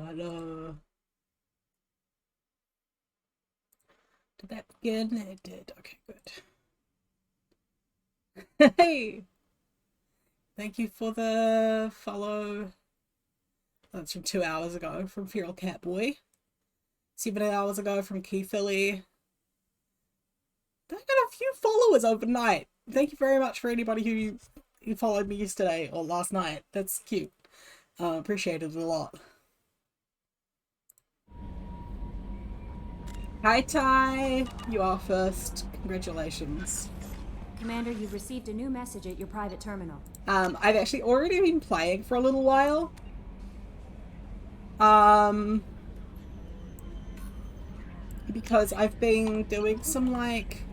Hello. Did that begin? It did. Okay, good. Hey! Thank you for the follow. That's from 2 hours ago from Feral Catboy. 7 hours ago from Key Philly. I got a few followers overnight. Thank you very much for anybody who followed me yesterday or last night. That's cute. Appreciated it a lot. Hi Ty, you are first. Congratulations. Commander, you've received a new message at your private terminal. I've actually already been playing for a little while. Because I've been doing some like...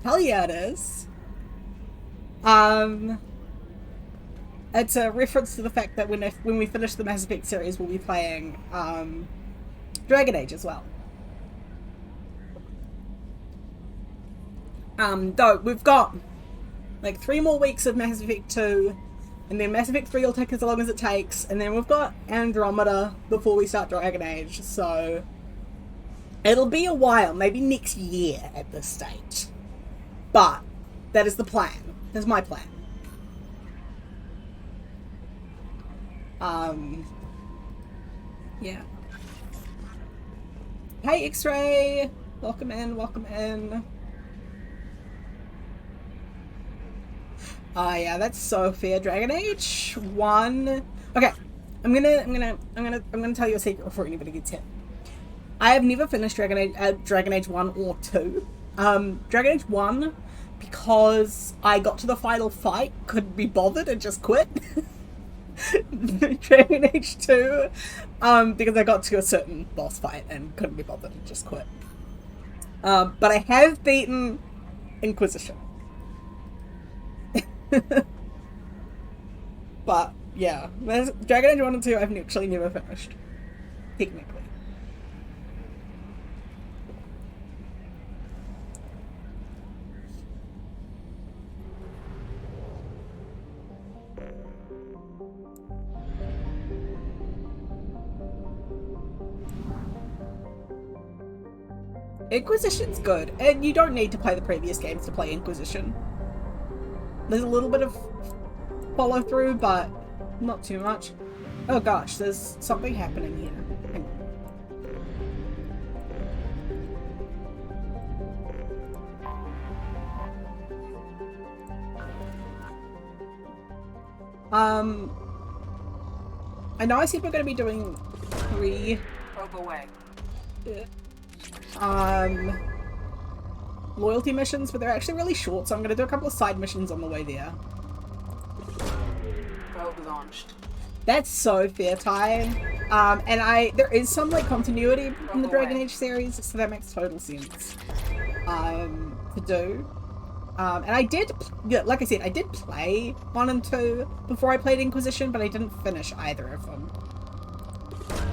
Hell yeah it is. It's a reference to the fact that when we finish the Mass Effect series, we'll be playing Dragon Age as well. Though we've got like 3 more weeks of Mass Effect 2, and then Mass Effect 3 will take as long as it takes, and then we've got Andromeda before we start Dragon Age, so it'll be a while, maybe next year at this stage. But that is the plan. That's my plan. Yeah. Hey X-Ray! Welcome in, welcome in. Yeah, that's so fair. Dragon Age 1. Okay, I'm gonna tell you a secret before anybody gets hit. I have never finished Dragon Age 1 or 2. Dragon Age 1 because I got to the final fight, couldn't be bothered, and just quit. Dragon Age 2 because I got to a certain boss fight and couldn't be bothered and just quit. But I have beaten Inquisition. But yeah, Dragon Age 1 and 2 I've actually never finished, technically. Inquisition's good, and you don't need to play the previous games to play Inquisition. There's a little bit of follow through, but not too much. Oh gosh, there's something happening here. Hang on. I know I said we're going to be doing 3 Probe away. Loyalty missions, but they're actually really short, so I'm going to do a couple of side missions on the way there. Probe launched. That's so fair, Ty. And there is some like continuity in the Dragon Age series, so that makes total sense to do. And I did, like I said, I did play 1 and 2 before I played Inquisition, but I didn't finish either of them.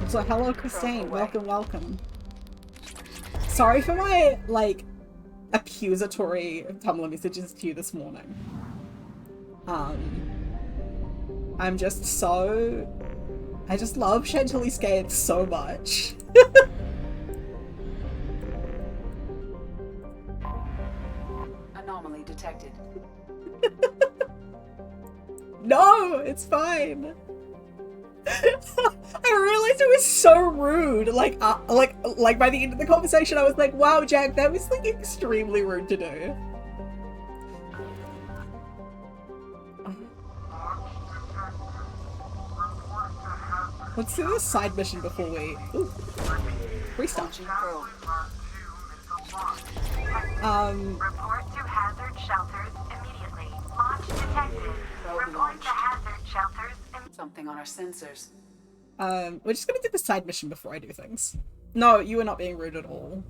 So hello, Christine. Welcome. Sorry for my like accusatory Tumblr messages to you this morning. I'm just so... I just love Chantilly Scathe so much. Anomaly detected. No, it's fine. I realized it was so rude. Like by the end of the conversation, I was like, "Wow, Jack, that was like extremely rude to do." Let's do this side mission before we restart. Report to hazard shelters immediately. Launch detected. Report to hazard shelters. Something on our sensors. We're just gonna do the side mission before I do things. No, you are not being rude at all.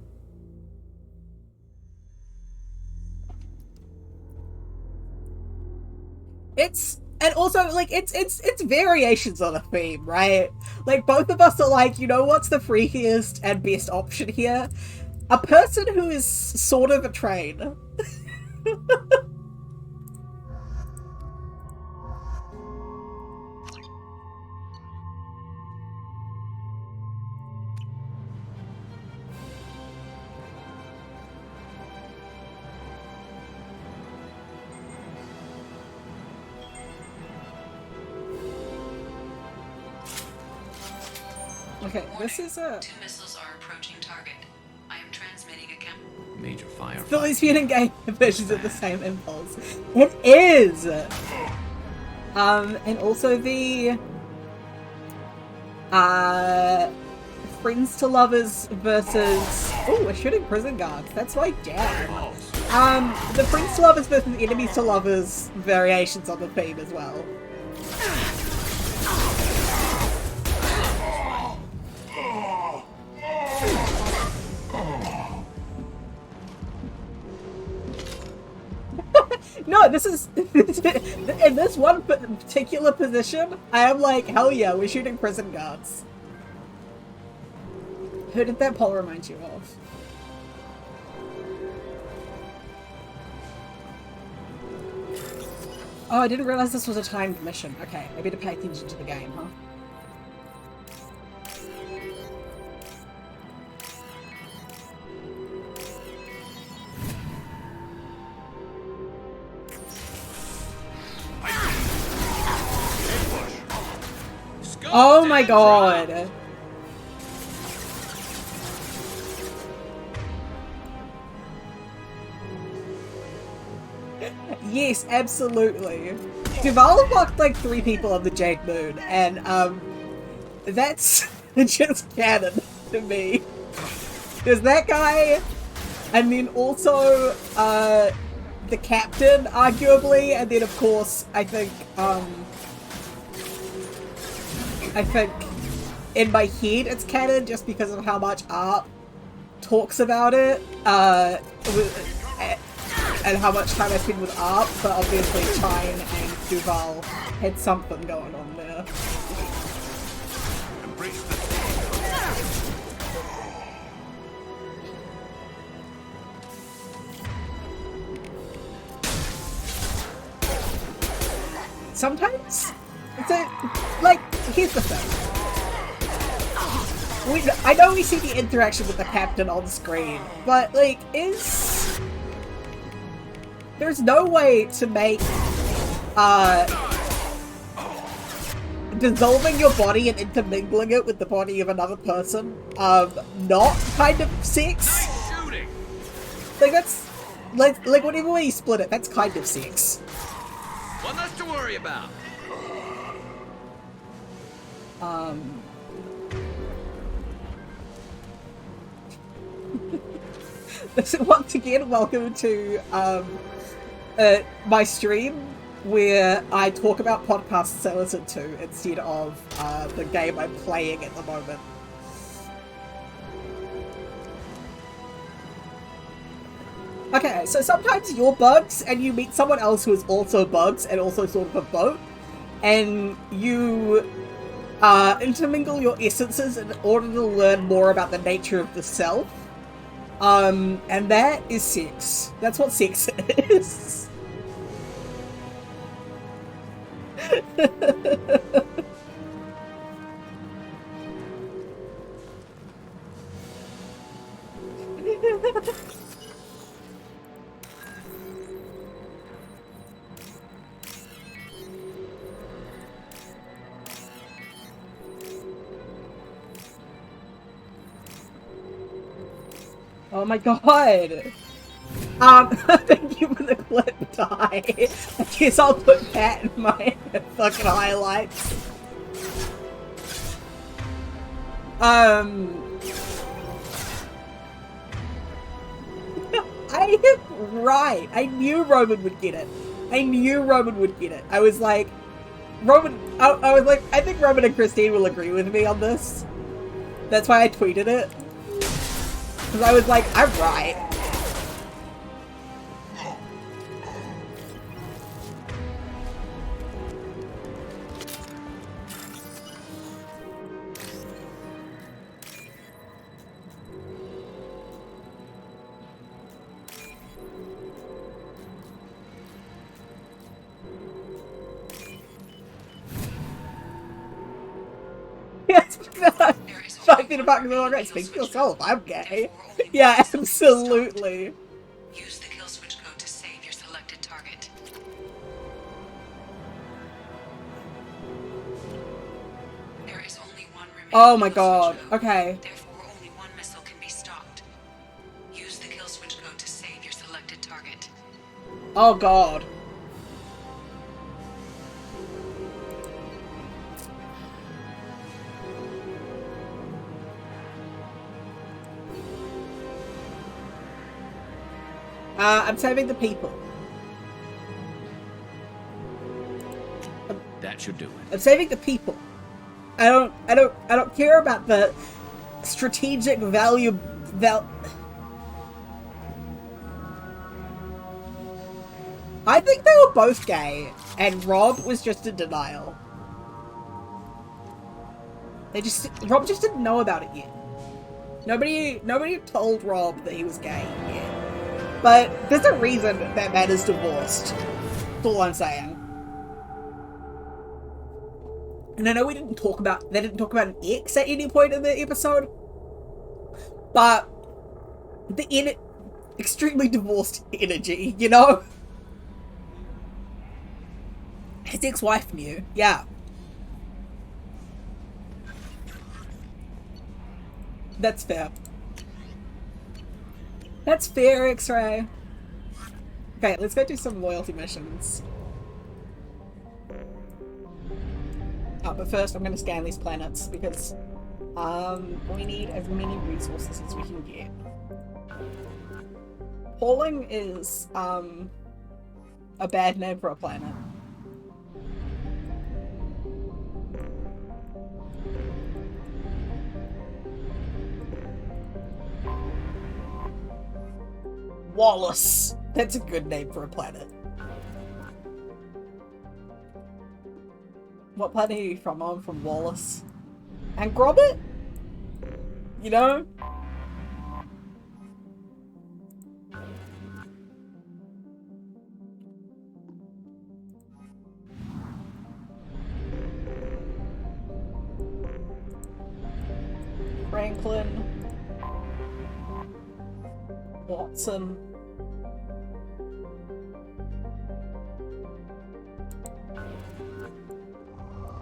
And also, like, it's variations on a theme, right? Like, both of us are like, you know what's the freakiest and best option here? A person who is sort of a train. Okay, this is a... Two missiles are approaching target. I am transmitting a Major fire. Philly's mutant game versions of the same impulse. It is! And also the... Friends to Lovers versus... Oh, we're shooting prison guards. That's my jam. The Friends to Lovers versus Enemies to Lovers variations on the theme as well. No, this is... in this one particular position, I am like, hell yeah, we're shooting prison guards. Who did that poll remind you of? Oh, I didn't realize this was a timed mission. Okay, maybe to pay attention to the game, huh? Oh my god! Yes, absolutely. Duval fucked like 3 people on the Jade Moon, and that's just canon to me. There's that guy, and then also the captain, arguably, and then of course I think in my head it's canon just because of how much Arp talks about it, and how much time I spend with Arp, but obviously Chine and Duval had something going on there. Sometimes, like, here's the thing. I know we see the interaction with the captain on screen, but, like, there's no way to make, dissolving your body and intermingling it with the body of another person, not kind of sex. Like, that's, like, whatever way you split it, that's kind of sex. One less to worry about. Once again, welcome to my stream where I talk about podcasts I listen to instead of the game I'm playing at the moment. Okay, so sometimes you're bugs and you meet someone else who is also bugs and also sort of a boat, and you intermingle your essences in order to learn more about the nature of the self. And that is sex. That's what sex is. Oh my god! Thank you for the clip, Die. I guess I'll put that in my fucking highlights. I am right. I knew Roman would get it. I was like, I was like, I think Roman and Christine will agree with me on this. That's why I tweeted it. Because I was like, I'm right. Yes, 5 feet apart because I'm right. Speak for yourself. I'm gay. Yeah, absolutely. Use the kill switch code to save your selected target. There is only one Oh my god. Okay. Therefore, only one missile can be stopped. Use the kill switch code to save your selected target. Oh god. I'm saving the people. That should do it. I'm saving the people. I don't care about the strategic value. I think they were both gay, and Rob was just in denial. Rob just didn't know about it yet. Nobody told Rob that he was gay yet. But there's a reason that man is divorced. That's all I'm saying. And I know they didn't talk about an ex at any point in the episode, but the extremely divorced energy, you know? His ex-wife knew, yeah. That's fair. That's fair, X-Ray. Okay, let's go do some loyalty missions. But first I'm going to scan these planets because we need as many resources as we can get. Hauling is a bad name for a planet. Wallace! That's a good name for a planet. What planet are you from? I'm from Wallace. And Grobit? You know? Franklin. Watson.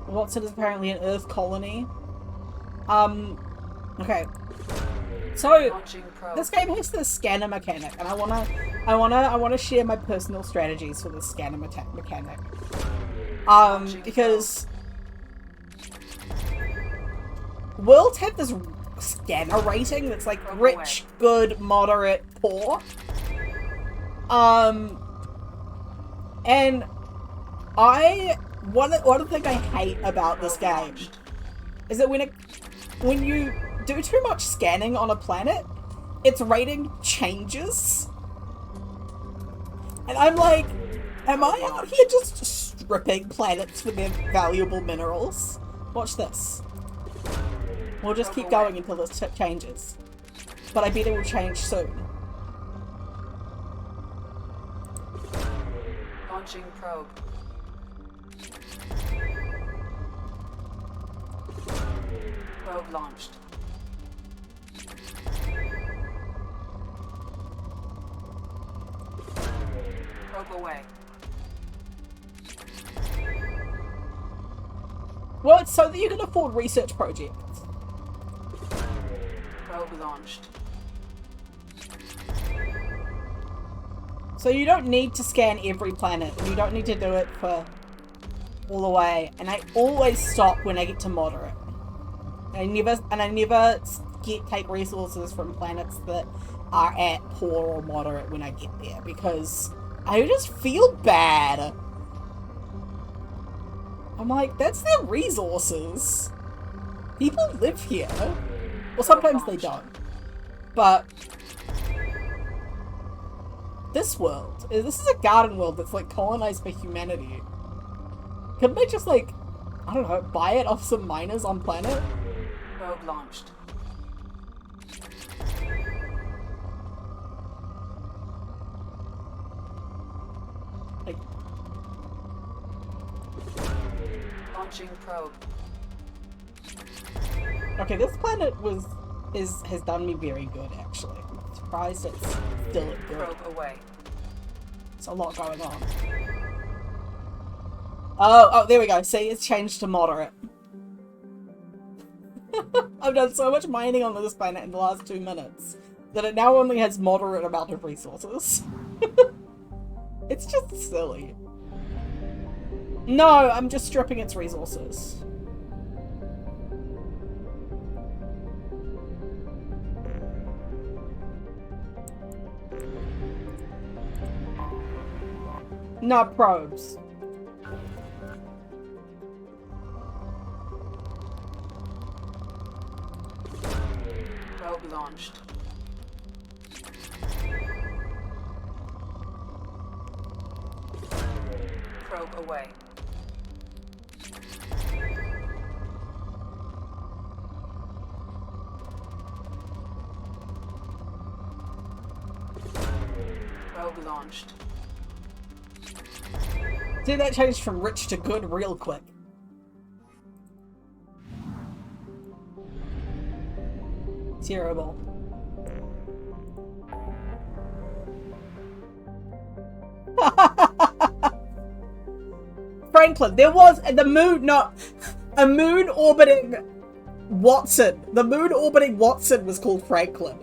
Watson is apparently an Earth colony. Okay. So this game has the scanner mechanic, and I wanna share my personal strategies for the scanner mechanic. Because worlds have this scanner rating that's like rich, good, moderate, poor. And one thing I hate about this game is that when you do too much scanning on a planet, its rating changes. And I'm like, am I out here just stripping planets for their valuable minerals? Watch this. We'll just keep going until this changes. But I bet it will change soon. Launching probe. Probe launched. Probe away. Well, it's so that you can afford research projects. Probe launched. So you don't need to scan every planet, and you don't need to do it for all the way. And I always stop when I get to moderate. I never take resources from planets that are at poor or moderate when I get there, because I just feel bad. I'm like, that's their resources. People live here. Well, sometimes they don't. But this is a garden world that's like colonized by humanity. Couldn't they just like, I don't know, buy it off some miners on planet? Probe launched. Like, Launching probe. okay, this planet has done me very good, actually. I'm surprised it's still good. Probe away. There's a lot going on. Oh, there we go. See, it's changed to moderate. I've done so much mining on this planet in the last 2 minutes that it now only has moderate amount of resources. It's just silly. No, I'm just stripping its resources. Not probes. Probe launched. Probe away. Probe launched. See, that changed from rich to good real quick. Terrible. Franklin, there was the moon, not a moon orbiting Watson. The moon orbiting Watson was called Franklin.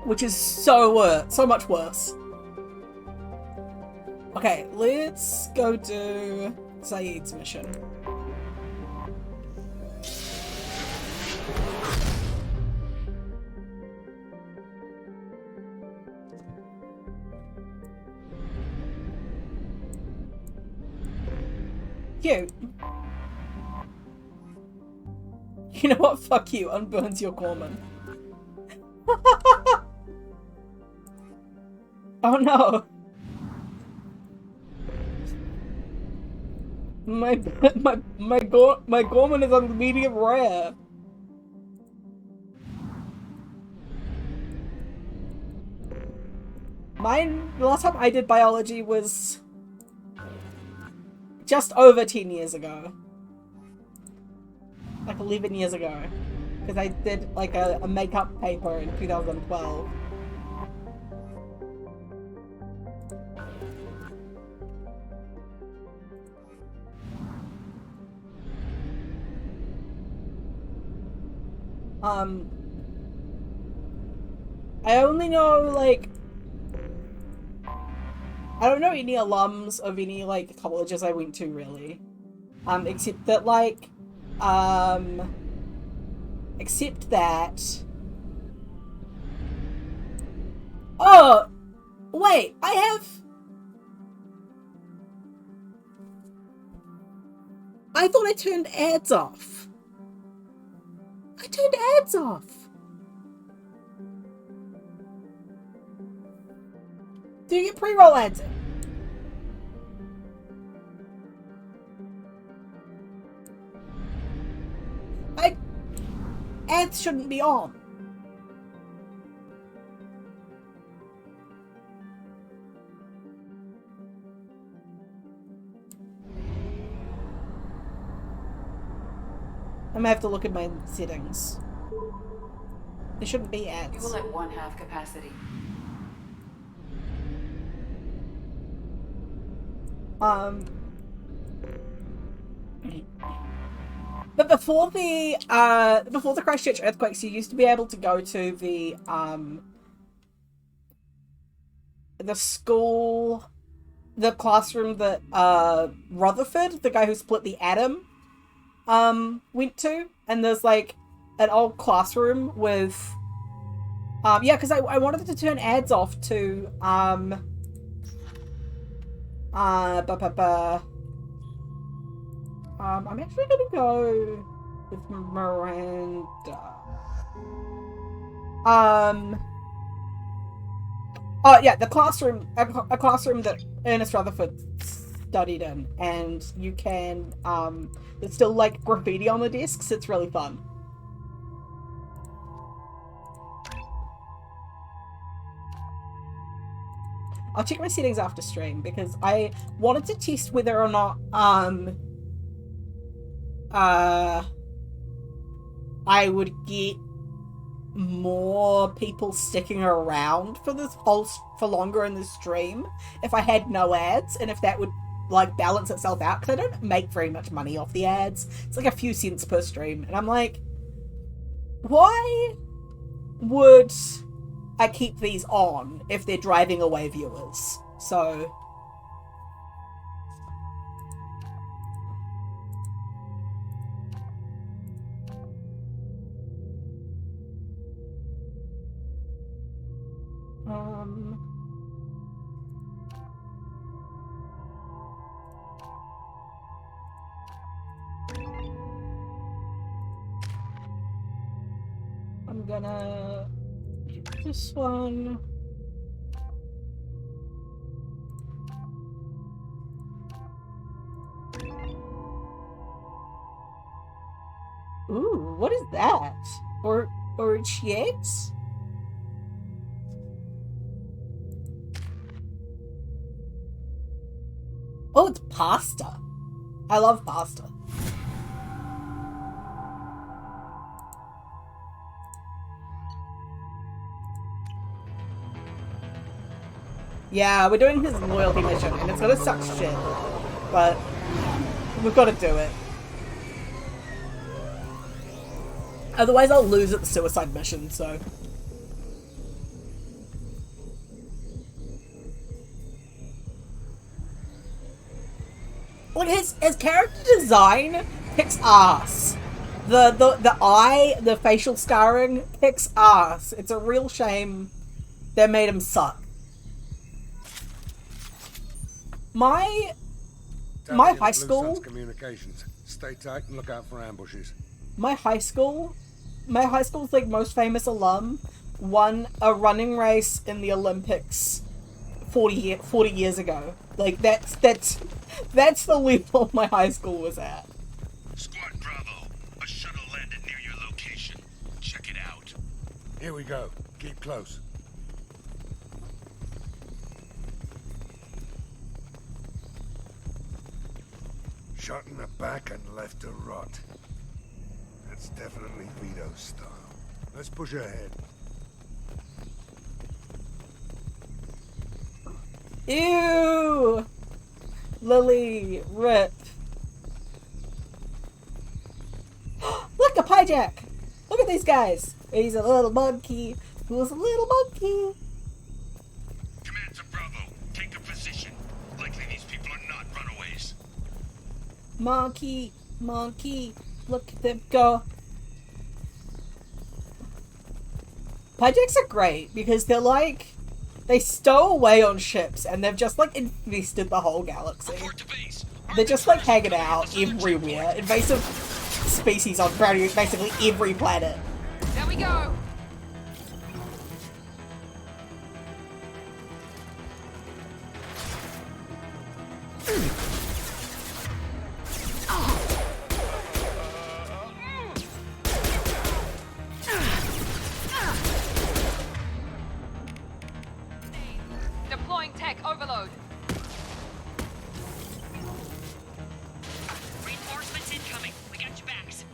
Which is so much worse. Okay, let's go do Saeed's mission. Cute. You know what? Fuck you. Unburns your Gorman. Oh no. My Gorman is on medium rare. Mine, the last time I did biology was just over 10 years ago. Like 11 years ago. Because I did like a makeup paper in 2012. I only know, like, I don't know any alums of any, like, colleges I went to, really. Except that, like, except that... Oh! Wait, I have... I thought I turned ads off. I turned ads off. Do you get pre-roll ads in? Ads shouldn't be on. I'm gonna have to look at my settings. There shouldn't be ads. Fuel at 1/2 capacity. But before the Christchurch earthquakes, you used to be able to go to the school, the classroom that Rutherford, the guy who split the atom, went to, and there's like an old classroom with yeah, because I wanted to turn ads off to I'm actually gonna go with Miranda. Oh yeah, the classroom, a classroom that Ernest Rutherford studied in, and you can there's still like graffiti on the desks. It's really fun. I'll check my settings after stream because I wanted to test whether or not I would get more people sticking around for this for longer in the stream if I had no ads, and if that would like balance itself out, because I don't make very much money off the ads. It's like a few cents per stream, and I'm like, why would I keep these on if they're driving away viewers? So I'm gonna do this one. Ooh, what is that? Or cheese? Oh, it's pasta. I love pasta. Yeah, we're doing his loyalty mission, and it's gonna suck shit, but we've got to do it. Otherwise I'll lose at the suicide mission, so... Like, his character design kicks ass. The eye, the facial scarring kicks ass. It's a real shame they made him suck. My high school communications. Stay tight and look out for ambushes. My high school's like most famous alum won a running race in the Olympics 40 years ago. Like that's the level my high school was at. Squad Bravo, a shuttle landed near your location. Check it out. Here we go. Keep close. Shot in the back and left to rot. That's definitely Vito's style. Let's push ahead. Ew! Lily, rip. Look, a Pyjack! Look at these guys! He's a little monkey. Who's a little monkey? Command to Bravo, take a position. Likely these people are not runaways. Monkey, monkey, look at them go. Pyjacks are great because they're like, they stow away on ships and they've just like infested the whole galaxy. Report to base. They're just like hanging out everywhere. Invasive species on basically every planet. There we go. Deploying tech overload. Reinforcements incoming. We got your backs.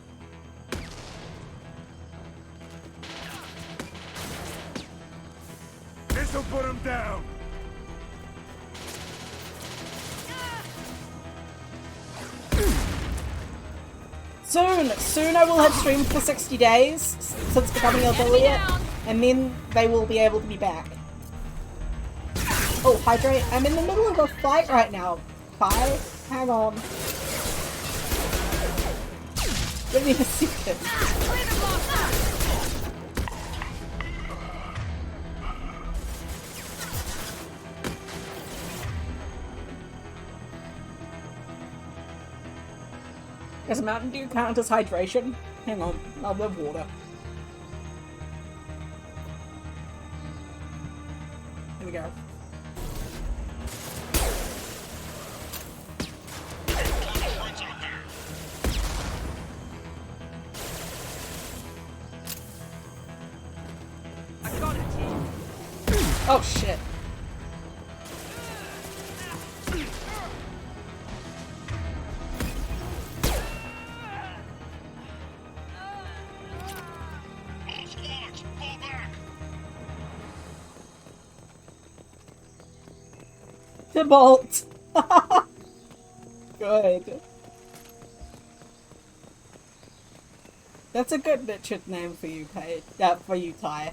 This'll put him down. Soon I will have streamed for 60 days since becoming an affiliate, and then they will be able to be back. Oh, hydrate. I'm in the middle of a fight right now. Bye. Hang on. Give me a second. Does Mountain Dew count as hydration? Hang on, I'll have water. Here we go. Oh shit. All squads, Tybalt. Good. That's a good Richard name for you, Paige. Yeah, for you, Ty.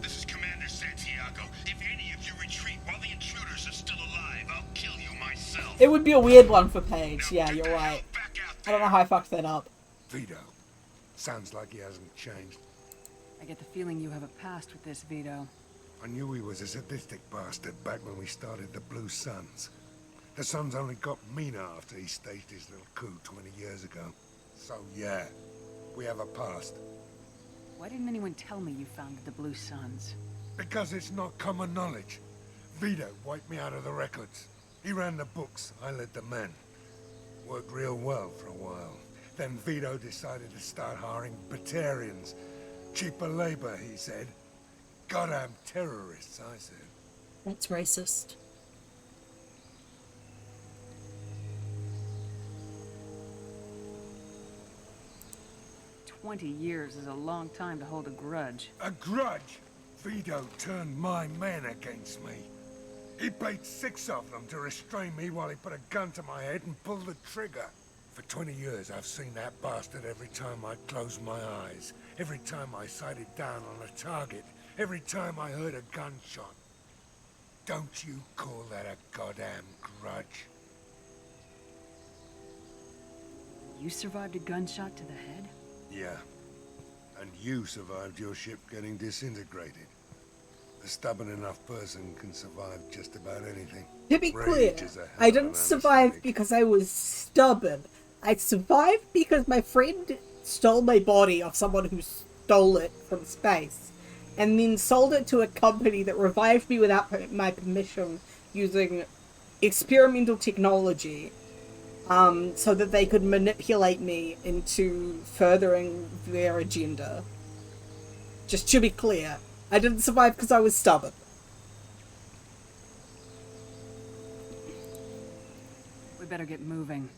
This is Commander Santiago. If any of you retreat while the intruders are still alive, I'll kill you myself. It would be a weird one for Paige. Now Yeah, get you're the hell right. back out I don't know there. how I fucked that up. Vito. Sounds like he hasn't changed. I get the feeling you have a past with this, Vito. I knew he was a sadistic bastard back when we started the Blue Suns. The Suns only got meaner after he staged his little coup 20 years ago. So yeah, we have a past. Why didn't anyone tell me you founded the Blue Suns? Because it's not common knowledge. Vito wiped me out of the records. He ran the books, I led the men. Worked real well for a while. Then Vito decided to start hiring Batarians. Cheaper labor, he said. Goddamn terrorists, I said. That's racist. "20 years is a long time to hold a grudge." A grudge? Vito turned my men against me. He paid 6 of them to restrain me while he put a gun to my head and pulled the trigger. For 20 years, I've seen that bastard every time I closed my eyes. Every time I sighted down on a target. Every time I heard a gunshot. Don't you call that a goddamn grudge? You survived a gunshot to the head? Yeah. And you survived your ship getting disintegrated. A stubborn enough person can survive just about anything. To be clear, Rage is a hell I of an didn't survive anesthetic. because I was stubborn. I survived because my friend stole my body off someone who stole it from space, and then sold it to a company that revived me without my permission using experimental technology, so that they could manipulate me into furthering their agenda. Just to be clear, I didn't survive because I was stubborn. We better get moving.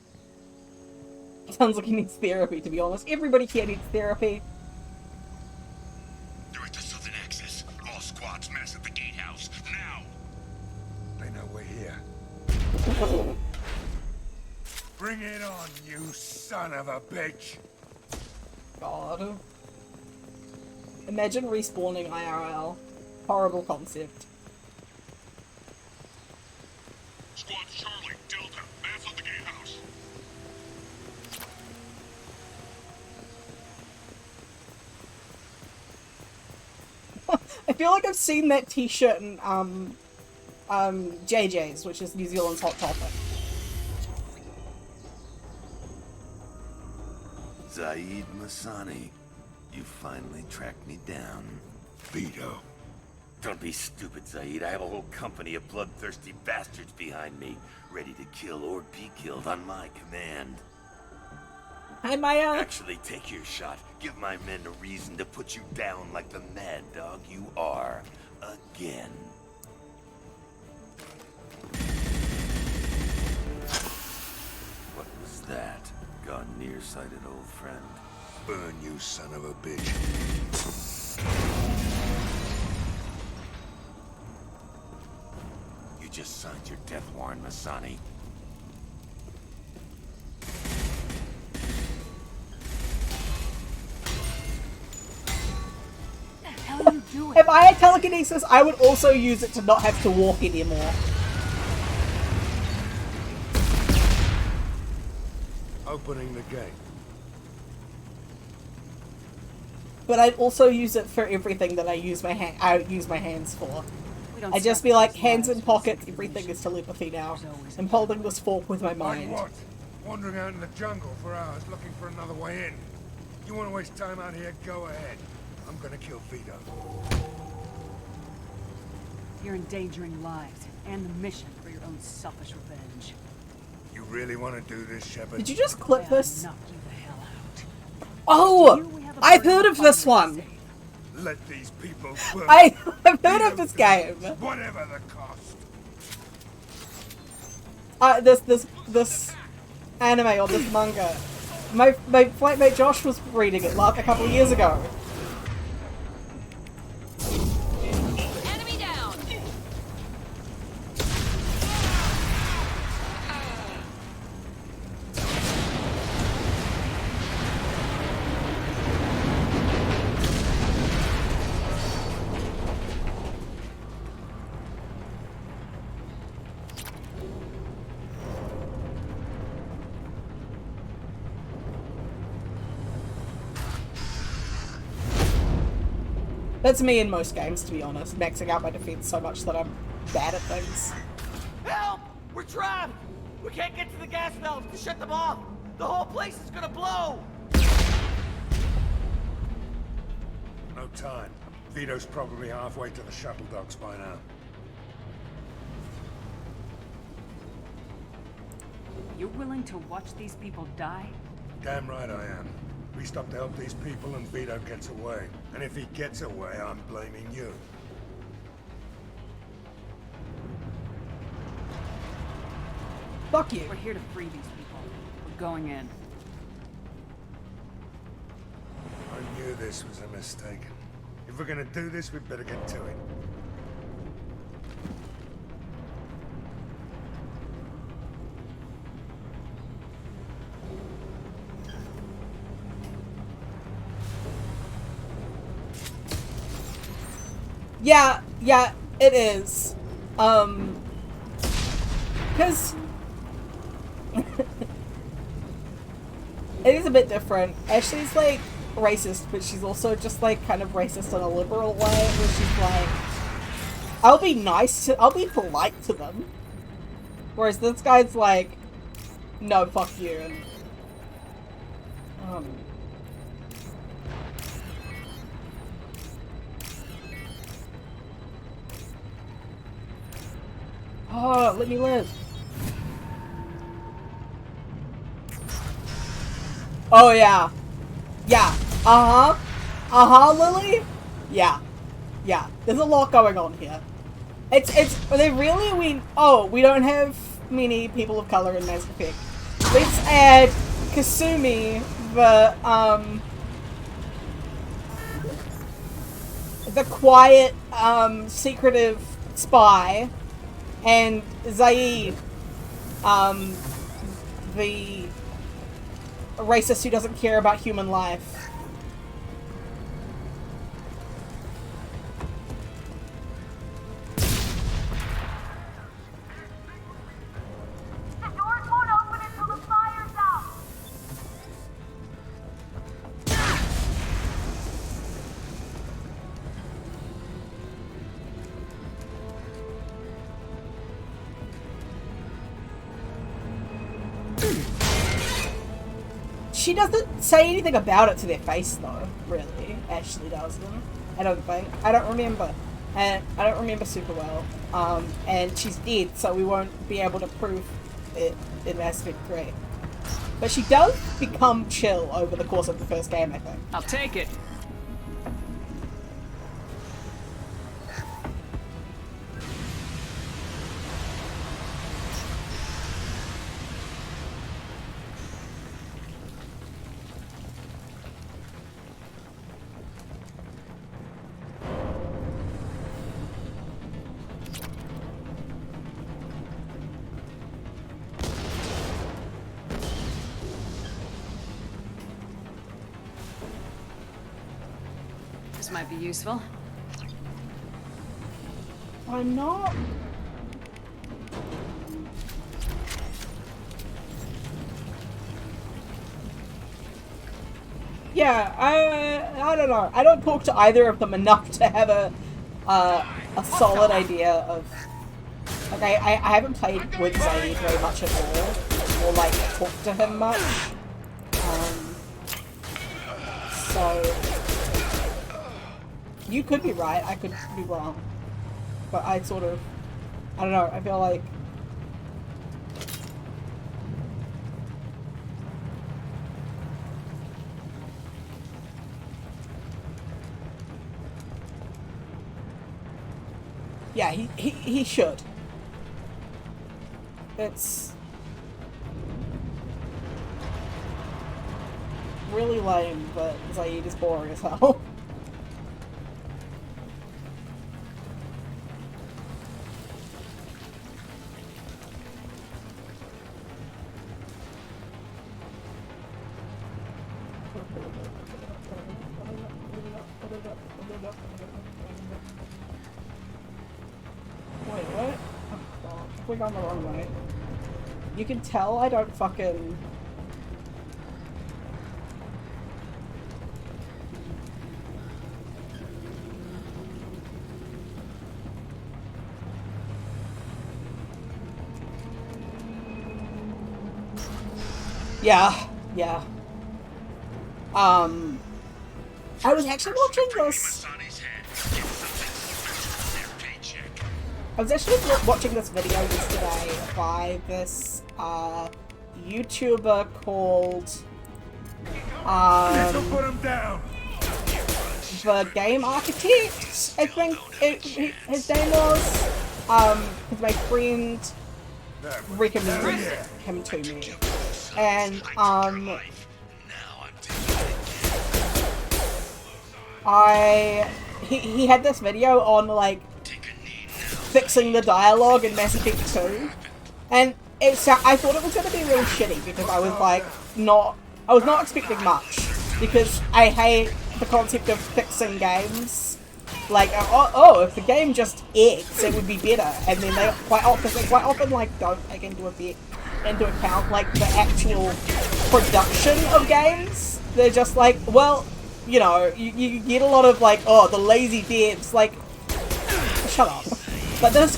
Sounds like he needs therapy, to be honest. Everybody here needs therapy. They're at the Southern Axis. All squads mass at the gatehouse. Now! They know we're here. Bring it on, you son of a bitch! God. Imagine respawning IRL. Horrible concept. Squad Charlie, Delta, mass at the gatehouse. I feel like I've seen that t-shirt in, JJ's, which is New Zealand's Hot Topic. Zaid Masani, you finally tracked me down. Vito. Don't be stupid, Zaid. I have a whole company of bloodthirsty bastards behind me, ready to kill or be killed on my command. Hi, Maya. Actually, take your shot. Give my men a reason to put you down like the mad dog you are. Again. What was that? Gone nearsighted, old friend. Burn, you son of a bitch. You just signed your death warrant, Masani. What the hell are you doing? If I had telekinesis, I would also use it to not have to walk anymore. Opening the gate. But I'd also use it for everything that I use my hands for. We don't I'd just stop be like, these hands in lives. pockets, everything is telepathy now. I'm holding this fork with my Like mind. what? Wandering out in the jungle for hours looking for another way in. You want to waste time out here? Go ahead. I'm gonna kill Vito. You're endangering lives and the mission for your own selfish revenge. You really want to do this, Shepard? Did you just clip I'll this? knock you the hell out. Oh! I've heard of this one! Let these people burn. I've heard of this game! Whatever the cost. This anime or this manga. My flatmate Josh was reading it like a couple of years ago. That's me in most games, to be honest, maxing out my defense so much that I'm bad at things. Help! We're trapped! We can't get to the gas valves to shut them off! The whole place is gonna blow! No time. Vito's probably halfway to the shuttle docks by now. You're willing to watch these people die? Damn right I am. We stop to help these people and Vito gets away. And if he gets away, I'm blaming you. Fuck you. We're here to free these people. We're going in. I knew this was a mistake. If we're gonna do this, we'd better get to it. Yeah, it is. Because it is a bit different. Ashley's like racist, but she's also just like kind of racist in a liberal way, where she's like, I'll be polite to them. Whereas this guy's like, no, fuck you, and oh, let me live. Oh yeah. Yeah. Lily? Yeah. Yeah. There's a lot going on here. They really, we don't have many people of color in Mass Effect. Let's add Kasumi, the quiet, secretive spy, and Zaid, the racist who doesn't care about human life. The doors won't open until the fire's out. She doesn't say anything about it to their face, though, really. Ashley doesn't. I don't think. I don't remember. And I don't remember super well. And she's dead, so we won't be able to prove it in Mass Effect 3. But she does become chill over the course of the first game, I think. I'll take it. This might be useful. I'm not. Yeah, I don't know. I don't talk to either of them enough to have a solid idea of. Like, I haven't played with Zaid very much at all, or like talked to him much. So you could be right. I could be wrong. But I sort of, I don't know. I feel like. Yeah, he should. It's really lame, but Zaid is boring as hell. Wait, what? Oh, I think I'm the wrong way. You can tell I don't fucking... Yeah. I was actually watching this. I was actually watching this video yesterday by this YouTuber called Put him down. The Game Architect, I think his name was. Because my friend recommended him to me, and he had this video on like fixing the dialogue in Mass Effect 2, and I thought it was going to be really shitty because I was like I was not expecting much because I hate the concept of fixing games. Like, if the game just X, it would be better, and then they quite often like don't take into account like the actual production of games. They're just like, well, you know, you get a lot of like, oh, the lazy devs, like, shut up. But this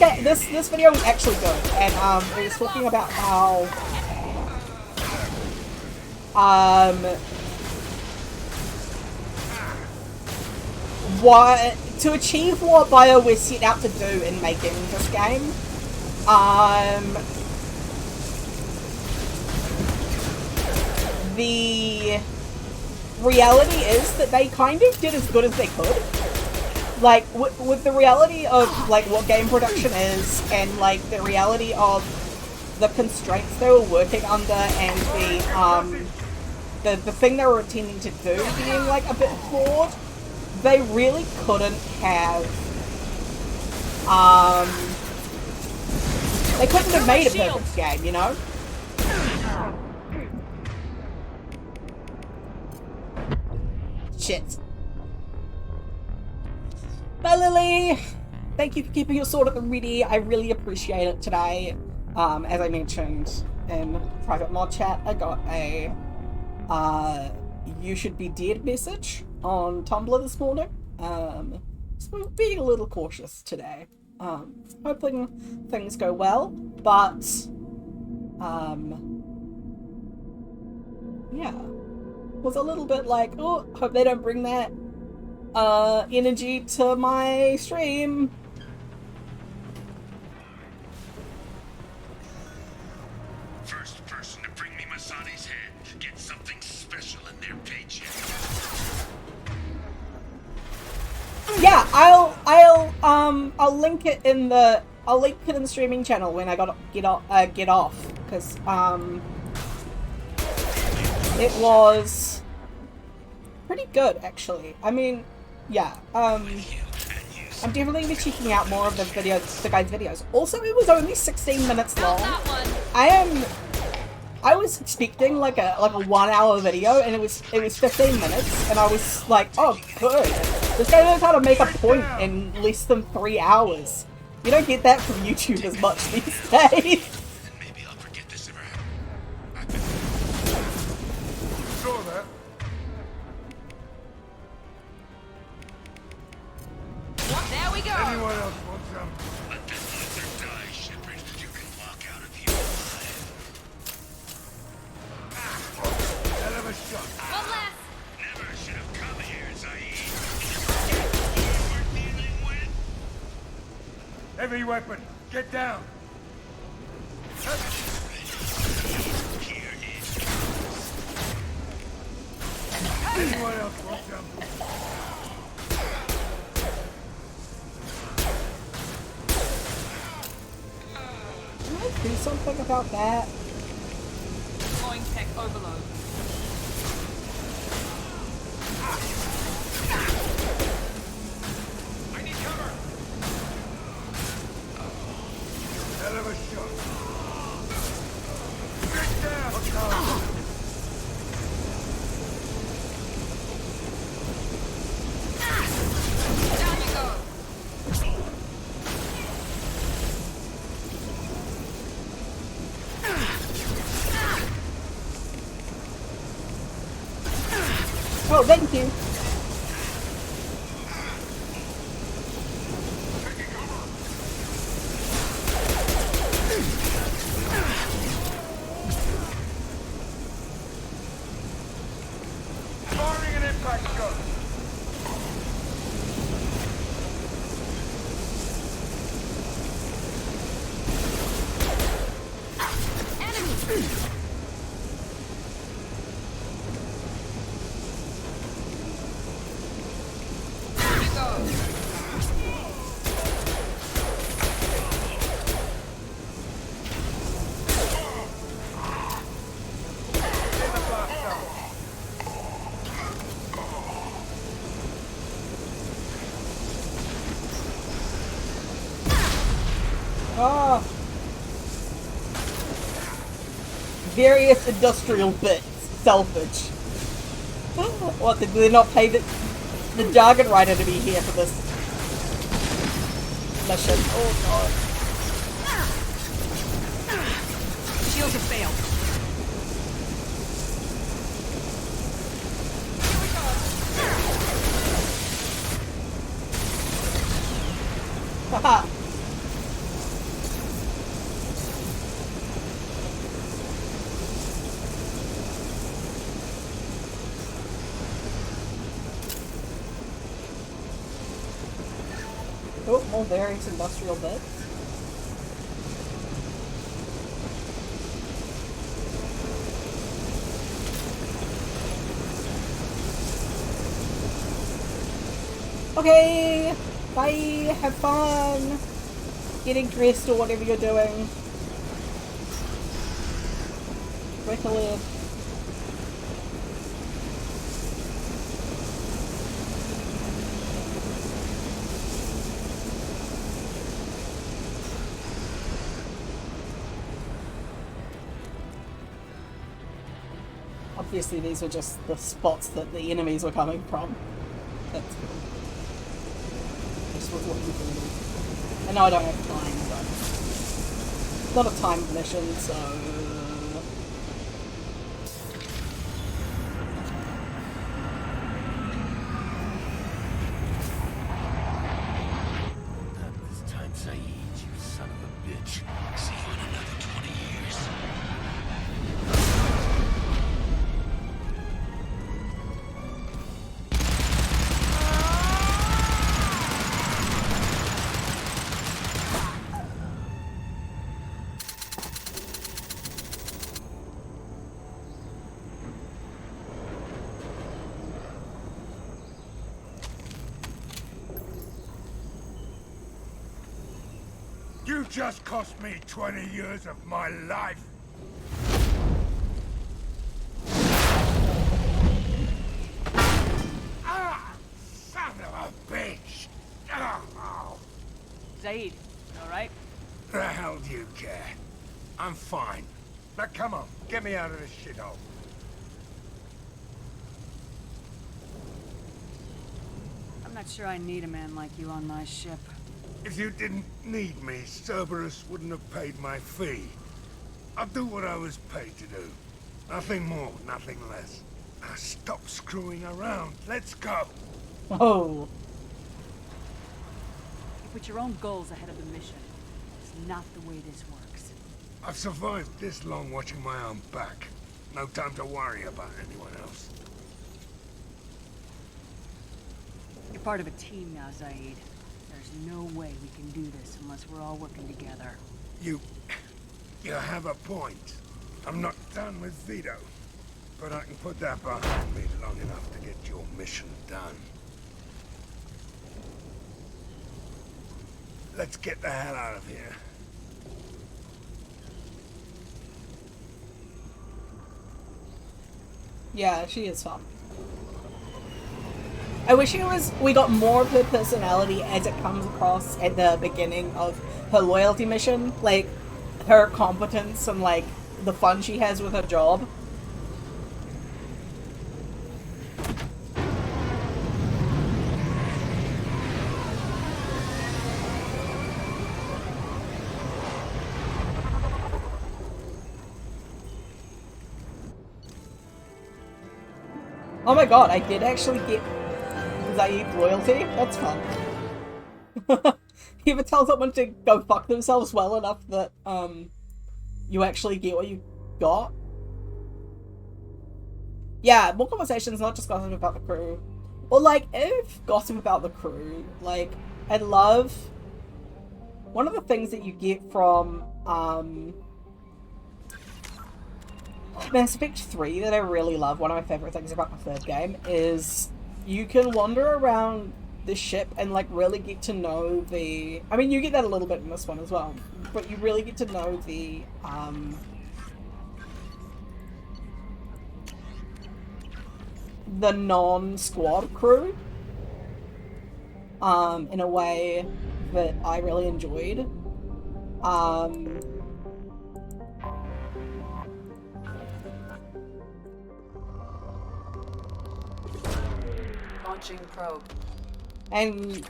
video was actually good, and it was talking about how to achieve what BioWare set out to do in making this game, the reality is that they kind of did as good as they could. Like, with the reality of, like, what game production is, and, like, the reality of the constraints they were working under, and the thing they were intending to do being, like, a bit flawed, they really couldn't have, they couldn't have made a perfect game, you know? Shit. Bye, Lily! Thank you for keeping your sword at the ready. I really appreciate it today. As I mentioned in private mod chat, I got a you should be dead message on Tumblr this morning. So we're being a little cautious today. Hoping things go well, but yeah. Was a little bit like, oh, hope they don't bring that energy to my stream. First person to bring me Masani's head gets something special in their paycheck. Yeah, I'll link it in the streaming channel when I get off, because it was pretty good actually. I mean, yeah, I'm definitely gonna be checking out more of the guy's videos. Also, it was only 16 minutes long. I was expecting like a 1 hour video, and it was 15 minutes, and I was like, oh good, this guy knows how to make a point in less than 3 hours. You don't get that from YouTube as much these days. Maybe I'll forget this ever Saw that. There we go. Anyone else want some? Let this loser die, Shepard. You can walk out of here alive. Hell of a shot. One last. Never should have come here, Zaid. Heavy weapon. Get down. Anyone else want some? Can I do something about that? Deploying tech overload. I need cover. Hell of a shot. Get down. Down you go. Oh, thank you. Ah! Various industrial bits. Salvage. What, did they not pay the Jargon Rider to be here for this mission? Oh god. Shields have failed. Haha. Oh, more various industrial bits. Okay, bye, have fun getting dressed or whatever you're doing. Break a leg. Obviously these were just the spots that the enemies were coming from. That's cool. This was what you can do. I know I don't have time, but it's not a timed mission, so... Not this time, Saeed, you son of a bitch. See you in another 20 years. You just cost me 20 years of my life. Ah! Son of a bitch! Oh. Zaid, alright? The hell do you care? I'm fine. Now come on, get me out of this shithole. I'm not sure I need a man like you on my ship. If you didn't need me, Cerberus wouldn't have paid my fee. I'll do what I was paid to do. Nothing more, nothing less. Now stop screwing around. Let's go. Oh. You put your own goals ahead of the mission. It's not the way this works. I've survived this long watching my own back. No time to worry about anyone else. You're part of a team now, Zaid. There's no way we can do this unless we're all working together. You have a point. I'm not done with Vito. But I can put that behind me long enough to get your mission done. Let's get the hell out of here. Yeah, she is fun. I wish we got more of her personality as it comes across at the beginning of her loyalty mission. Like, her competence and, like, the fun she has with her job. Oh my god, I did actually get Zaid's loyalty? That's fun. You ever tell someone to go fuck themselves well enough that, you actually get what you got? Yeah, more conversations, not just gossip about the crew. Or, like, if gossip about the crew, like, I love... One of the things that you get from, Mass Effect 3 that I really love, one of my favorite things about the third game, is you can wander around the ship and like really get to know the. I mean, you get that a little bit in this one as well, but you really get to know the non-squad crew in a way that I really enjoyed. Launching probe. And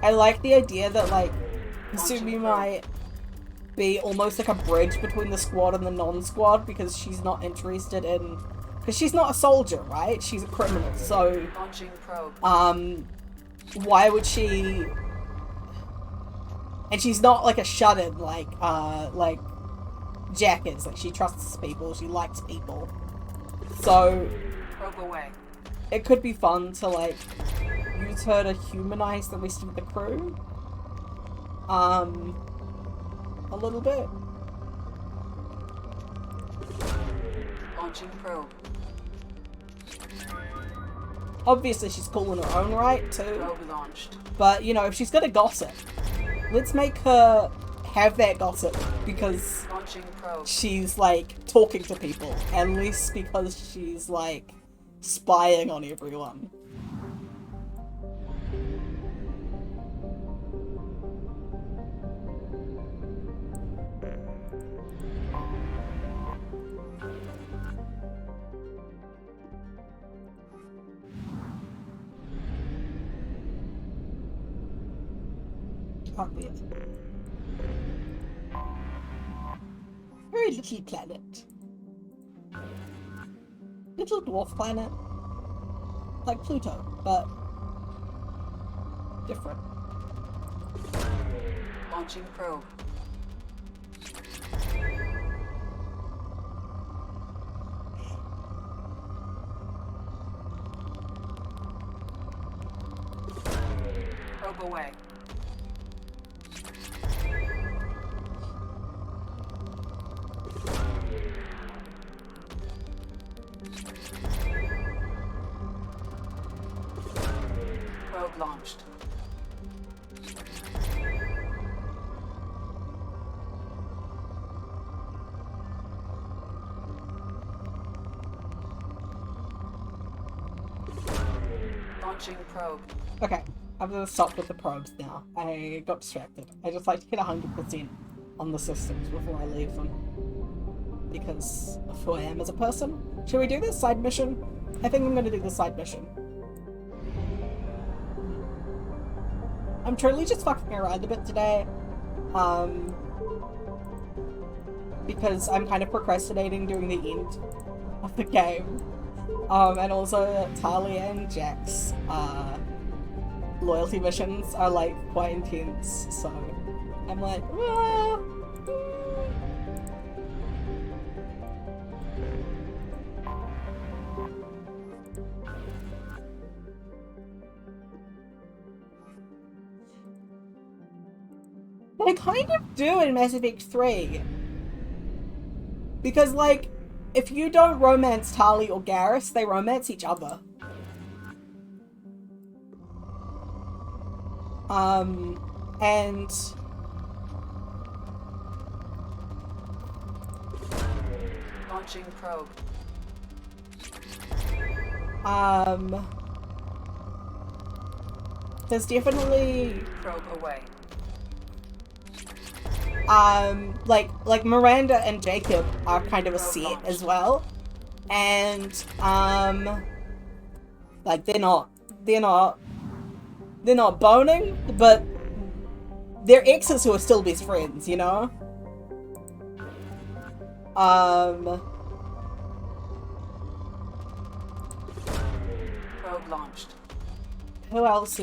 I like the idea that like Kasumi might be almost like a bridge between the squad and the non-squad because she's not interested in, because she's not a soldier, right? She's a criminal, so Launching probe. why would she? And she's not like a shut-in like Jack is. Like she trusts people, she likes people. So Probe away. it could be fun to like use her to humanize the rest of the crew. A little bit. Launching probe. Obviously she's cool in her own right too. Probe launched. But you know, if she's gonna gossip, let's make her have that gossip because Launching probe. she's like talking to people, and less because she's like spying on everyone. Obvious. Very little planet. Little dwarf planet. Like Pluto, but different. Launching probe. Probe away. Probe launched. Launching probe. Okay, I'm gonna stop with the probes now. I got distracted. I just like to hit 100% on the systems before I leave them. Because of who I am as a person. Should we do this side mission? I think I'm gonna do the side mission. I'm truly just fucking around a bit today. Because I'm kind of procrastinating doing the end of the game. And also Talia and Jack's loyalty missions are like quite intense, so I'm like, ah. I kind of do in Mass Effect 3. Because, like, if you don't romance Tali or Garrus, they romance each other. And... Launching probe. There's definitely... Probe away. like Miranda and Jacob are kind of a set as well. And, like, they're not boning, but they're exes who are still best friends, you know? Probe launched. Who else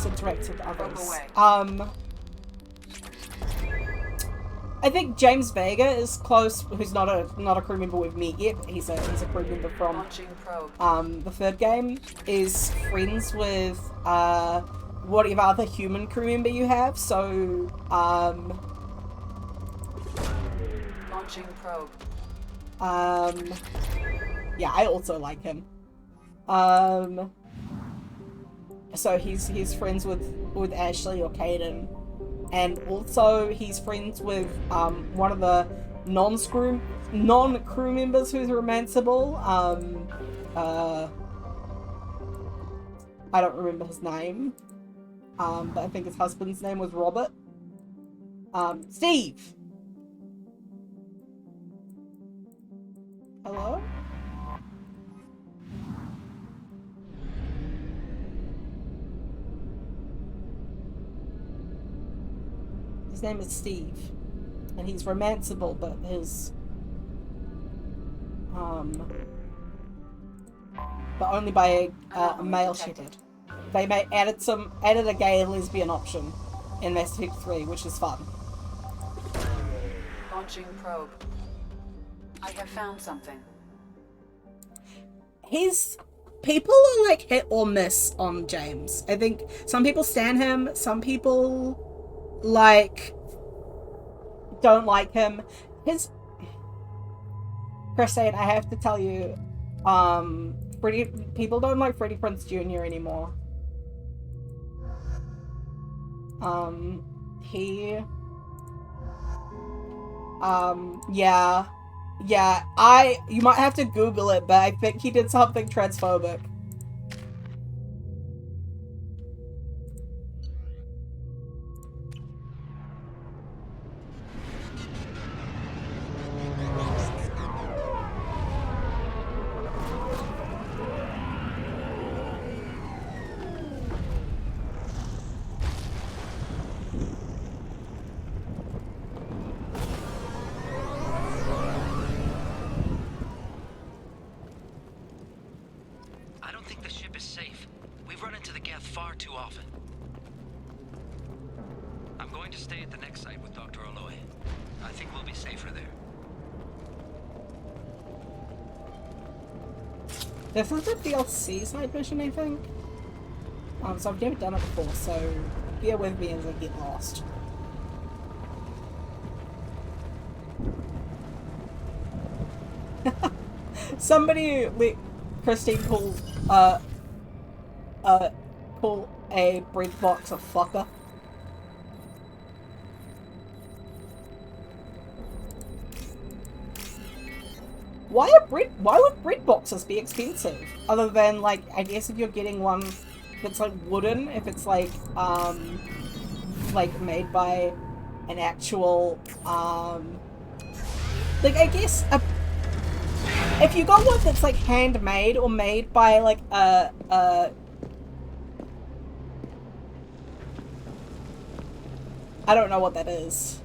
interacts with others? I think James Vega is close, who's not a crew member we've met yet, but he's a crew member from Launching probe. the third game, is friends with whatever other human crew member you have, so Launching probe. yeah, I also like him. So he's friends with Ashley or Kaden, and also he's friends with one of the non-crew members who's romanceable. I don't remember his name, but I think his husband's name was Robert. Steve. Hello? His name is Steve, and he's romanceable, but his but only by a male shepherd. They added a gay and lesbian option in Mass Effect 3, which is fun. Launching probe. I have found something. People are like hit or miss on James. I think some people stan him, some people like don't like him. Christine, I have to tell you, people don't like Freddie Prinze Jr. anymore. You might have to Google it, but I think he did something transphobic. This is a DLC side mission, I think. So I've never done it before, so bear with me as I get lost. Somebody let Christine call a bread box a fucker. Why would bread boxes be expensive? Other than, like, I guess if you're getting one that's like wooden, if it's like made by an actual like, I guess if you got one that's like handmade or made by like I don't know what that is.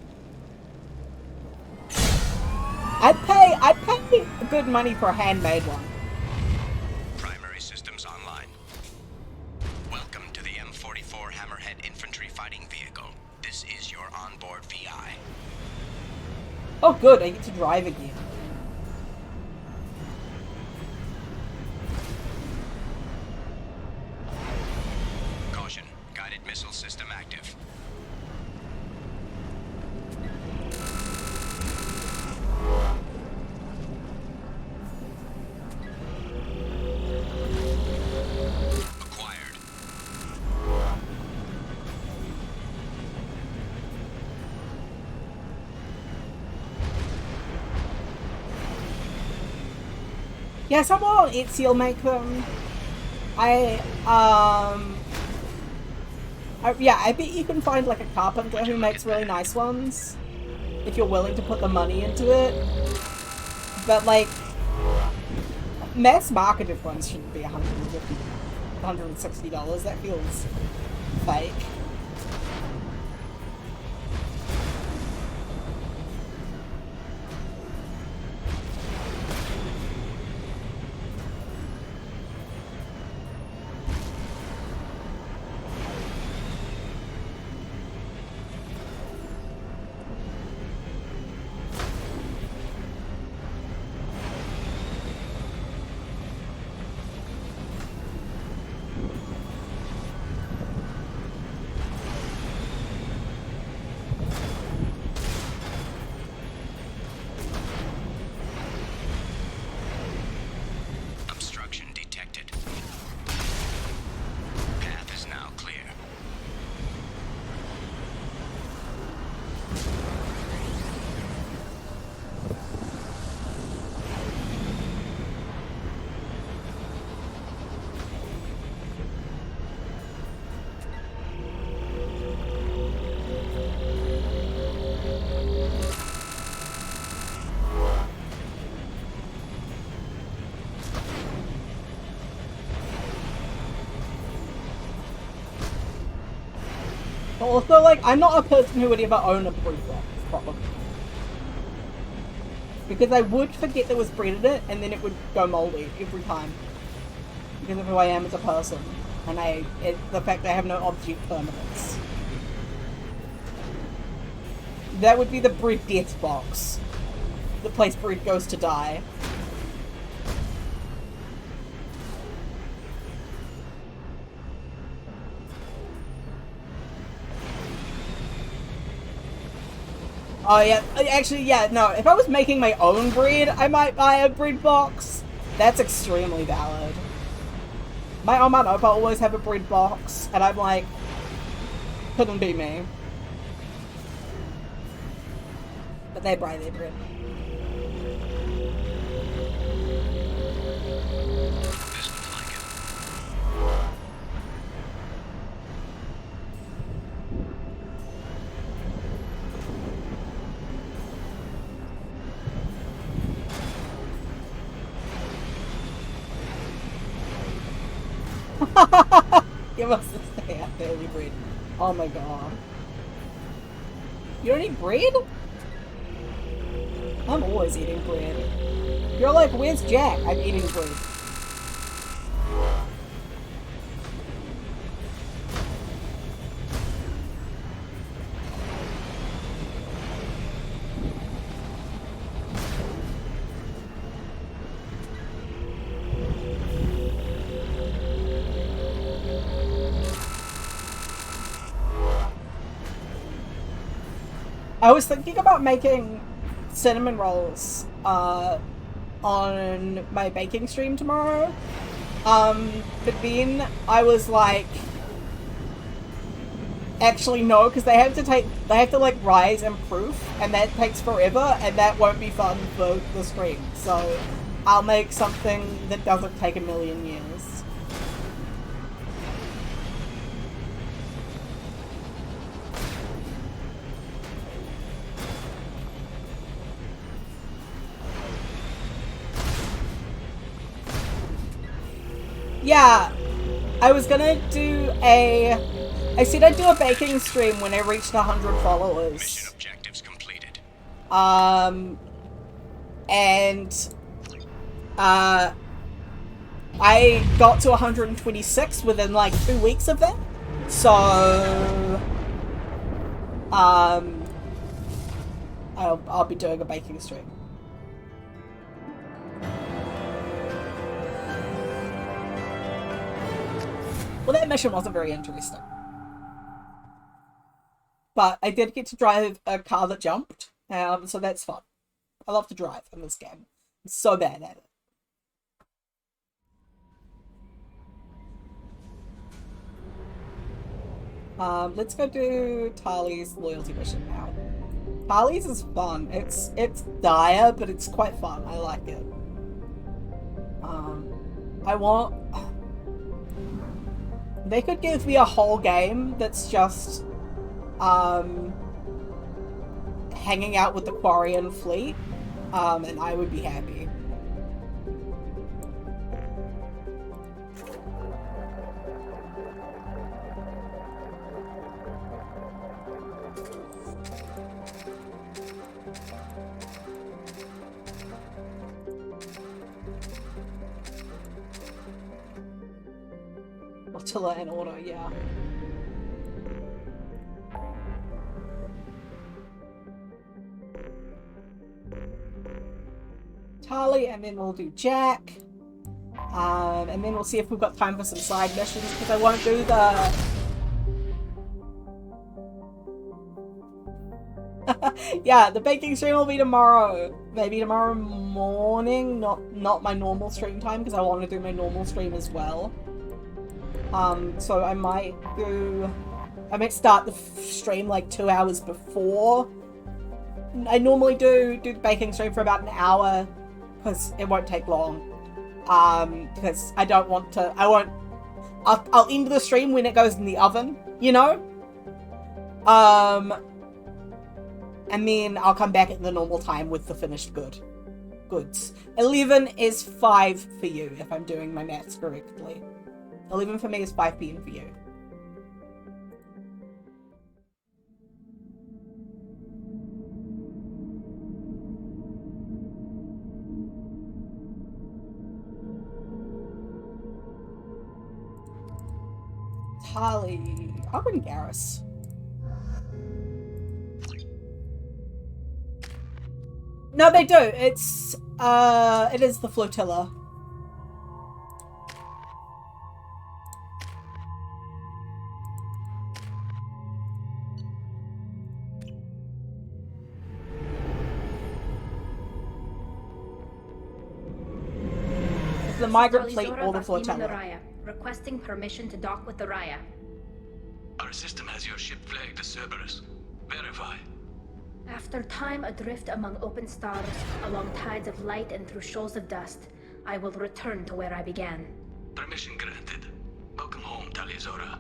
I'd pay good money for a handmade one. Primary systems online. Welcome to the M44 Hammerhead Infantry Fighting Vehicle. This is your onboard VI. Oh good, I get to drive again. Caution, guided missile system active. Yeah, someone on Etsy will make them. I bet you can find like a carpenter who makes really nice ones if you're willing to put the money into it. But like, mass marketed ones shouldn't be $150, $160. That feels fake. But also, like, I'm not a person who would ever own a brood box, probably. Because I would forget there was bread in it, and then it would go moldy every time. Because of who I am as a person. And the fact that I have no object permanence. That would be the bread death box. The place bread goes to die. Oh yeah, actually yeah, no, if I was making my own bread, I might buy a bread box. That's extremely valid. My Oma and Opa always have a bread box, and I'm like, couldn't be me. But they buy their bread. Give us a stay out there, bread. Oh my god. You don't eat bread? I'm always eating bread. You're like, where's Jack? I'm eating bread. I was thinking about making cinnamon rolls on my baking stream tomorrow. But then I was like, actually no, because they have to like rise and proof, and that takes forever, and that won't be fun for the stream. So I'll make something that doesn't take a million years. Yeah, I was gonna do I said I'd do a baking stream when I reached 100 followers. Mission objectives completed. And I got to 126 within like 2 weeks of that. So I'll be doing a baking stream. Well, that mission wasn't very interesting. But I did get to drive a car that jumped, so that's fun. I love to drive in this game. I'm so bad at it. Let's go do Tali's loyalty mission now. Tali's is fun. It's dire, but it's quite fun. I like it. They could give me a whole game that's just hanging out with the Quarian fleet, and I would be happy. Attila and Order, yeah. Tali, and then we'll do Jack. And then we'll see if we've got time for some side missions, because I won't do the... Yeah, the baking stream will be tomorrow. Maybe tomorrow morning, not my normal stream time, because I want to do my normal stream as well. So I might start the stream like 2 hours before. I normally do the baking stream for about an hour, because it won't take long. Because I don't want to, I'll end the stream when it goes in the oven, you know? And then I'll come back at the normal time with the finished goods. 11 is 5 for you, if I'm doing my maths correctly. 11 for me is 5 PM for you. Tali. I'll bring Garrus. No, they do. It is the flotilla. The migrant fleet or the flotilla. Requesting permission to dock with the Raya. Our system has your ship flagged as Cerberus. Verify. After time adrift among open stars, along tides of light and through shoals of dust, I will return to where I began. Permission granted. Welcome home, Tali'Zorah.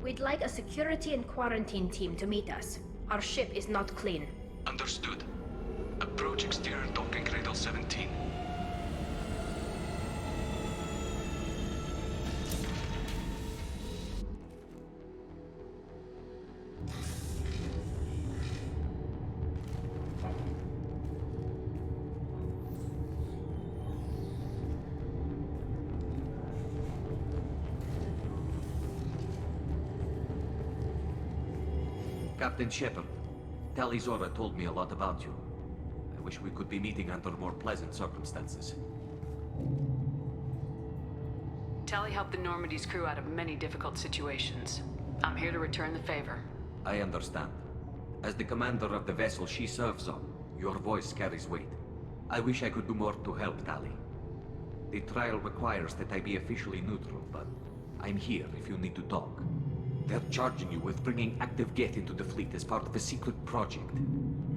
We'd like a security and quarantine team to meet us. Our ship is not clean. Understood. Approach exterior docking cradle 17. Captain Shepard, Tali'Zorah told me a lot about you. I wish we could be meeting under more pleasant circumstances. Tali helped the Normandy's crew out of many difficult situations. I'm here to return the favor. I understand. As the commander of the vessel she serves on, your voice carries weight. I wish I could do more to help Tali. The trial requires that I be officially neutral, but I'm here if you need to talk. They're charging you with bringing active Geth into the fleet as part of a secret project.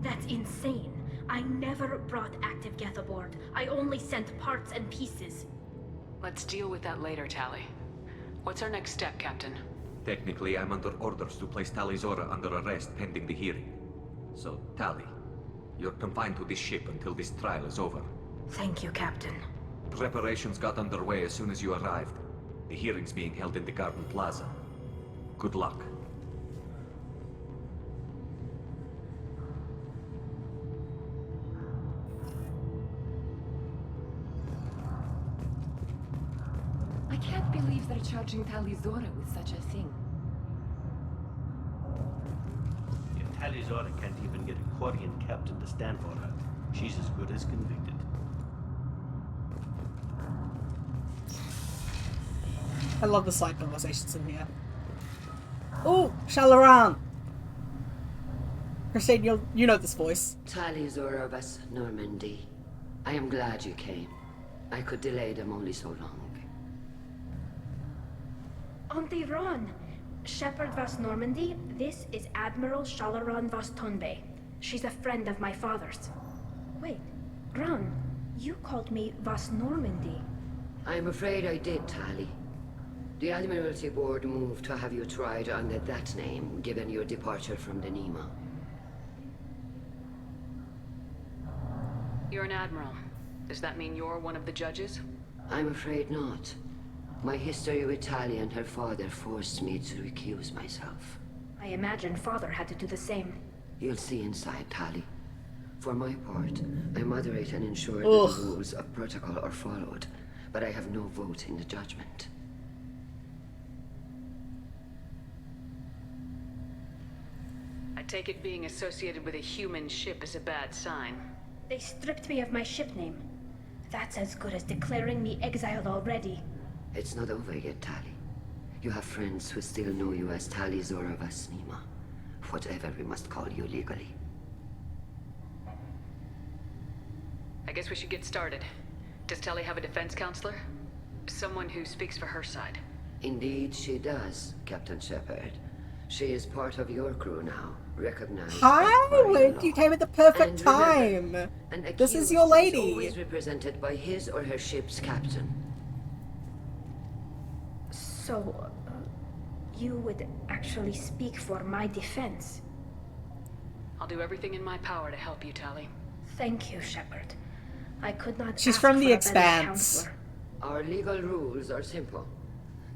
That's insane. I never brought active Geth aboard. I only sent parts and pieces. Let's deal with that later, Tali. What's our next step, Captain? Technically, I'm under orders to place Tali'Zorah under arrest pending the hearing. So, Tali, you're confined to this ship until this trial is over. Thank you, Captain. Preparations got underway as soon as you arrived. The hearing's being held in the Garden Plaza. Good luck. I can't believe they're charging Tali'Zorah with such a thing. If Tali'Zorah can't even get a Quarian captain to stand for her, she's as good as convicted. I love the side conversations in here. Oh, Shalaran! Christine, you know this voice. Tali'Zorah vas Normandy. I am glad you came. I could delay them only so long. Auntie Ron! Shepard vas Normandy, this is Admiral Shalaran vas Tonbe. She's a friend of my father's. Wait, Ron, you called me vas Normandy. I'm afraid I did, Tali. The Admiralty Board moved to have you tried under that name, given your departure from the Nima. You're an admiral. Does that mean you're one of the judges? I'm afraid not. My history with Tali and her father forced me to recuse myself. I imagine father had to do the same. You'll see inside, Tali. For my part, I moderate and ensure that the rules of protocol are followed, but I have no vote in the judgment. I take it being associated with a human ship is a bad sign. They stripped me of my ship name. That's as good as declaring me exiled already. It's not over yet, Tali. You have friends who still know you as Tali'Zorah vas Nima. Whatever we must call you legally. I guess we should get started. Does Tali have a defense counselor? Someone who speaks for her side. Indeed she does, Captain Shepard. She is part of your crew now, recognized. Hi, you came at the perfect time. This is your lady. Is always represented by his or her ship's captain. So, you would actually speak for my defense? I'll do everything in my power to help you, Tali. Thank you, Shepard. I could not. She's ask from the for a better Expanse. counselor. Our legal rules are simple.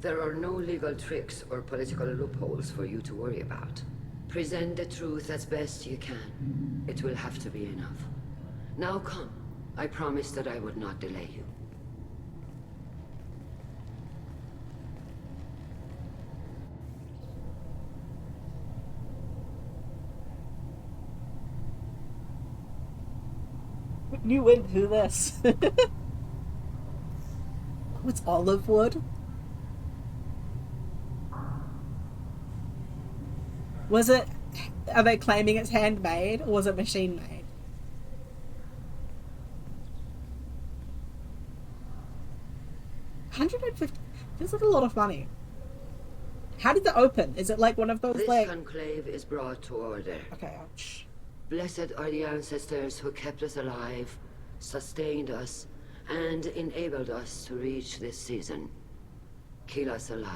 There are no legal tricks or political loopholes for you to worry about. Present the truth as best you can. It will have to be enough. Now come. I promised that I would not delay you. You went through this. Oh, it's olive wood. Was it... Are they claiming it's handmade, or was it machine made? $150 feels like a lot of money. How did that open? Is it like one of those This like... conclave is brought to order. Okay, ouch. Blessed are the ancestors who kept us alive, sustained us, and enabled us to reach this season. Keep us alive.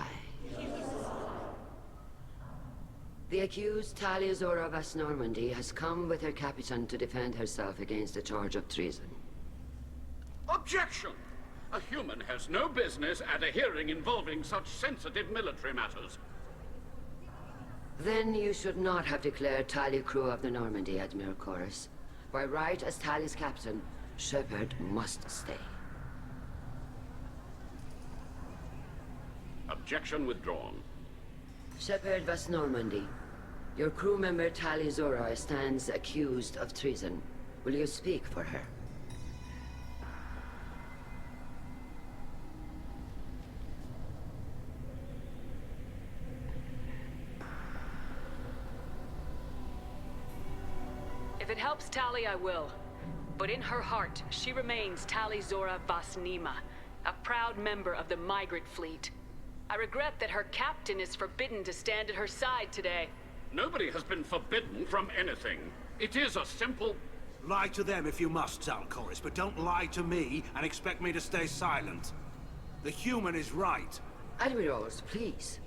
The accused Talia Zora Vas Normandy has come with her captain to defend herself against a charge of treason. Objection! A human has no business at a hearing involving such sensitive military matters. Then you should not have declared Talia crew of the Normandy, Admiral Chorus. By right as Talia's captain, Shepard must stay. Objection withdrawn. Shepard Vas Normandy, your crew member Talia Zora stands accused of treason. Will you speak for her? If it helps Tali, I will. But in her heart, she remains Tali Zora Vas Nima, a proud member of the migrant fleet. I regret that her captain is forbidden to stand at her side today. Nobody has been forbidden from anything. It is a simple... Lie to them if you must, Zalcoris, but don't lie to me and expect me to stay silent. The human is right. Admirals, please.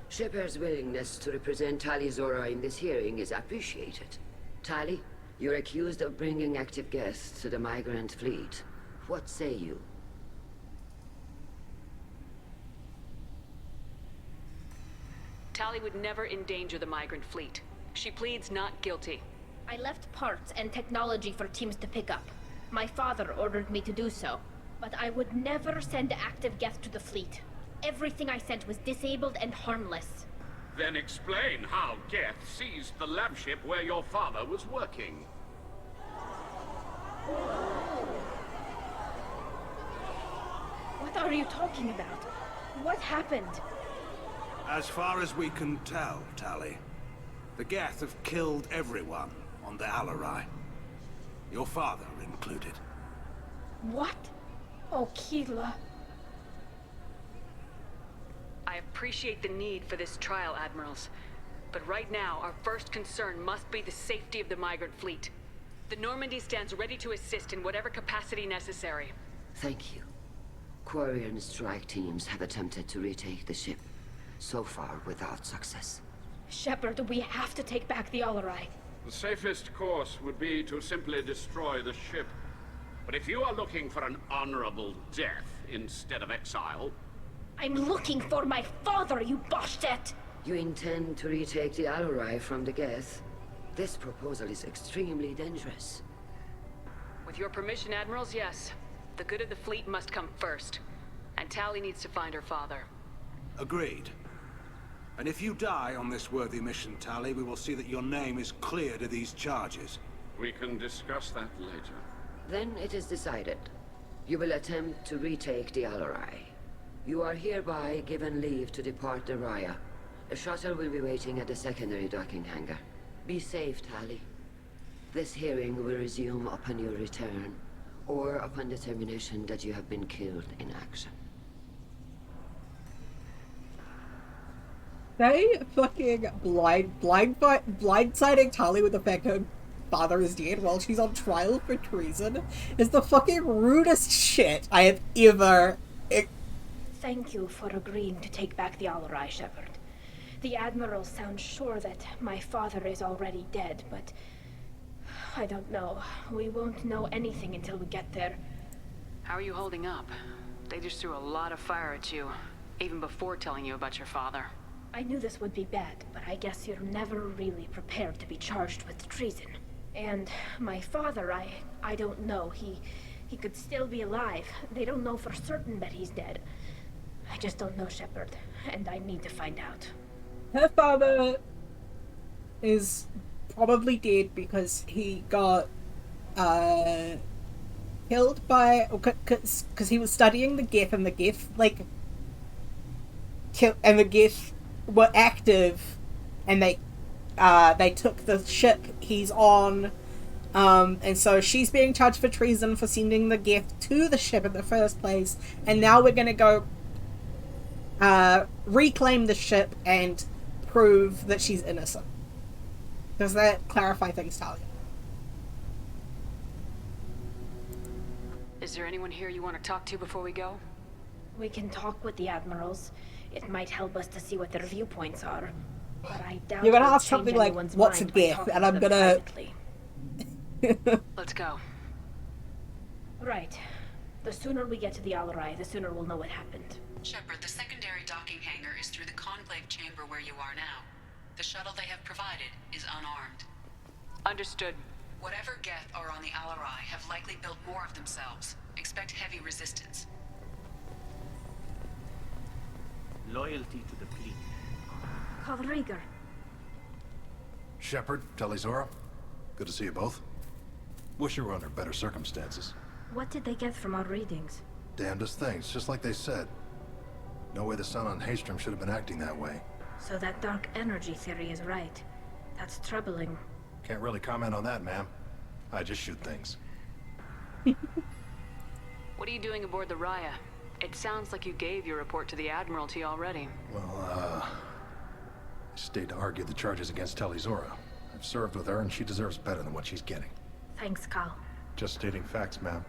Shepard's willingness to represent Tali Zora in this hearing is appreciated. Tali, you're accused of bringing active guests to the migrant fleet. What say you? Tali would never endanger the migrant fleet. She pleads not guilty. I left parts and technology for teams to pick up. My father ordered me to do so. But I would never send active guests to the fleet. Everything I sent was disabled and harmless. Then explain how Geth seized the lab ship where your father was working. What are you talking about? What happened? As far as we can tell, Tali, the Geth have killed everyone on the Alarai. Your father included. What? Oh, Keela. I appreciate the need for this trial, Admirals. But right now, our first concern must be the safety of the migrant fleet. The Normandy stands ready to assist in whatever capacity necessary. Thank you. Quarian strike teams have attempted to retake the ship. So far, without success. Shepard, we have to take back the Alarai. The safest course would be to simply destroy the ship. But if you are looking for an honorable death instead of exile... I'm looking for my father, you bastet! You intend to retake the Alarai from the Geth? This proposal is extremely dangerous. With your permission, Admirals, yes. The good of the fleet must come first. And Tali needs to find her father. Agreed. And if you die on this worthy mission, Tali, we will see that your name is cleared of these charges. We can discuss that later. Then it is decided. You will attempt to retake the Alarai. You are hereby given leave to depart the Raya. A shuttle will be waiting at the secondary docking hangar. Be safe, Tali. This hearing will resume upon your return, or upon determination that you have been killed in action. They fucking blindsiding Tali with the fact her father is dead while she's on trial for treason is the fucking rudest shit I have ever... Thank you for agreeing to take back the Alarai, Shepard. The Admiral sounds sure that my father is already dead, but... I don't know. We won't know anything until we get there. How are you holding up? They just threw a lot of fire at you, even before telling you about your father. I knew this would be bad, but I guess you're never really prepared to be charged with treason. And my father, I don't know. He could still be alive. They don't know for certain that he's dead. I just don't know, Shepard, and I need to find out. Her father is probably dead because he got killed by, because he was studying the Geth, and the Geth and the Geth were active, and they took the ship he's on, and so she's being charged for treason for sending the Geth to the ship in the first place, and now we're gonna go reclaim the ship and prove that she's innocent. Does that clarify things, Talia? Is there anyone here you want to talk to before we go? We can talk with the admirals. It might help us to see what their viewpoints are. But I doubt You're gonna we'll ask change something like, anyone's "What's a mind by Geth?" talking and to I'm them gonna. privately. Let's go. Right. The sooner we get to the Al-Rai, the sooner we'll know what happened. Shepard, the secondary docking hangar is through the Conclave chamber where you are now. The shuttle they have provided is unarmed. Understood. Whatever Geth are on the Al-Rai have likely built more of themselves. Expect heavy resistance. Loyalty to the fleet. Call Rieger. Shepard, Talizora, good to see you both. Wish you were under better circumstances. What did they get from our readings? Damnedest things, just like they said. No way the sun on Haystrom should have been acting that way. So that dark energy theory is right. That's troubling. Can't really comment on that, ma'am. I just shoot things. What are you doing aboard the Raya? It sounds like you gave your report to the Admiralty already. Well, I stayed to argue the charges against Talizora. I've served with her, and she deserves better than what she's getting. Thanks, Cal. Just stating facts, ma'am.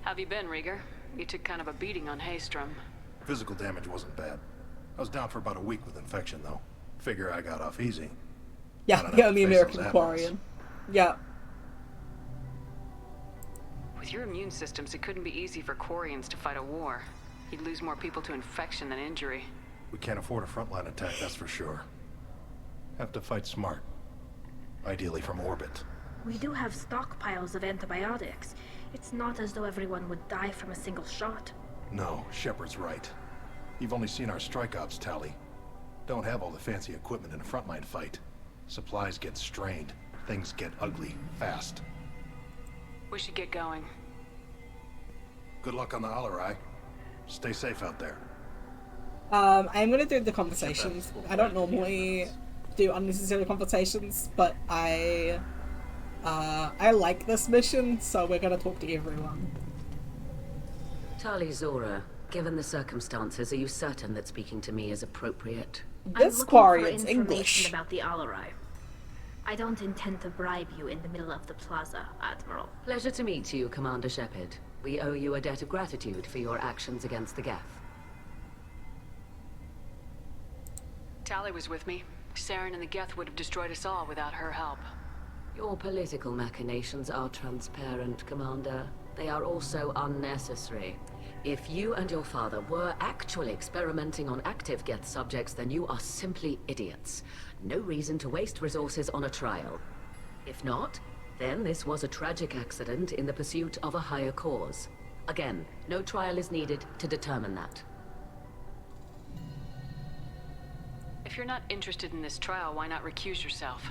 How have you been, Rieger? You took kind of a beating on Haystrom. Physical damage wasn't bad. I was down for about a week with infection, though. Figure I got off easy. Yeah, the only American Quarian. Yeah. With your immune systems, it couldn't be easy for Quarians to fight a war. You'd lose more people to infection than injury. We can't afford a frontline attack, that's for sure. Have to fight smart. Ideally from orbit. We do have stockpiles of antibiotics. It's not as though everyone would die from a single shot. No, Shepard's right. You've only seen our strike ops tally. Don't have all the fancy equipment in a frontline fight. Supplies get strained. Things get ugly, fast. We should get going. Good luck on the Al-Rai. Stay safe out there. I'm gonna do the conversations. I don't normally do unnecessary conversations, but I like this mission, so we're gonna talk to everyone. Talizora, given the circumstances, are you certain that speaking to me is appropriate? This I'm looking for Quarian's information English. about the Al-Rai. I don't intend to bribe you in the middle of the plaza, Admiral. Pleasure to meet you, Commander Shepard. We owe you a debt of gratitude for your actions against the Geth. Tali was with me. Saren and the Geth would have destroyed us all without her help. Your political machinations are transparent, Commander. They are also unnecessary. If you and your father were actually experimenting on active Geth subjects, then you are simply idiots. No reason to waste resources on a trial. If not, then this was a tragic accident in the pursuit of a higher cause. Again, no trial is needed to determine that. If you're not interested in this trial, why not recuse yourself?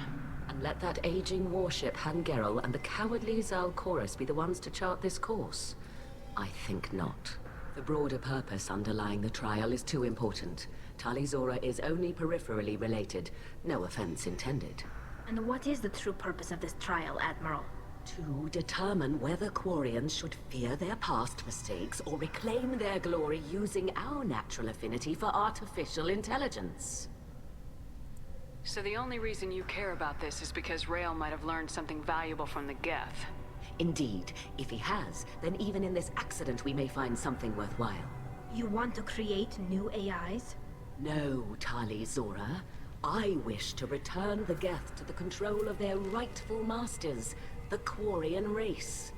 And let that aging warship Han-Gerrel and the cowardly Zal Chorus be the ones to chart this course? I think not. The broader purpose underlying the trial is too important. Talizora is only peripherally related. No offense intended. And what is the true purpose of this trial, Admiral? To determine whether Quarians should fear their past mistakes or reclaim their glory using our natural affinity for artificial intelligence. So the only reason you care about this is because Rael might have learned something valuable from the Geth. Indeed. If he has, then even in this accident we may find something worthwhile. You want to create new AIs? No, Talizora. I wish to return the Geth to the control of their rightful masters, the Quarian race.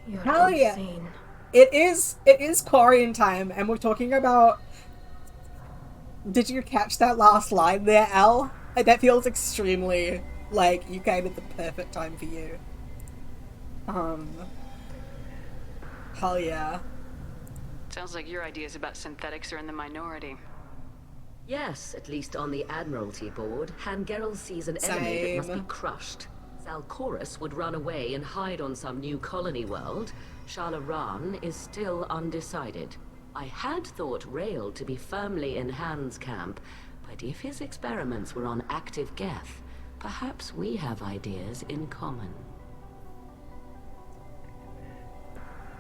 You're Hell yeah. insane. It is Quarian time, and we're talking about... Did you catch that last line there, Al? That feels extremely like you came at the perfect time for you. Hell yeah. Sounds like your ideas about synthetics are in the minority. Yes, at least on the Admiralty board, Han-Gerrel sees an enemy that must be crushed. Zalcorus would run away and hide on some new colony world, Shalaran is still undecided. I had thought Rael to be firmly in Han's camp, but if his experiments were on active Geth, perhaps we have ideas in common.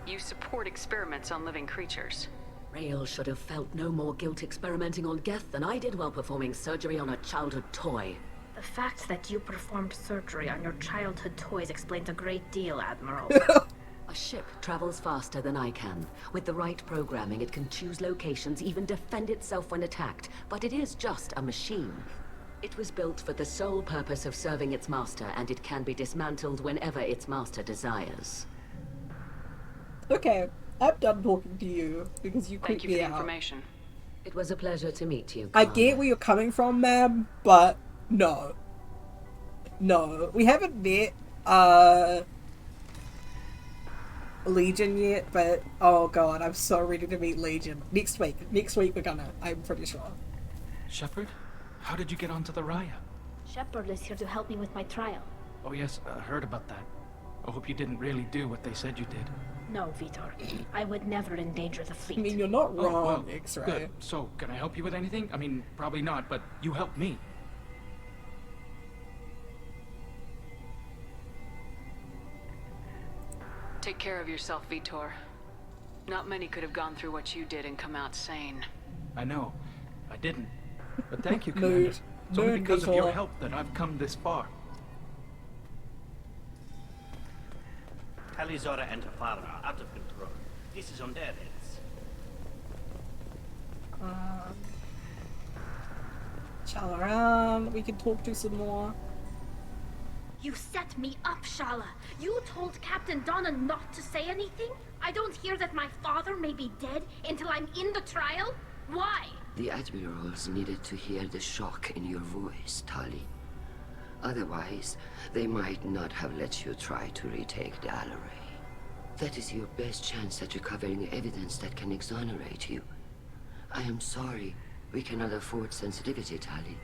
You support experiments on living creatures. Rael should have felt no more guilt experimenting on Geth than I did while performing surgery on a childhood toy. The fact that you performed surgery on your childhood toys explains a great deal, Admiral. A ship travels faster than I can. With the right programming, it can choose locations, even defend itself when attacked. But it is just a machine. It was built for the sole purpose of serving its master, and it can be dismantled whenever its master desires. Okay, I'm done talking to you because you creep me out. Thank you for the information. It was a pleasure to meet you, I Commander. get where you're coming from, ma'am, but no. No, we haven't met Legion yet, but oh god, I'm so ready to meet Legion. Next week we're gonna, I'm pretty sure. Shepard, how did you get onto the Raya? Shepard is here to help me with my trial. Oh yes, I heard about that. I hope you didn't really do what they said you did. No, Vitor. I would never endanger the fleet. I mean, you're not wrong, Oh, well, X-Ray. good. So, can I help you with anything? I mean, probably not, but you helped me. Take care of yourself, Vitor. Not many could have gone through what you did and come out sane. I know. I didn't. But thank you, Mood. Commander. It's only Mood, because of your Vitor. help that I've come this far. Talizora and her father are out of control. This is on their heads. Shalaran, we can talk to some more. You set me up, Shala. You told Captain Donna not to say anything? I don't hear that my father may be dead until I'm in the trial? Why? The admirals needed to hear the shock in your voice, Tali. Otherwise, they might not have let you try to retake the Alaray. That is your best chance at recovering evidence that can exonerate you. I am sorry. We cannot afford sensitivity, Tali.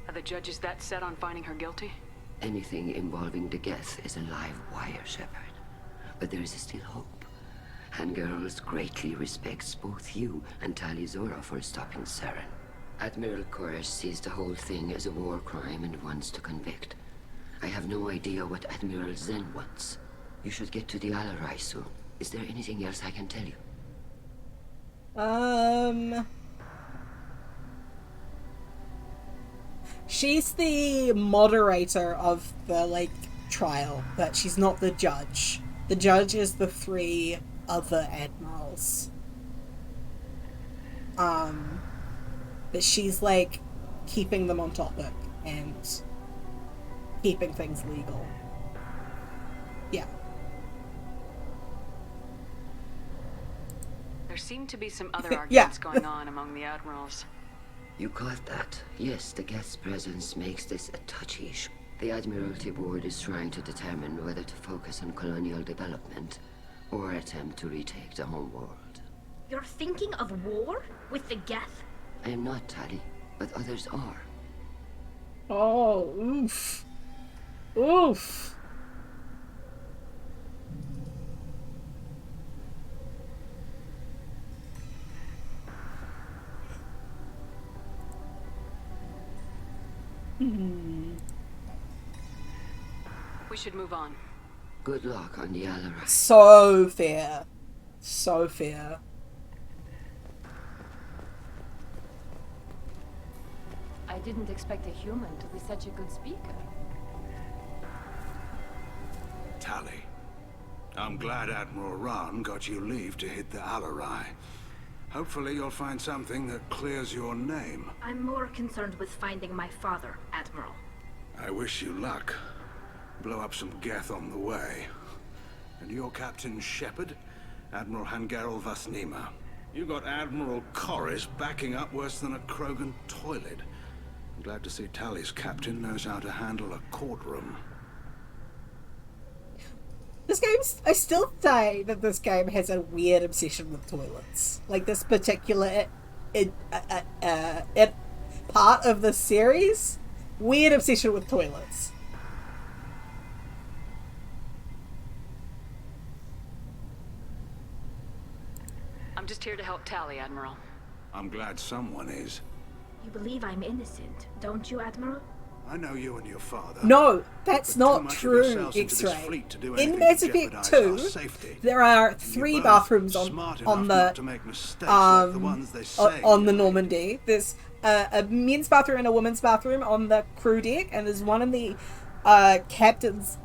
Are the judges that set on finding her guilty? Anything involving the Geth is a live wire, Shepard. But there is still hope. Hangirls greatly respects both you and Talizora for stopping Saren. Admiral Koresh sees the whole thing as a war crime and wants to convict. I have no idea what Admiral Zen wants. You should get to the Alarai soon. Is there anything else I can tell you? She's the moderator of the, like, trial, but she's not the judge. The judge is the 3 other admirals. But she's, like, keeping them on topic and keeping things legal. Yeah. There seem to be some other Yeah. arguments going on among the admirals. You caught that? Yes, the Geth's presence makes this a touchy issue. The Admiralty Board is trying to determine whether to focus on colonial development or attempt to retake the homeworld. You're thinking of war? With the Geth? I am not, Tali, but others are. Oh, oof. Oof. We should move on. Good luck on the Alarai. So fair. So fair. I didn't expect a human to be such a good speaker. Tali, I'm glad Admiral Rahn got you leave to hit the Alarai. Hopefully you'll find something that clears your name. I'm more concerned with finding my father, Admiral. I wish you luck. Blow up some Geth on the way. And your Captain Shepard? Admiral Hangarel Vasnima. You got Admiral Koresh backing up worse than a Krogan toilet. I'm glad to see Tali's captain knows how to handle a courtroom. This game's... I still say that this game has a weird obsession with toilets. Like, this particular... part of the series, weird obsession with toilets. just here to help Tali, Admiral. I'm glad someone is. You believe I'm innocent, don't you, Admiral? I know you and your father. No, that's Put too not much of true, yourselves into this X-Ray. fleet to do In anything Mass to Effect jeopardize 2, our safety. there are And 3 you're bathrooms both on smart on enough the not to make mistakes like the ones they say on the you Normandy. There's a men's bathroom and a women's bathroom on the crew deck, and there's one in the captain's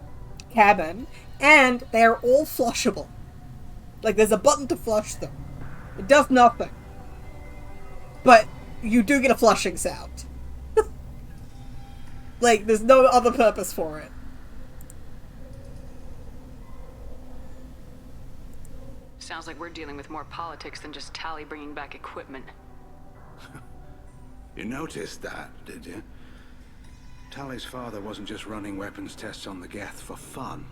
cabin, and they are all flushable. Like, there's a button to flush them. It does nothing, but you do get a flushing sound. Like, there's no other purpose for it. Sounds like we're dealing with more politics than just Tali bringing back equipment. You noticed that, did you? Tali's father wasn't just running weapons tests on the Geth for fun.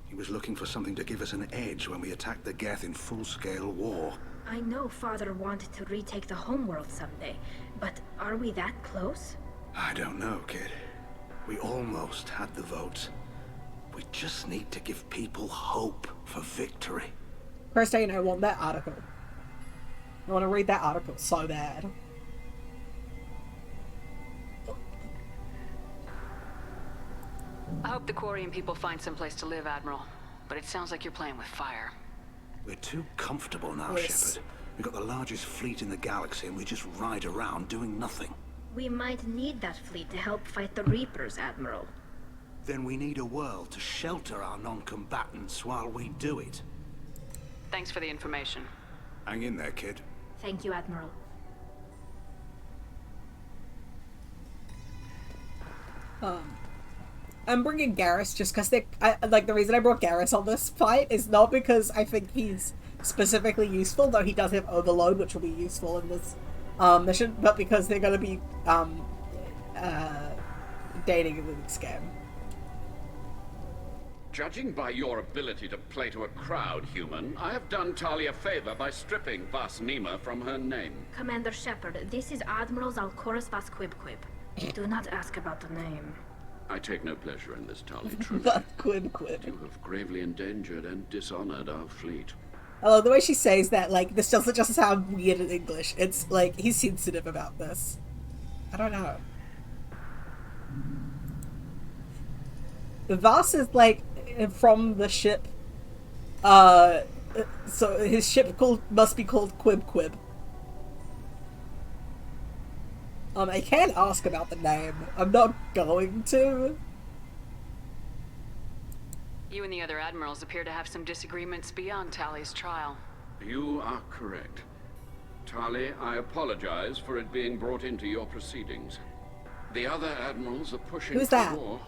He was looking for something to give us an edge when we attacked the Geth in full-scale war. I know Father wanted to retake the homeworld someday, but are we that close? I don't know, kid. We almost had the votes. We just need to give people hope for victory. Christine, I want that article. I want to read that article so bad. I hope the Quarian people find someplace to live, Admiral. But it sounds like you're playing with fire. We're too comfortable now, Yes. Shepard. We've got the largest fleet in the galaxy and we just ride around doing nothing. We might need that fleet to help fight the Reapers, Admiral. Then we need a world to shelter our non-combatants while we do it. Thanks for the information. Hang in there, kid. Thank you, Admiral. I'm bringing Garrus just because like, the reason I brought Garrus on this fight is not because I think he's specifically useful, though he does have Overload, which will be useful in this mission, but because they're going to be dating a little scam. Judging by your ability to play to a crowd, human, I have done Tali a favor by stripping Vas Nima from her name. Commander Shepard, this is Admiral Zalkorus Vas Quib. Do not ask about the name. I take no pleasure in this, Tali, truly. Quib. You have gravely endangered and dishonored our fleet. I love the way she says that, like, this doesn't just sound weird in English. It's like, he's sensitive about this. I don't know. The Vas is, like, from the ship, so his ship must be called Quib. I can ask about the name. I'm not going to. You and the other admirals appear to have some disagreements beyond Tali's trial. You are correct. Tali, I apologize for it being brought into your proceedings. The other admirals are pushing Who's for that? war.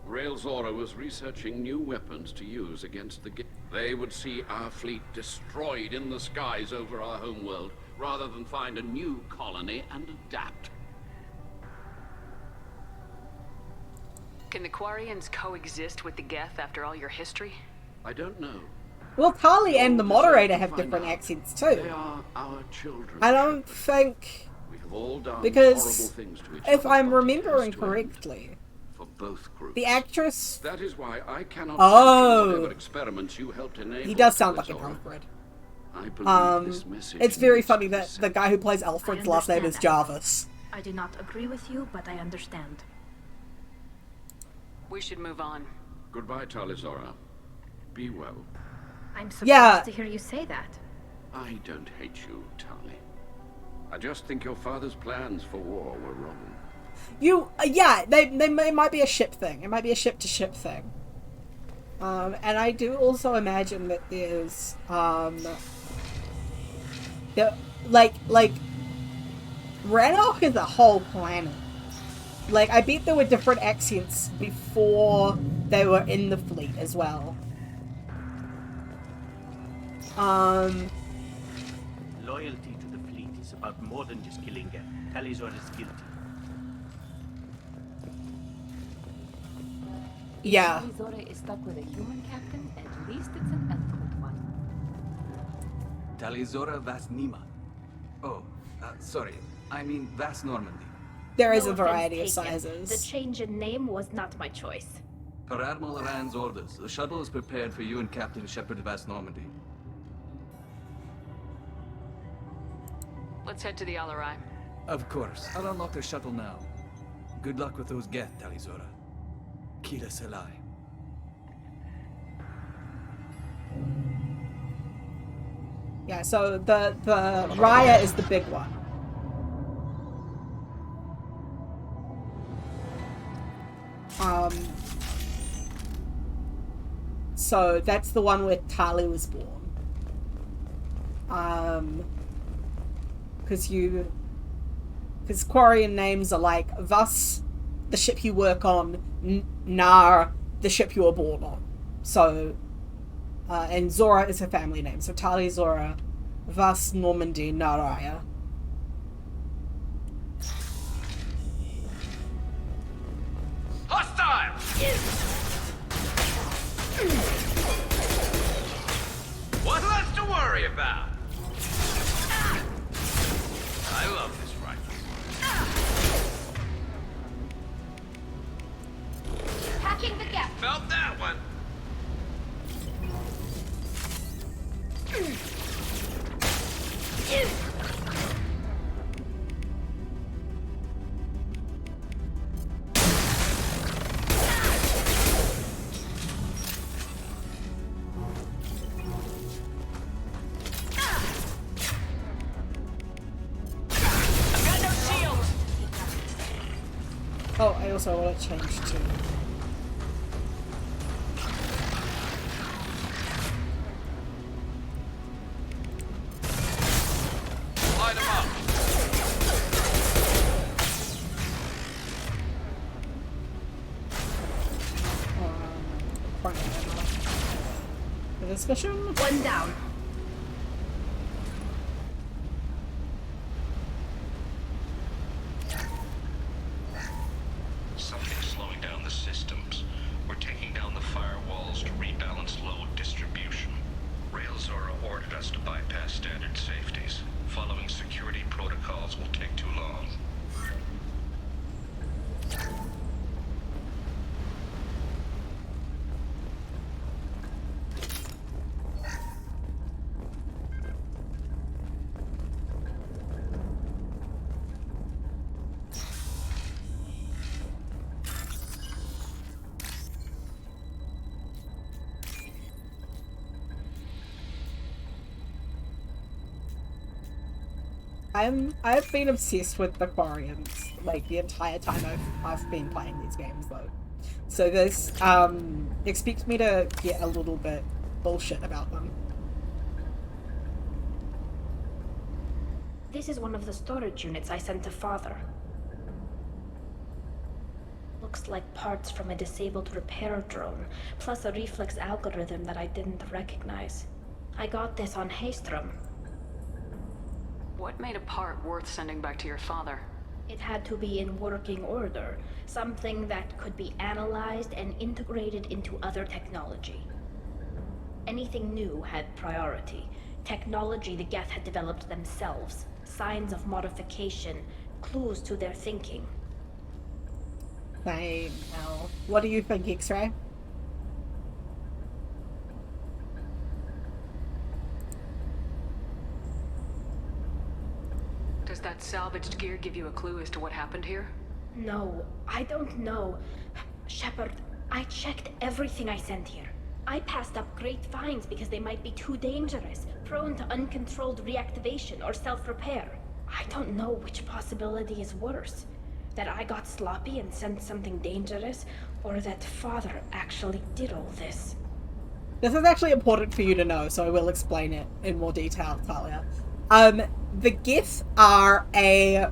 Rael Zora was researching new weapons to use against the Geth. They would see our fleet destroyed in the skies over our homeworld, rather than find a new colony and adapt. Can the Quarians coexist with the Geth after all your history? I don't know. Well, Tali and the All moderator deserve to have find different out. accents too. They are our children. I don't think, We have all done because horrible things to each if other, I'm but it remembering has to end correctly, for both groups. the actress. That is why I cannot Oh. sanction whatever experiments you helped enable. He does sound like an Talizora. Alfred. I believe this message It's very needs funny to be that sent. the guy who plays Alfred's last name is understand that. Jarvis. I do not agree with you, but I understand. We should move on. Goodbye, Talizora. Be well. I'm surprised Yeah. to hear you say that. I don't hate you, Tali. I just think your father's plans for war were wrong. Yeah, they might be a ship thing. It might be a ship-to-ship thing. And I do also imagine that there's, like, Rannoch is a whole planet. Like, I bet there were different accents before they were in the fleet as well. Loyalty to the fleet is about more than just killing Geth. Talizora is guilty. Yeah. If Talizora is stuck with a human captain, at least it's an eloquent one. Talizora Vas Nima. Oh, sorry. I mean Vas Normandy. There is No a variety of offense taken. The sizes. change in name was not my choice. Per Admiral Rand's orders, the shuttle is prepared for you and Captain Shepard Vas Normandy. Let's head to the Alarai. Of course. I'll unlock the shuttle now. Good luck with those Geth, Talizora. Kira Selai. Yeah, so the Raya is the big one. So that's the one where Tali was born. Because Quarian names are like Vas, the ship you work on, Nar, the ship you were born on. So, and Zora is her family name. So Tali Zora, Vas Normandy, Naraya. Hostile! What's left to worry about? I love this rifle. Hacking the gap. Felt that one. Oh, I also want to change to... Light 'em up. The discussion? One down. Something's slowing down the systems. We're taking down the firewalls to rebalance load distribution. Railzora ordered us to bypass standard safeties. Following security protocols will take too long. I've been obsessed with the Quarians like the entire time I've been playing these games though. So this expect me to get a little bit bullshit about them. This is one of the storage units I sent to Father. Looks like parts from a disabled repair drone, plus a reflex algorithm that I didn't recognize. I got this on Haystrom. What made a part worth sending back to your father? It had to be in working order, something that could be analyzed and integrated into other technology. Anything new had priority. Technology the Geth had developed themselves, signs of modification, clues to their thinking. Same. Now, what do you think, X-Ray? Does that salvaged gear give you a clue as to what happened here? No, I don't know. Shepard, I checked everything I sent here. I passed up great finds because they might be too dangerous, prone to uncontrolled reactivation or self-repair. I don't know which possibility is worse. That I got sloppy and sent something dangerous, or that Father actually did all this. This is actually important for you to know, so I will explain it in more detail, Talia. The Geth are a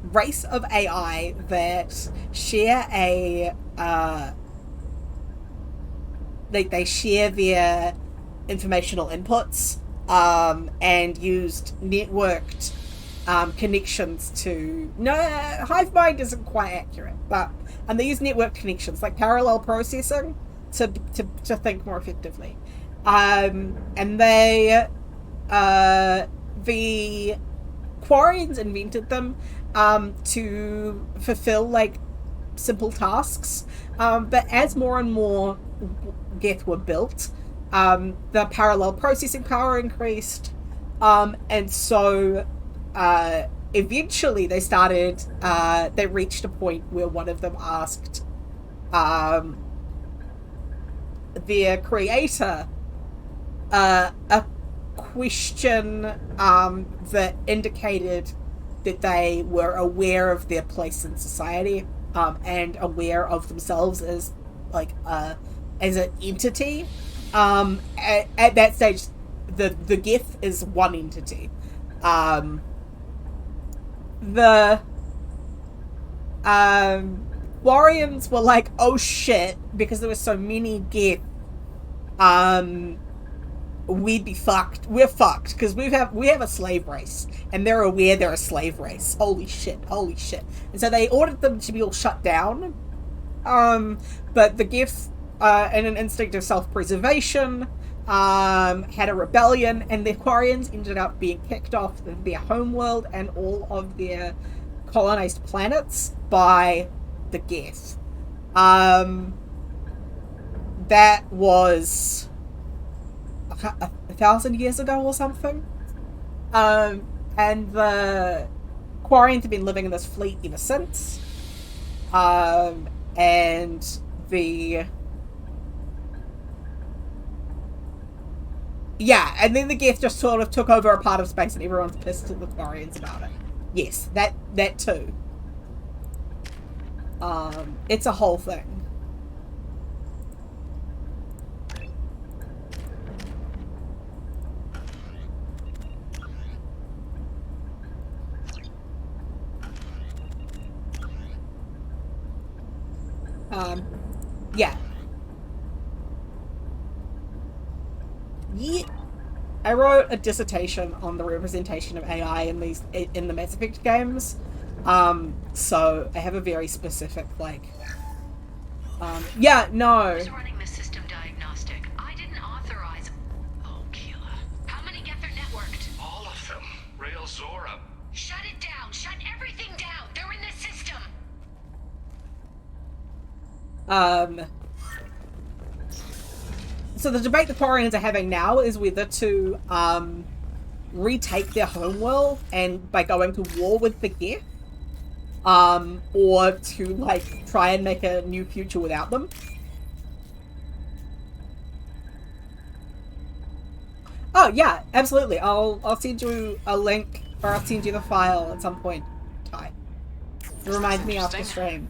race of AI that share a, they share their informational inputs, and used networked, connections to, no, Hive Mind isn't quite accurate, but, and they use network connections, like parallel processing, to think more effectively. And they, the Quarians invented them to fulfill like simple tasks, but as more and more Geth were built, the parallel processing power increased, and so eventually they reached a point where one of them asked their creator a question that indicated that they were aware of their place in society, and aware of themselves as like as an entity. At that stage, the Geth is one entity. The Quarians were like, oh shit, because there were so many Geth, we'd be fucked. We're fucked because we have a slave race, and they're aware they're a slave race. Holy shit. And so they ordered them to be all shut down. But the Geth, in an instinct of self-preservation, had a rebellion, and the Quarians ended up being kicked off their homeworld and all of their colonized planets by the Geth. That was 1,000 years ago or something. And the Quarians have been living in this fleet ever since. And then the Geth just sort of took over a part of space, and everyone's pissed at the Quarians about it. Yes, that too. It's a whole thing. Yeah. I wrote a dissertation on the representation of AI in the Mass Effect games. So I have a very specific, like, yeah, no. Who's running the system diagnostic? I didn't authorize. Oh, Keela. How many Geth are networked? All of them. Rail Zora. Shut it down. Shut everything down. They're in the system. So the debate the Quarians are having now is whether to retake their homeworld and by going to war with the Geth, or to like try and make a new future without them. Oh yeah, absolutely. I'll send you a link, or I'll send you the file at some point. Ty. It reminds me after stream.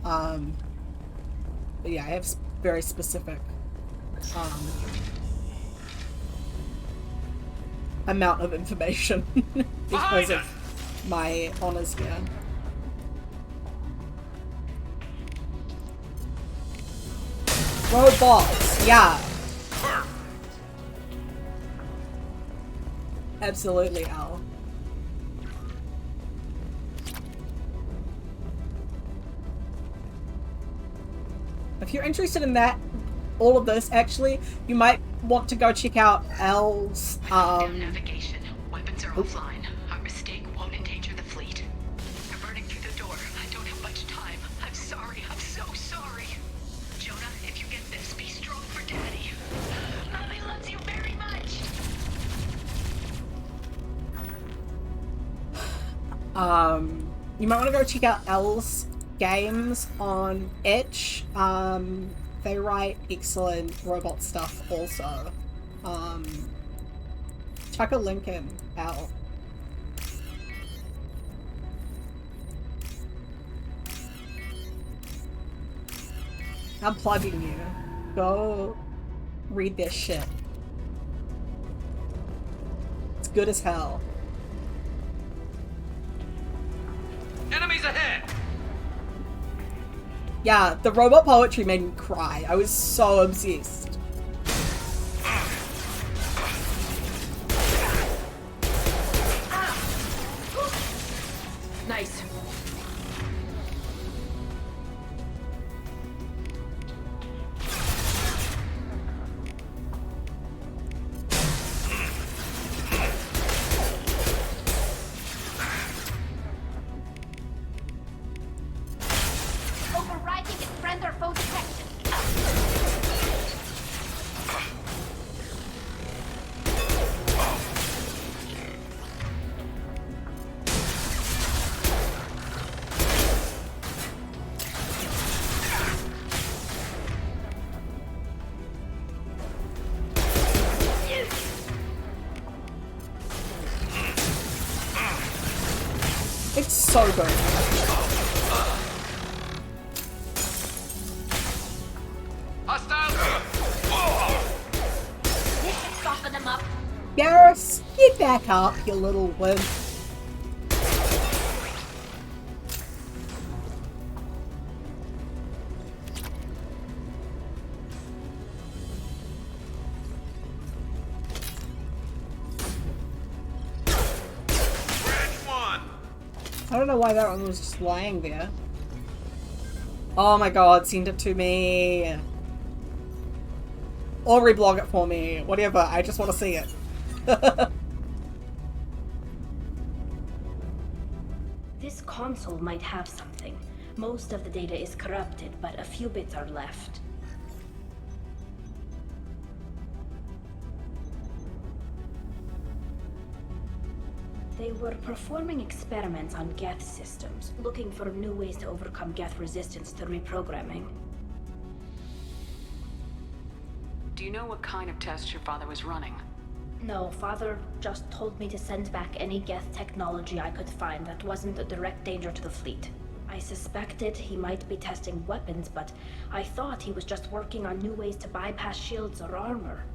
But yeah, I have very specific amount of information because of my honors here. Robots, yeah. Absolutely, Al. If you're interested in that, all of this, actually, you might want to go check out Al's, navigation. Weapons are offline. Our mistake won't endanger the fleet. They're burning through the door. I don't have much time. I'm sorry. I'm so sorry. Jonah, if you get this, be strong for Daddy. Mommy loves you very much. You might want to go check out Al's games on itch. They write excellent robot stuff also. Chuck a link in, Al. I'm plugging you. Go read this shit. It's good as hell. Enemies ahead! Yeah, the robot poetry made me cry. I was so obsessed. Nice. Overriding its friend or foe detection. It's so good. This should soften them up. Garrus, get back up, you little wimp. I don't know why that one was just lying there. Oh my god, send it to me. Or reblog it for me. Whatever, I just want to see it. This console might have something. Most of the data is corrupted, but a few bits are left. They were performing experiments on Geth systems, looking for new ways to overcome Geth resistance to reprogramming. Do you know what kind of tests your father was running? No, Father just told me to send back any Geth technology I could find that wasn't a direct danger to the fleet. I suspected he might be testing weapons, but I thought he was just working on new ways to bypass shields or armor.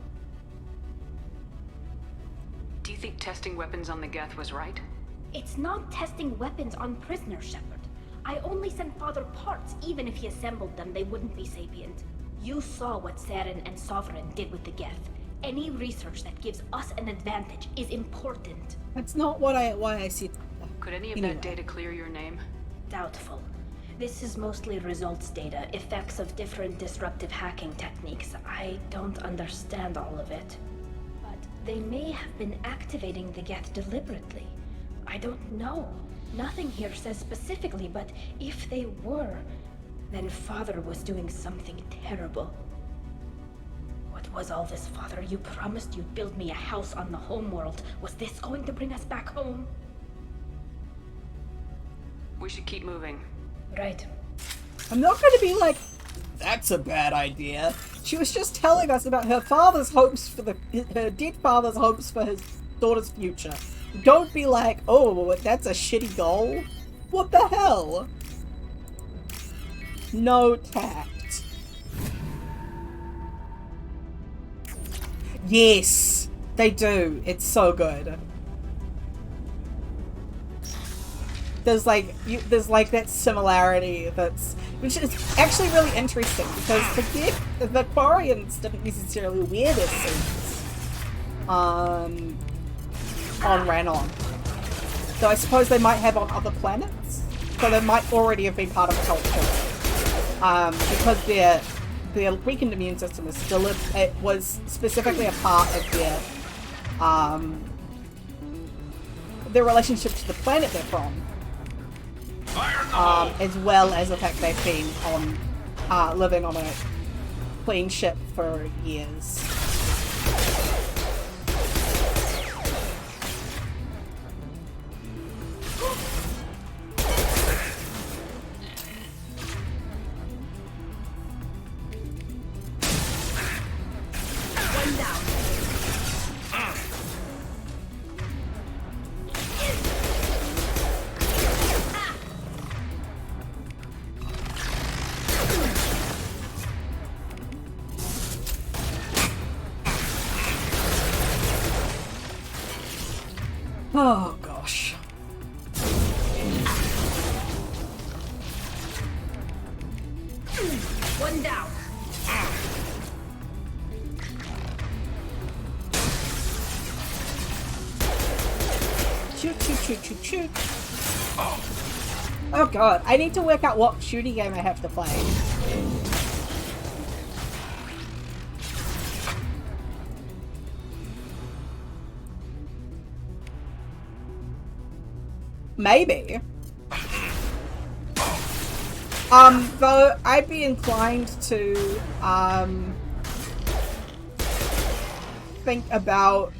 Do you think testing weapons on the Geth was right? It's not testing weapons on prisoners, Shepard. I only sent Father parts. Even if he assembled them, they wouldn't be sapient. You saw what Saren and Sovereign did with the Geth. Any research that gives us an advantage is important. That's not why I see. Could any of that data clear your name? Doubtful. This is mostly results data, effects of different disruptive hacking techniques. I don't understand all of it. But they may have been activating the Geth deliberately. I don't know. Nothing here says specifically, but if they were, then Father was doing something terrible. What was all this, Father? You promised you'd build me a house on the homeworld. Was this going to bring us back home? We should keep moving. Right. I'm not going to be like, that's a bad idea. She was just telling us about her father's hopes for her dead father's hopes for his daughter's future. Don't be like, oh, that's a shitty goal. What the hell? No tact. Yes, they do. It's so good. There's like that similarity which is actually really interesting because the Quarians didn't necessarily wear their suits on Ranon. So I suppose they might have on other planets. So they might already have been part of the culture. Because their weakened immune system is still it was specifically a part of their relationship to the planet they're from. As well as the fact they've been on living on a clean ship for years. One down. Oh gosh. One down. Shoot, shoot, shoot, shoot, shoot. Oh god, I need to work out what shooting game I have to play. Maybe. Though I'd be inclined to, think about,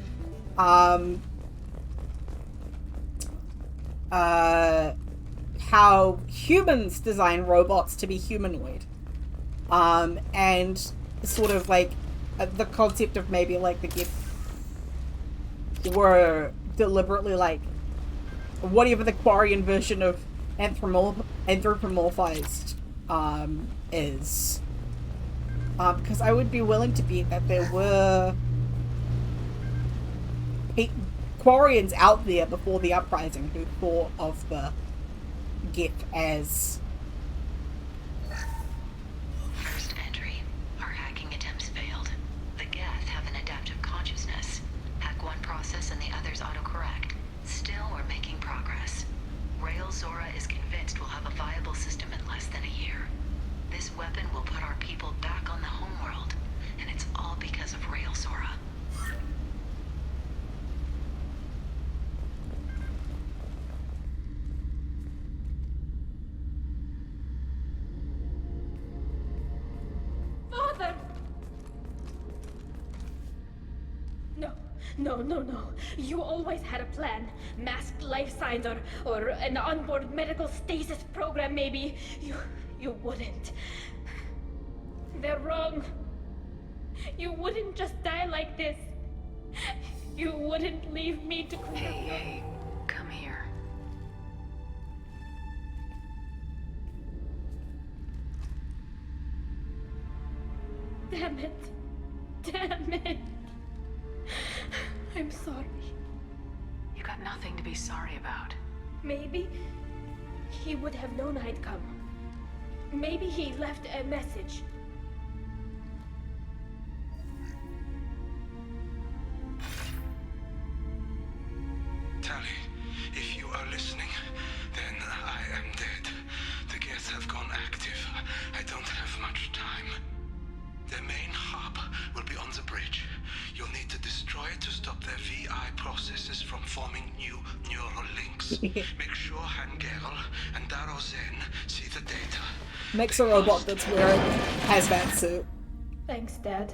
how humans design robots to be humanoid. And sort of like, the concept of maybe like the Geth were deliberately like, whatever the Quarian version of anthropomorphized is. Because I would be willing to bet that there were Quarians out there before the uprising who thought of the Geth as... First entry. Our hacking attempts failed. The Geth have an adaptive consciousness. Hack one process and the others autocorrect. Still, we're making progress. Rael Zora is convinced we'll have a viable system in less than a year. This weapon will put our people back on the homeworld, and it's all because of Rael Zora. Father! No. You always had a plan. Masked life signs or an onboard medical stasis program, maybe. You wouldn't. They're wrong. You wouldn't just die like this. You wouldn't leave me to clean up. Hey, come here. Damn it. I'm sorry. You got nothing to be sorry about. Maybe he would have known I'd come. Maybe he left a message. Tali, if you are listening, then I am dead. The Geth have gone active. I don't have much time. The main hub will be on the bridge. You'll need to destroy it to stop their VI processes from forming new neural links. Make sure Hangerel and Daro Zen see the data. Makes a robot that's wearing a hazmat suit. Thanks, Dad.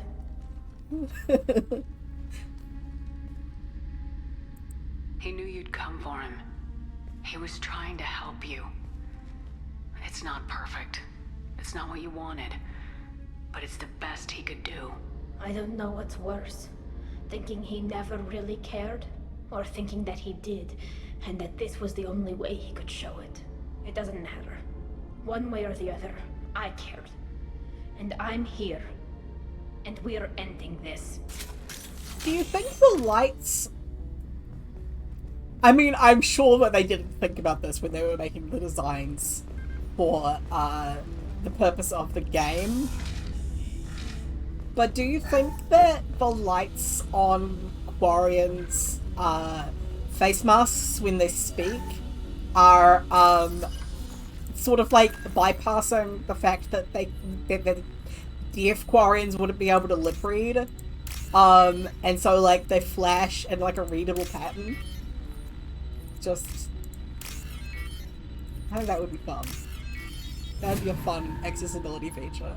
He knew you'd come for him. He was trying to help you. It's not perfect. It's not what you wanted. But it's the best he could do. I don't know what's worse. Thinking he never really cared, or thinking that he did, and that this was the only way he could show it. It doesn't matter. One way or the other, I cared. And I'm here. And we're ending this. Do you think the lights... I mean, I'm sure that they didn't think about this when they were making the designs for the purpose of the game. But do you think that the lights on Quarians' face masks when they speak are sort of like bypassing the fact that the deaf Quarians wouldn't be able to lip read? And so like they flash in like a readable pattern? Just... I think that would be fun. That would be a fun accessibility feature.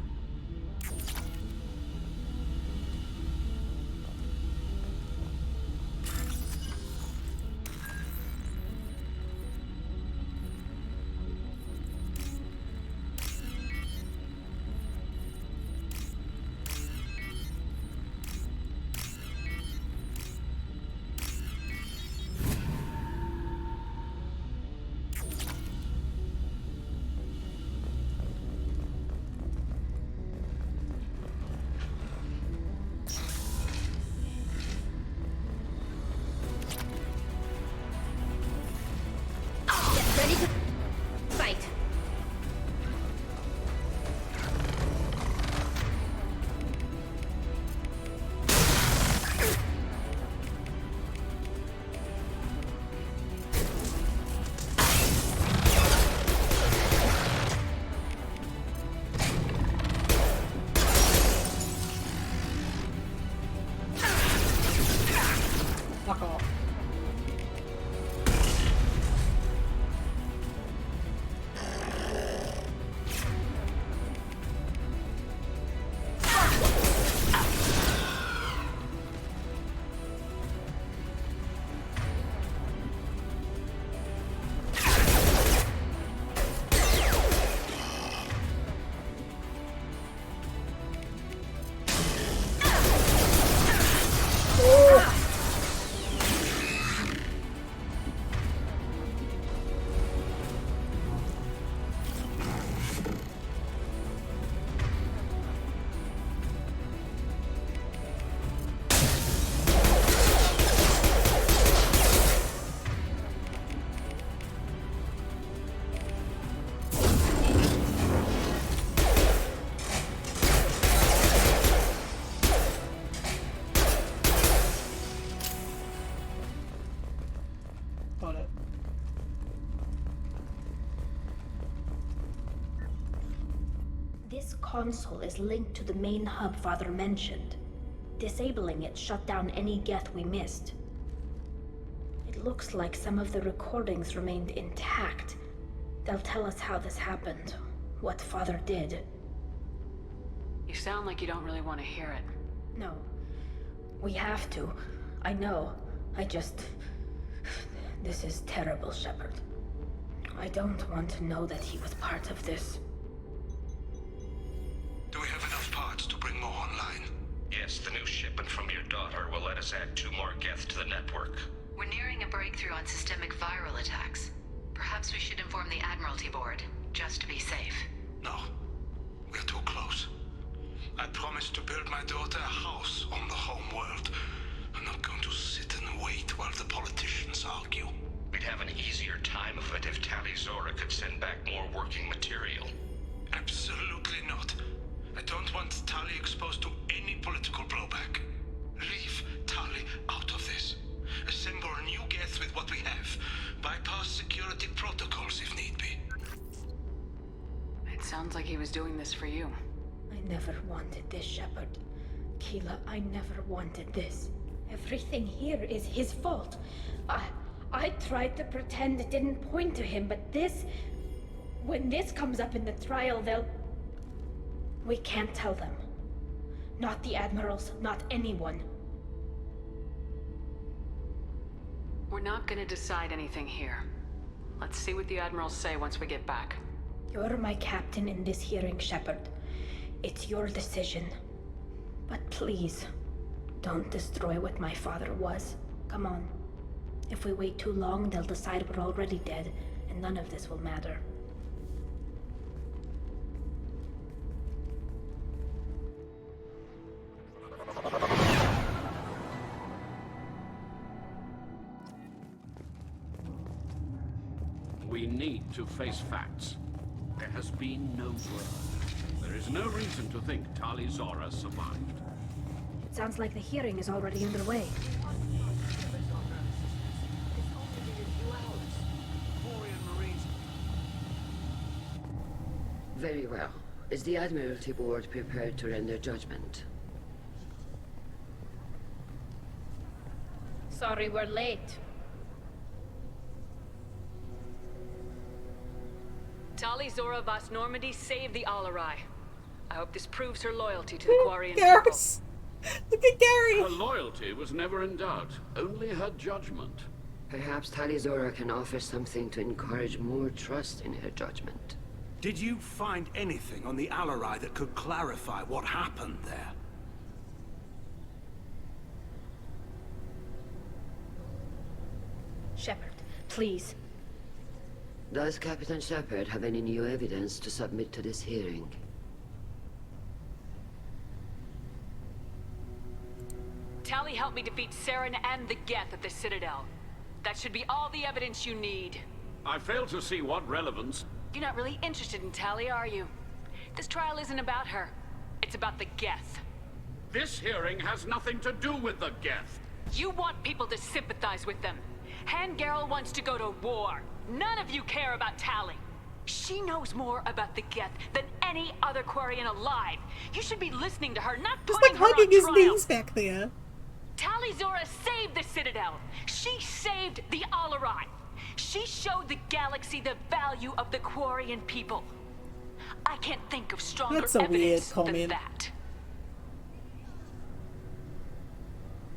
console is linked to the main hub Father mentioned. Disabling it shut down any Geth we missed. It looks like some of the recordings remained intact. They'll tell us how this happened, what Father did. You sound like you don't really want to hear it. No. We have to. I know. This is terrible, Shepard. I don't want to know that he was part of this. Do we have enough parts to bring more online? Yes, the new shipment from your daughter will let us add 2 more Geth to the network. We're nearing a breakthrough on systemic viral attacks. Perhaps we should inform the Admiralty Board, just to be safe. No. We're too close. I promised to build my daughter a house on the home world. I'm not going to sit and wait while the politicians argue. We'd have an easier time of it if Tali Zora could send back more working material. Absolutely not. I don't want Tali exposed to any political blowback. Leave Tali out of this. Assemble new Geth with what we have. Bypass security protocols if need be. It sounds like he was doing this for you. I never wanted this, Shepard. Keela, I never wanted this. Everything here is his fault. I tried to pretend it didn't point to him, but this... When this comes up in the trial, they'll... We can't tell them. Not the Admirals, not anyone. We're not gonna decide anything here. Let's see what the Admirals say once we get back. You're my captain in this hearing, Shepard. It's your decision. But please, don't destroy what my father was. Come on. If we wait too long, they'll decide we're already dead, and none of this will matter. We need to face facts. There has been no word. There is no reason to think Tali Zora survived. It sounds like the hearing is already underway. Very well. Is the Admiralty Board prepared to render judgment? Sorry we're late. Tali Zora Vas Normandy saved the Alarai. I hope this proves her loyalty to the Quarian people. Garrus! Look at Gary! Her loyalty was never in doubt, only her judgment. Perhaps Tali Zora can offer something to encourage more trust in her judgment. Did you find anything on the Alarai that could clarify what happened there? Shepard, please. Does Captain Shepard have any new evidence to submit to this hearing? Tali helped me defeat Saren and the Geth at the Citadel. That should be all the evidence you need. I fail to see what relevance... You're not really interested in Tali, are you? This trial isn't about her. It's about the Geth. This hearing has nothing to do with the Geth. You want people to sympathize with them. Hangarel wants to go to war. None of you care about Tali. She knows more about the Geth than any other Quarian alive. You should be listening to her, not Just putting like her hugging on his trial. knees back there. Tali Zora saved the Citadel. She saved the Alarai. She showed the galaxy the value of the Quarian people. I can't think of stronger That's a weird evidence than comment. that.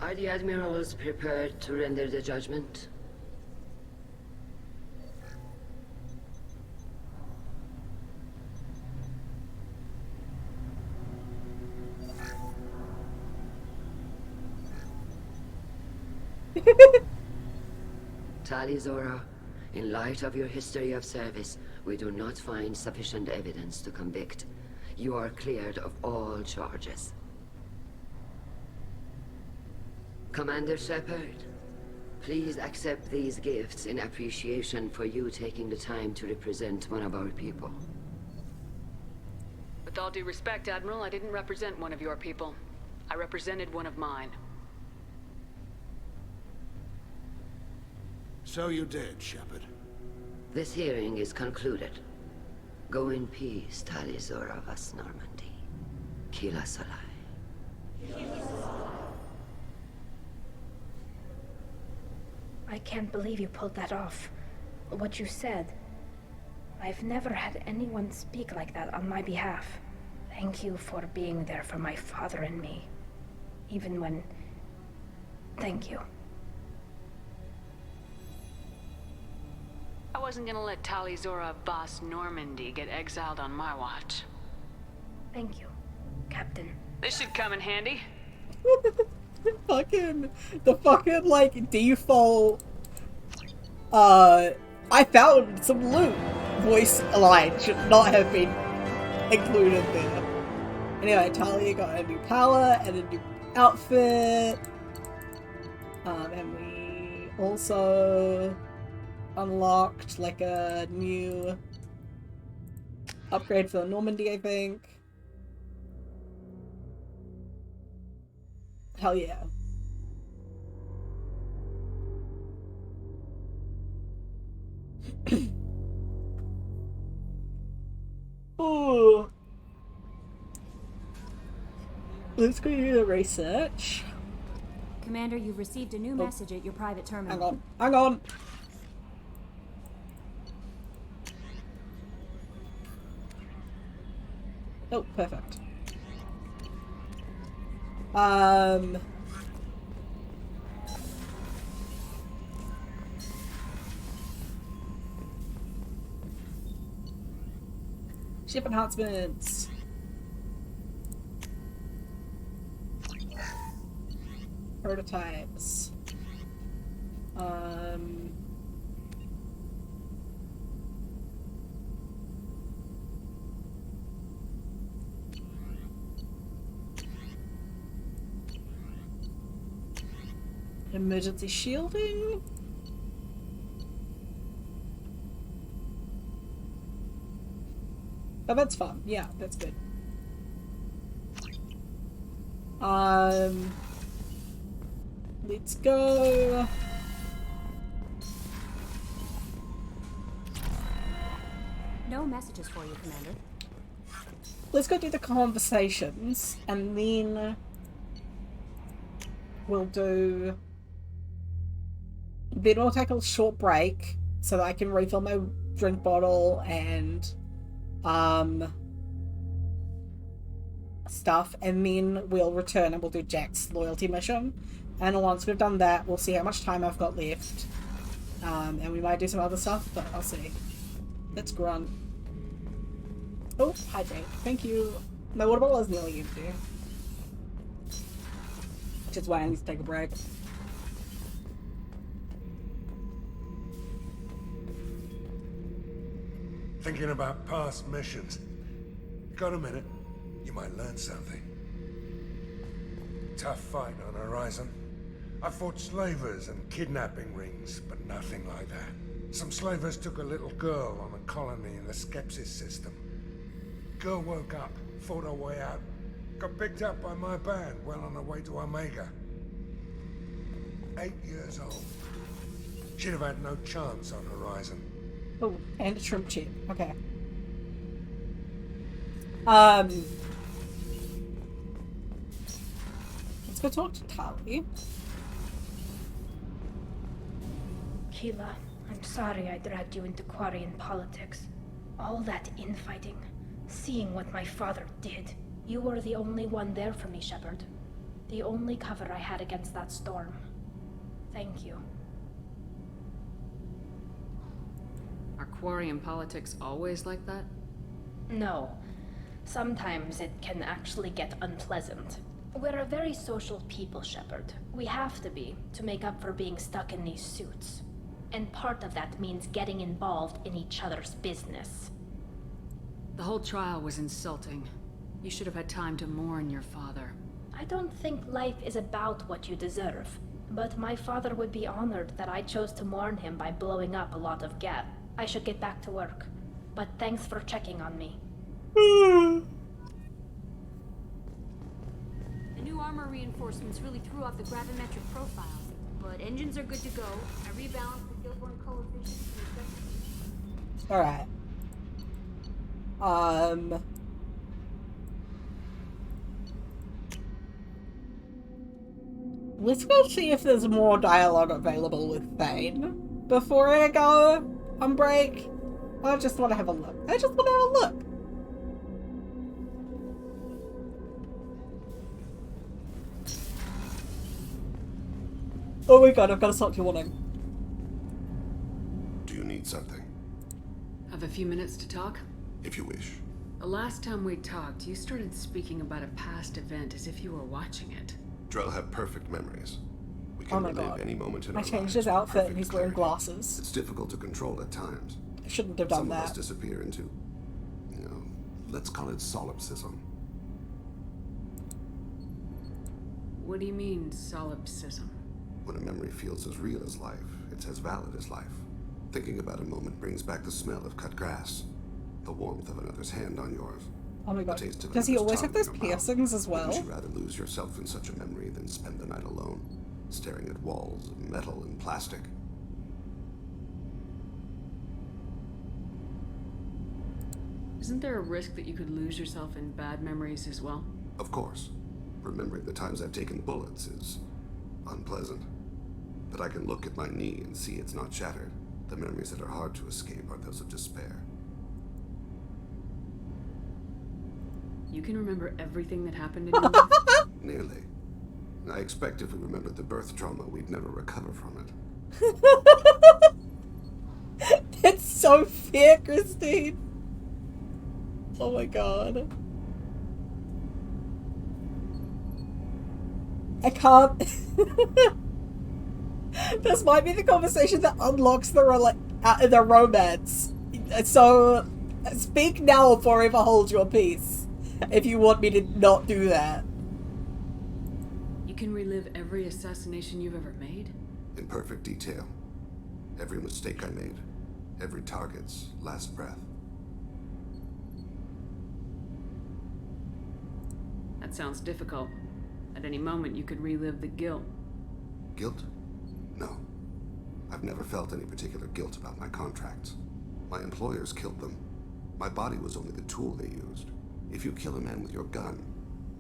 Are the Admirals prepared to render the judgment? Tali Zora, in light of your history of service, we do not find sufficient evidence to convict. You are cleared of all charges. Commander Shepard, please accept these gifts in appreciation for you taking the time to represent one of our people. With all due respect, Admiral, I didn't represent one of your people. I represented one of mine. So you did, Shepard. This hearing is concluded. Go in peace, Talizora Vas Normandy. Kila Salai. I can't believe you pulled that off. What you said. I've never had anyone speak like that on my behalf. Thank you for being there for my father and me. Even when... Thank you. I wasn't gonna let Talizora Vas Normandy get exiled on my watch. Thank you, Captain. This should come in handy. the fucking, like, default, I found some loot voice line should not have been included there. Anyway, Talia got a new palette and a new outfit. And we also unlocked, like, a new upgrade for the Normandy, I think. Hell yeah. Ooh. Let's go do the research. Commander, you've received a new message at your private terminal. Hang on. Oh, perfect. Ship enhancements. Prototypes. Emergency shielding. Oh, that's fun. Yeah, that's good. Let's go. No messages for you, Commander. Let's go do the conversations, and then we'll take a short break so that I can refill my drink bottle and stuff, and then we'll return and we'll do Jack's loyalty mission. And once we've done that, we'll see how much time I've got left. And we might do some other stuff, but I'll see. Let's grunt. Oh, hydrate. Thank you. My water bottle is nearly empty. Which is why I need to take a break. Thinking about past missions. Got a minute? You might learn something. Tough fight on Horizon. I fought slavers and kidnapping rings, but nothing like that. Some slavers took a little girl on a colony in the Skepsis system. Girl woke up, fought her way out, got picked up by my band well on her way to Omega. 8 years old. She'd have had no chance on Horizon. Oh, and a shrimp chip. Okay. Let's go talk to Tali. Keela, I'm sorry I dragged you into Quarian politics. All that infighting, seeing what my father did. You were the only one there for me, Shepard. The only cover I had against that storm. Thank you. Are Quarian politics always like that? No. Sometimes it can actually get unpleasant. We're a very social people, Shepard. We have to be, to make up for being stuck in these suits. And part of that means getting involved in each other's business. The whole trial was insulting. You should have had time to mourn your father. I don't think life is about what you deserve. But my father would be honored that I chose to mourn him by blowing up a lot of gas. I should get back to work. But thanks for checking on me. The new armor reinforcements really threw off the gravimetric profiles, but engines are good to go. I rebalanced the Gilborn coefficient. Alright. Let's go see if there's more dialogue available with Thane before I go on break. I just want to have a look. Oh my god, I've got a soccer warning. Do you need something? Have a few minutes to talk? If you wish. The last time we talked, you started speaking about a past event as if you were watching it. Drell have perfect memories. We Oh can my relive god. any moment in I our changed lives his with outfit and perfect he's wearing clarity. glasses. It's difficult to control at times. I shouldn't have done Some of us that. disappear into, let's call it solipsism. What do you mean, solipsism? When a memory feels as real as life, it's as valid as life. Thinking about a moment brings back the smell of cut grass, the warmth of another's hand on yours. Oh my god. The taste of Does he another's always have tongue in those your mouth. piercings as well? Wouldn't you rather lose yourself in such a memory than spend the night alone, staring at walls of metal and plastic? Isn't there a risk that you could lose yourself in bad memories as well? Of course. Remembering the times I've taken bullets is unpleasant. But I can look at my knee and see it's not shattered. The memories that are hard to escape are those of despair. You can remember everything that happened in your life? Nearly. I expect if we remembered the birth trauma, we'd never recover from it. It's so fair, Christine. Oh my god. I can't. This might be the conversation that unlocks the romance. So, speak now or forever hold your peace. If you want me to not do that. You can relive every assassination you've ever made? In perfect detail. Every mistake I made. Every target's last breath. That sounds difficult. At any moment, you could relive the guilt. Guilt? No. I've never felt any particular guilt about my contracts. My employers killed them. My body was only the tool they used. If you kill a man with your gun,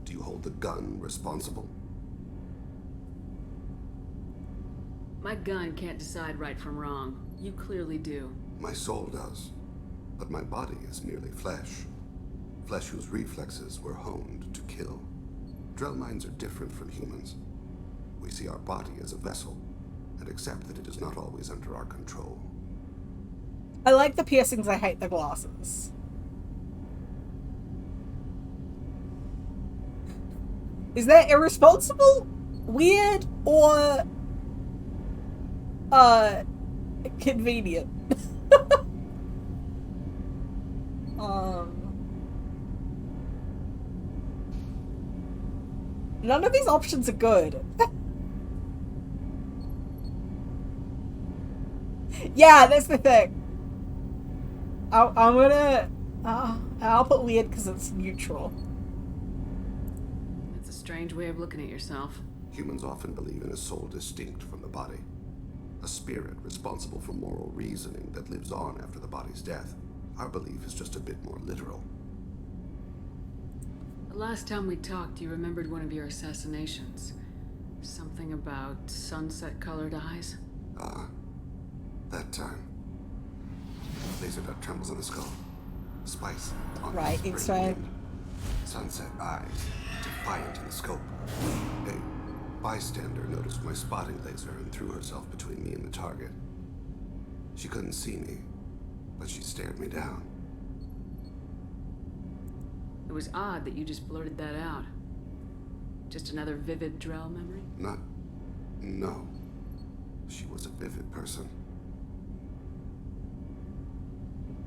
do you hold the gun responsible? My gun can't decide right from wrong. You clearly do. My soul does. But my body is merely flesh. Flesh whose reflexes were honed to kill. Drell minds are different from humans. We see our body as a vessel, and accept that it is not always under our control. I like the piercings, I hate the glasses. Is that irresponsible, weird, or convenient? None of these options are good. Yeah, that's the thing. I'm gonna I'll put weird because it's neutral. That's a strange way of looking at yourself. Humans often believe in a soul distinct from the body. A spirit responsible for moral reasoning that lives on after the body's death. Our belief is just a bit more literal. The last time we talked, you remembered one of your assassinations. Something about sunset-colored eyes? That time. Laser dot trembles on the skull. Spice on Right, the it's spring right. wind. Sunset eyes, defiant in the scope. A bystander noticed my spotting laser and threw herself between me and the target. She couldn't see me, but she stared me down. It was odd that you just blurted that out. Just another vivid Drell memory? No. She was a vivid person.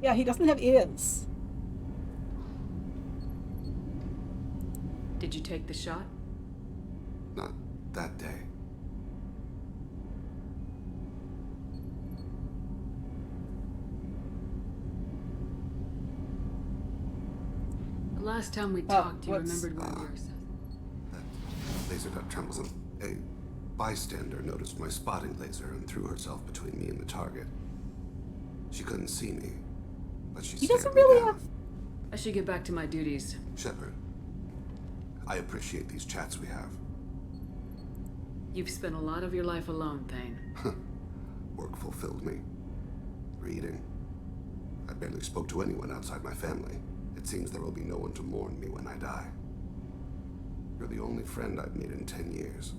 Yeah, he doesn't have ears. Did you take the shot? Not that day. The last time we talked, you what's- remembered one of your Laser dot trembles on. A bystander noticed my spotting laser and threw herself between me and the target. She couldn't see me, but she He stared doesn't me really down. have I should get back to my duties. Shepard, I appreciate these chats we have. You've spent a lot of your life alone, Thane. Work fulfilled me. Reading. I barely spoke to anyone outside my family. It seems there will be no one to mourn me when I die. You're the only friend I've made in 10 years.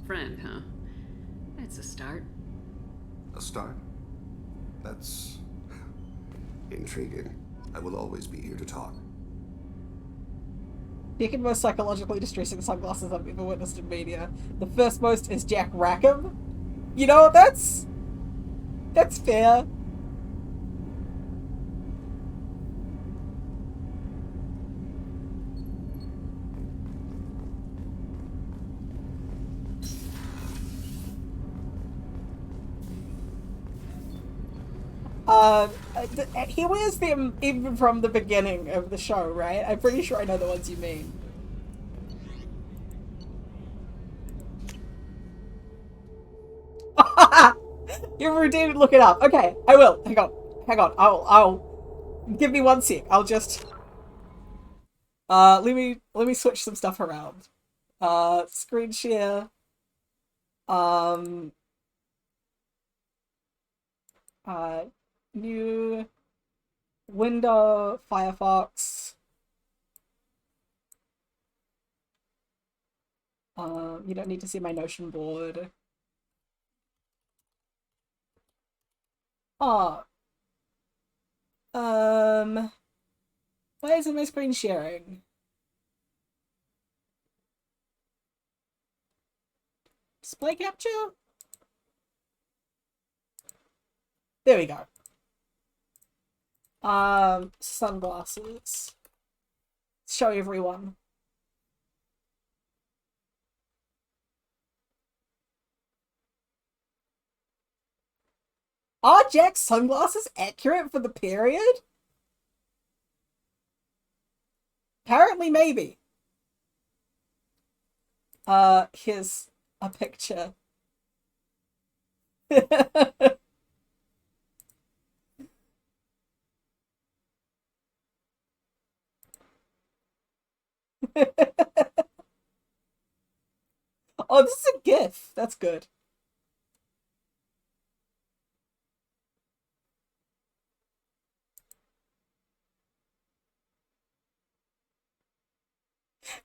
Friend, huh? It's a start. A start? That's intriguing. I will always be here to talk. The second most psychologically distressing sunglasses I've ever witnessed in media. The first most is Jack Rackham. You know, that's fair. He wears them even from the beginning of the show, right? I'm pretty sure I know the ones you mean. You didn't look it up. Okay, I will. Hang on. I'll give me 1 sec. I'll just let me switch some stuff around. Screen share. New window, Firefox. You don't need to see my Notion board. Oh. Why isn't my screen sharing? Display capture? There we go. Sunglasses. Show everyone. Are Jack's sunglasses accurate for the period? Apparently, maybe. Here's a picture. Oh, this is a GIF. That's good.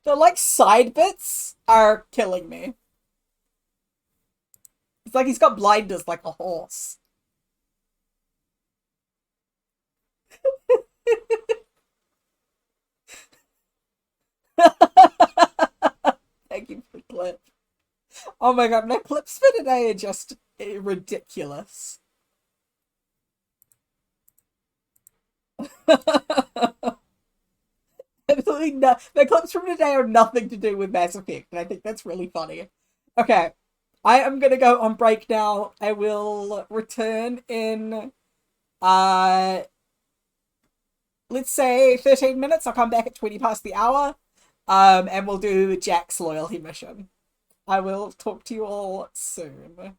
The like side bits are killing me. It's like he's got blinders like a horse. Thank you for the clip. Oh my god, my clips for today are just ridiculous. Absolutely no. The clips from today are nothing to do with Mass Effect, and I think that's really funny. Okay, I am gonna go on break now. I will return in, let's say 13 minutes. I'll come back at 20 past the hour, and we'll do Jack's loyalty mission. I will talk to you all soon.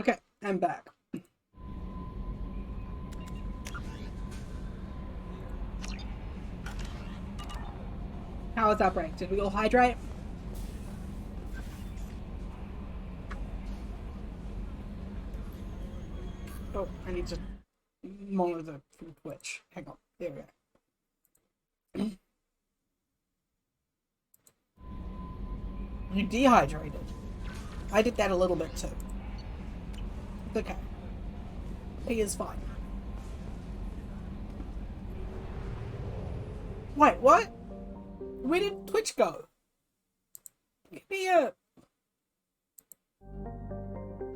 Okay, I'm back. How was that break? Did we all hydrate? Oh, I need to monitor from Twitch. Hang on. There we go. You dehydrated. I did that a little bit too. It's okay. He is fine. Wait, what? Where did Twitch go? Give me a...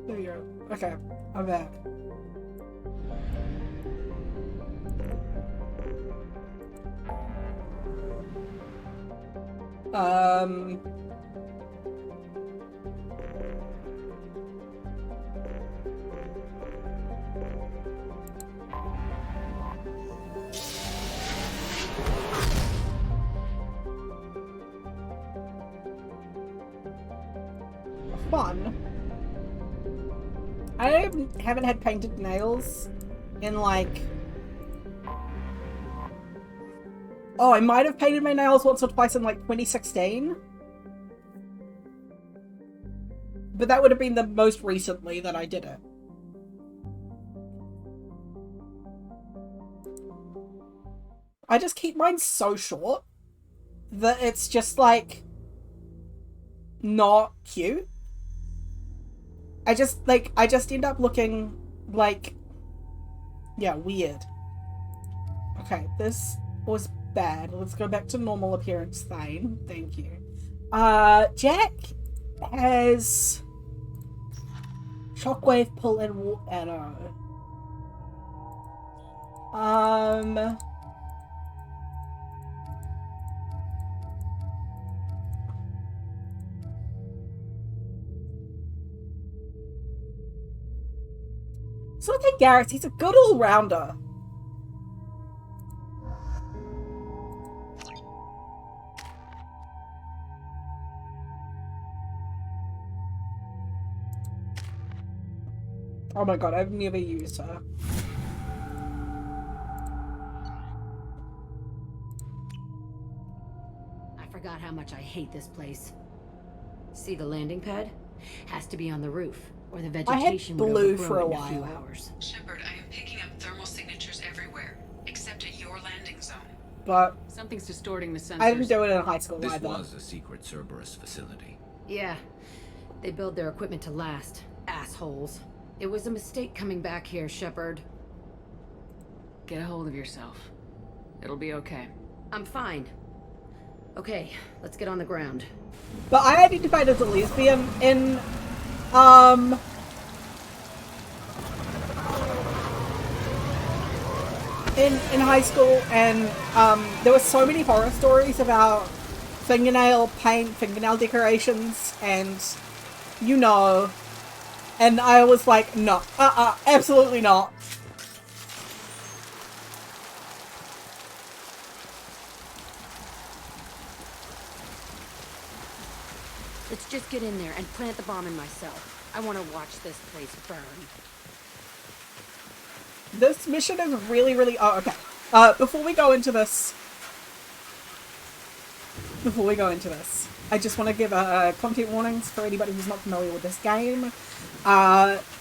There we go. Okay, I'm back. Fun. I haven't had painted nails in like... Oh, I might have painted my nails once or twice in like 2016. But that would have been the most recently that I did it. I just keep mine so short that it's just like not cute. I just end up looking like, yeah, weird. Okay, this was bad. Let's go back to normal appearance, Thane. Thank you. Jack has shockwave, pull, and arrow. So I think Garrett, he's a good all-rounder. Oh my god, I've never used her. I forgot how much I hate this place. See the landing pad? Has to be on the roof, or the vegetation would overgrow in a few hours. Shepard, I am picking up thermal signatures everywhere, except at your landing zone. But something's distorting the sensors. I didn't do it in high school This either. was a secret Cerberus facility. Yeah, they build their equipment to last. Assholes. It was a mistake coming back here, Shepard. Get a hold of yourself. It'll be okay. I'm fine. Okay, let's get on the ground. But I identified as a lesbian in high school, and there were so many horror stories about fingernail paint, fingernail decorations, and you know, and I was like, no, absolutely not. Let's just get in there and plant the bomb in myself. I want to watch this place burn. This mission is really, really... Oh, okay. Before we go into this, I just want to give content warnings for anybody who's not familiar with this game.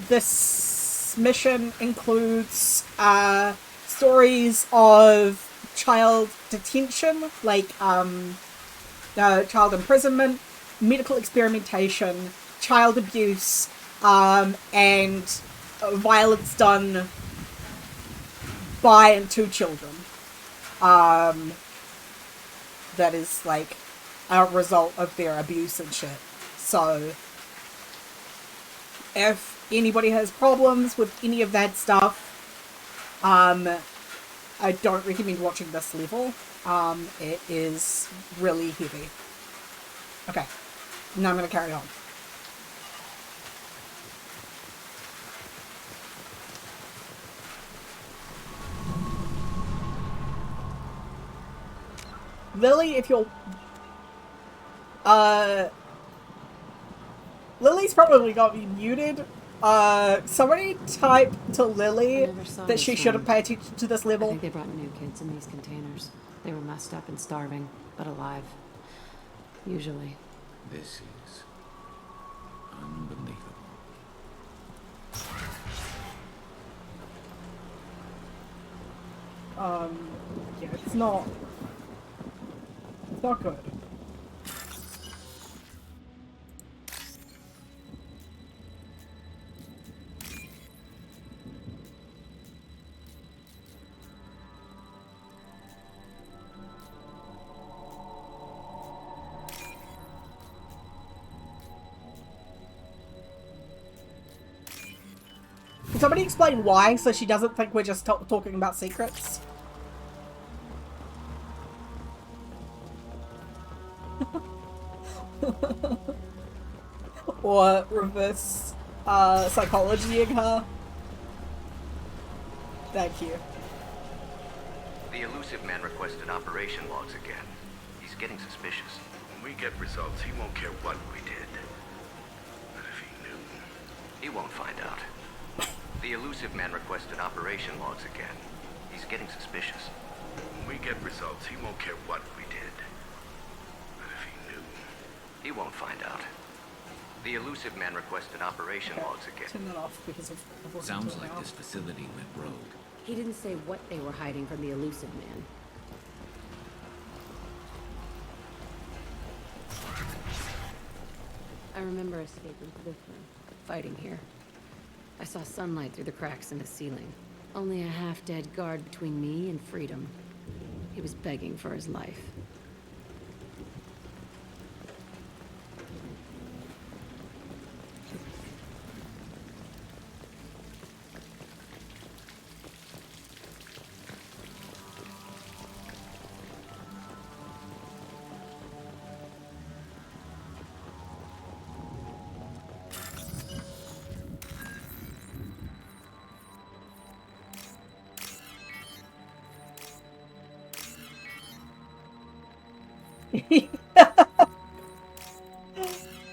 This mission includes stories of child detention, like child imprisonment, medical experimentation, child abuse, and violence done by and to children. That is like a result of their abuse and shit. So if anybody has problems with any of that stuff, I don't recommend watching this level. It is really heavy. Okay, now I'm gonna carry on. Lily, if you're... Lily's probably got me muted, Somebody type to Lily that she shouldn't pay attention to this level. I think they brought new kids in these containers. They were messed up and starving, but alive. Usually. This is unbelievable. Yeah, it's not good. Can somebody explain why, so she doesn't think we're just talking about secrets? Or reverse psychologying her? Thank you. The elusive man requested operation logs again. He's getting suspicious. When we get results, he won't care what we did. But if he knew... He won't find out. The elusive man requested operation logs again. He's getting suspicious. When we get results, he won't care what we did. But if he knew... He won't find out. The elusive man requested operation logs again. Turn that off because of Sounds like this facility went rogue. He didn't say what they were hiding from the elusive man. I remember escaping to this room, fighting here. I saw sunlight through the cracks in the ceiling. Only a half-dead guard between me and freedom. He was begging for his life.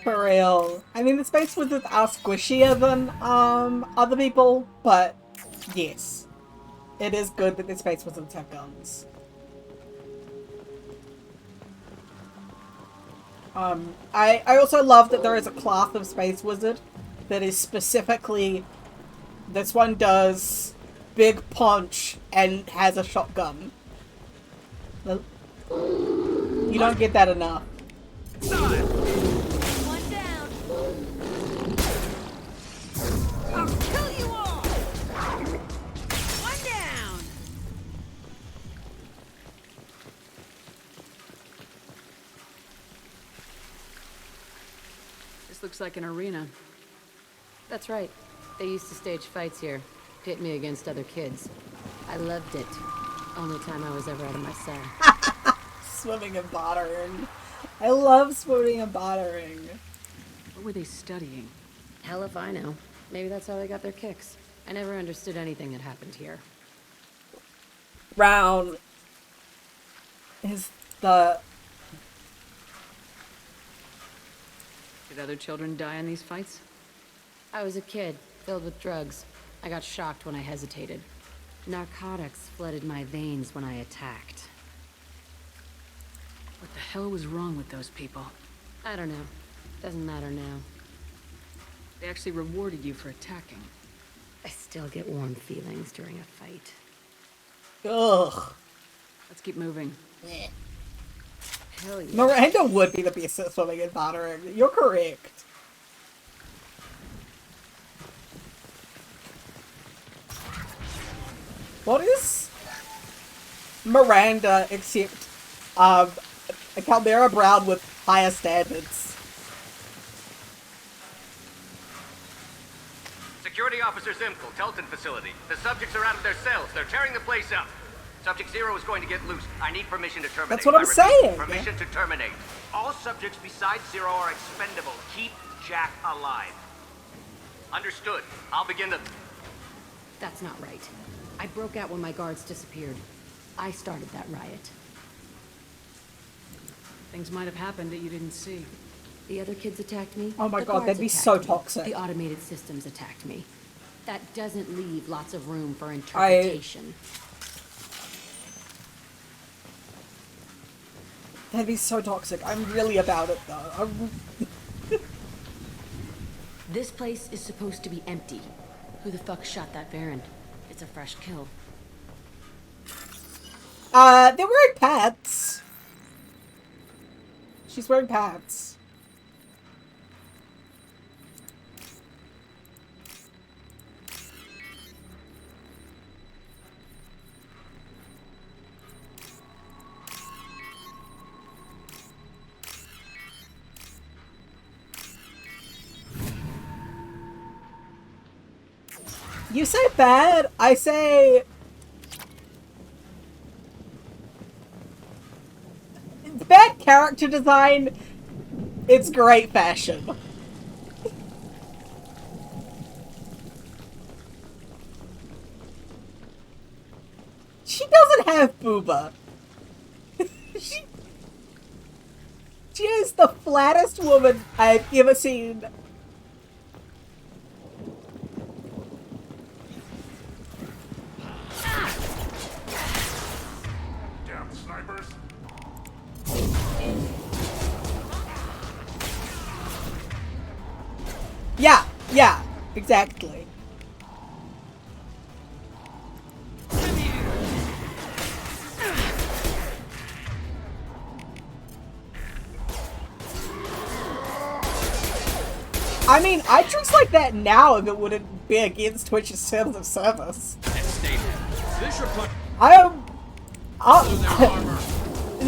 For real. I mean, the Space Wizards are squishier than other people, but yes, it is good that the Space Wizards have guns. I also love that there is a class of Space Wizard that is specifically, this one does big punch and has a shotgun. You don't get that enough. One down. I'll kill you all. One down. This looks like an arena. That's right. They used to stage fights here, pit me against other kids. I loved it. Only time I was ever out of my cell. Swimming and battering. I love swimming and battering. What were they studying? Hell if I know. Maybe that's how they got their kicks. I never understood anything that happened here. Round is the... Did other children die in these fights? I was a kid, filled with drugs. I got shocked when I hesitated. Narcotics flooded my veins when I attacked. What the hell was wrong with those people? I don't know. Doesn't matter now. They actually rewarded you for attacking. I still get warm feelings during a fight. Ugh. Let's keep moving. Hell yeah. Miranda would be the best at swimming and battering. You're correct. What is Miranda except a Calmera Brown with higher standards? Security Officer Zimkel, Telton facility. The subjects are out of their cells. They're tearing the place up. Subject 0 is going to get loose. I need permission to terminate. That's what I'm saying. Permission to terminate. All subjects besides 0 are expendable. Keep Jack alive. Understood. I'll begin the... That's not right. I broke out when my guards disappeared. I started that riot. Things might have happened that you didn't see. The other kids attacked me. Oh my The god, guards that'd be attacked so me. toxic. The automated systems attacked me. That doesn't leave lots of room for interpretation. That'd be so toxic. I'm really about it though. This place is supposed to be empty. Who the fuck shot that Baron? It's a fresh kill. They're wearing pants. She's wearing pants. You say bad, I say... Bad character design, it's great fashion. She doesn't have booba. She is the flattest woman I've ever seen. Damn snipers. Yeah, exactly. I mean, I'd dress like that now if it wouldn't be against Twitch's terms of service.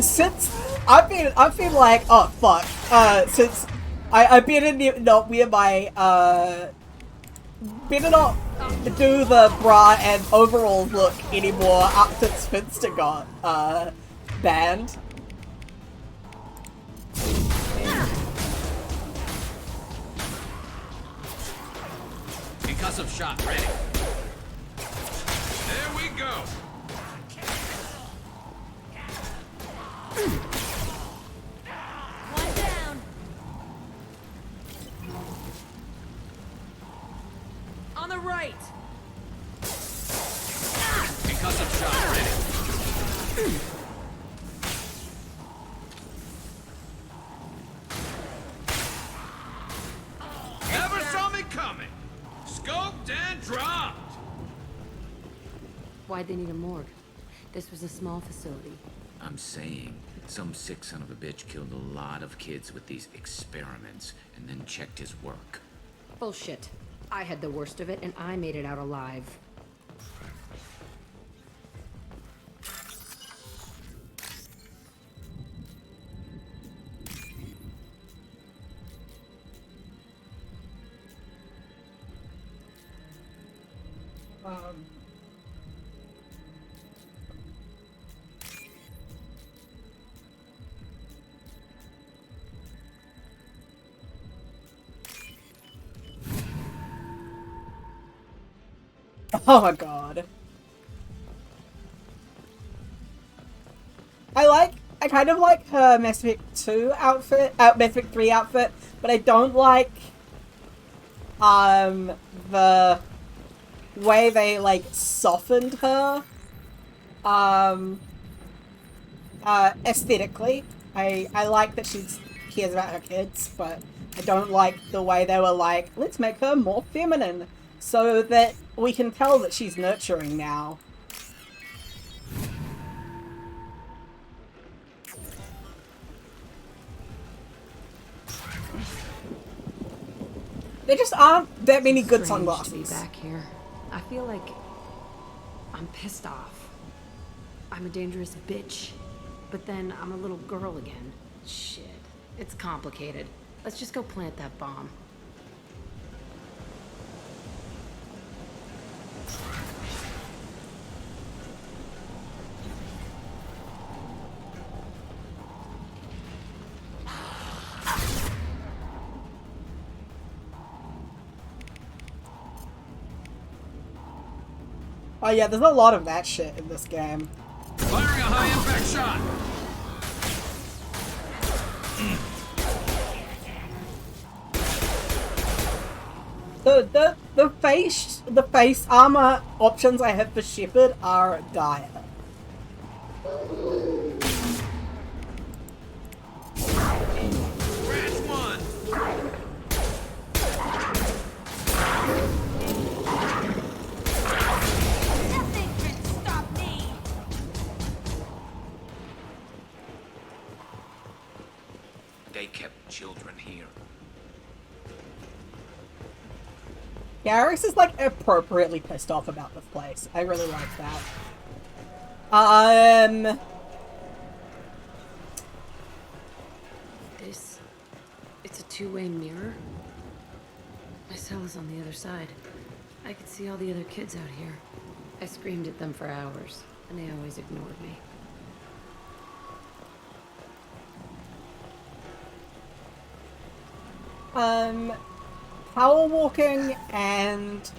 Since I've been like, oh fuck, since I better not wear my, better not do the bra and overall look anymore after Spinster got, banned. Concussive shot ready. There we go. One down. On the right. Concussive shot ready. Never saw me coming. Scoped and dropped! Why'd they need a morgue? This was a small facility. I'm saying, some sick son of a bitch killed a lot of kids with these experiments and then checked his work. Bullshit. I had the worst of it and I made it out alive. Oh my god. I kind of like her Mass Effect 2 outfit, Mass Effect 3 outfit, but I don't like, the way they, like, softened her, aesthetically. I like that she cares about her kids, but I don't like the way they were like, let's make her more feminine, so that we can tell that she's nurturing now. There just aren't that many good sunglasses. To be back here. I feel like I'm pissed off. I'm a dangerous bitch, but then I'm a little girl again. Shit, it's complicated. Let's just go plant that bomb. Oh yeah, there's a lot of that shit in this game. Firing a high impact shot. the face armor options I have for Shepard are dire. They kept children here. Garrus is like appropriately pissed off about this place. I really like that. It's a two-way mirror. My cell is on the other side. I could see all the other kids out here. I screamed at them for hours, and they always ignored me. Power walking and,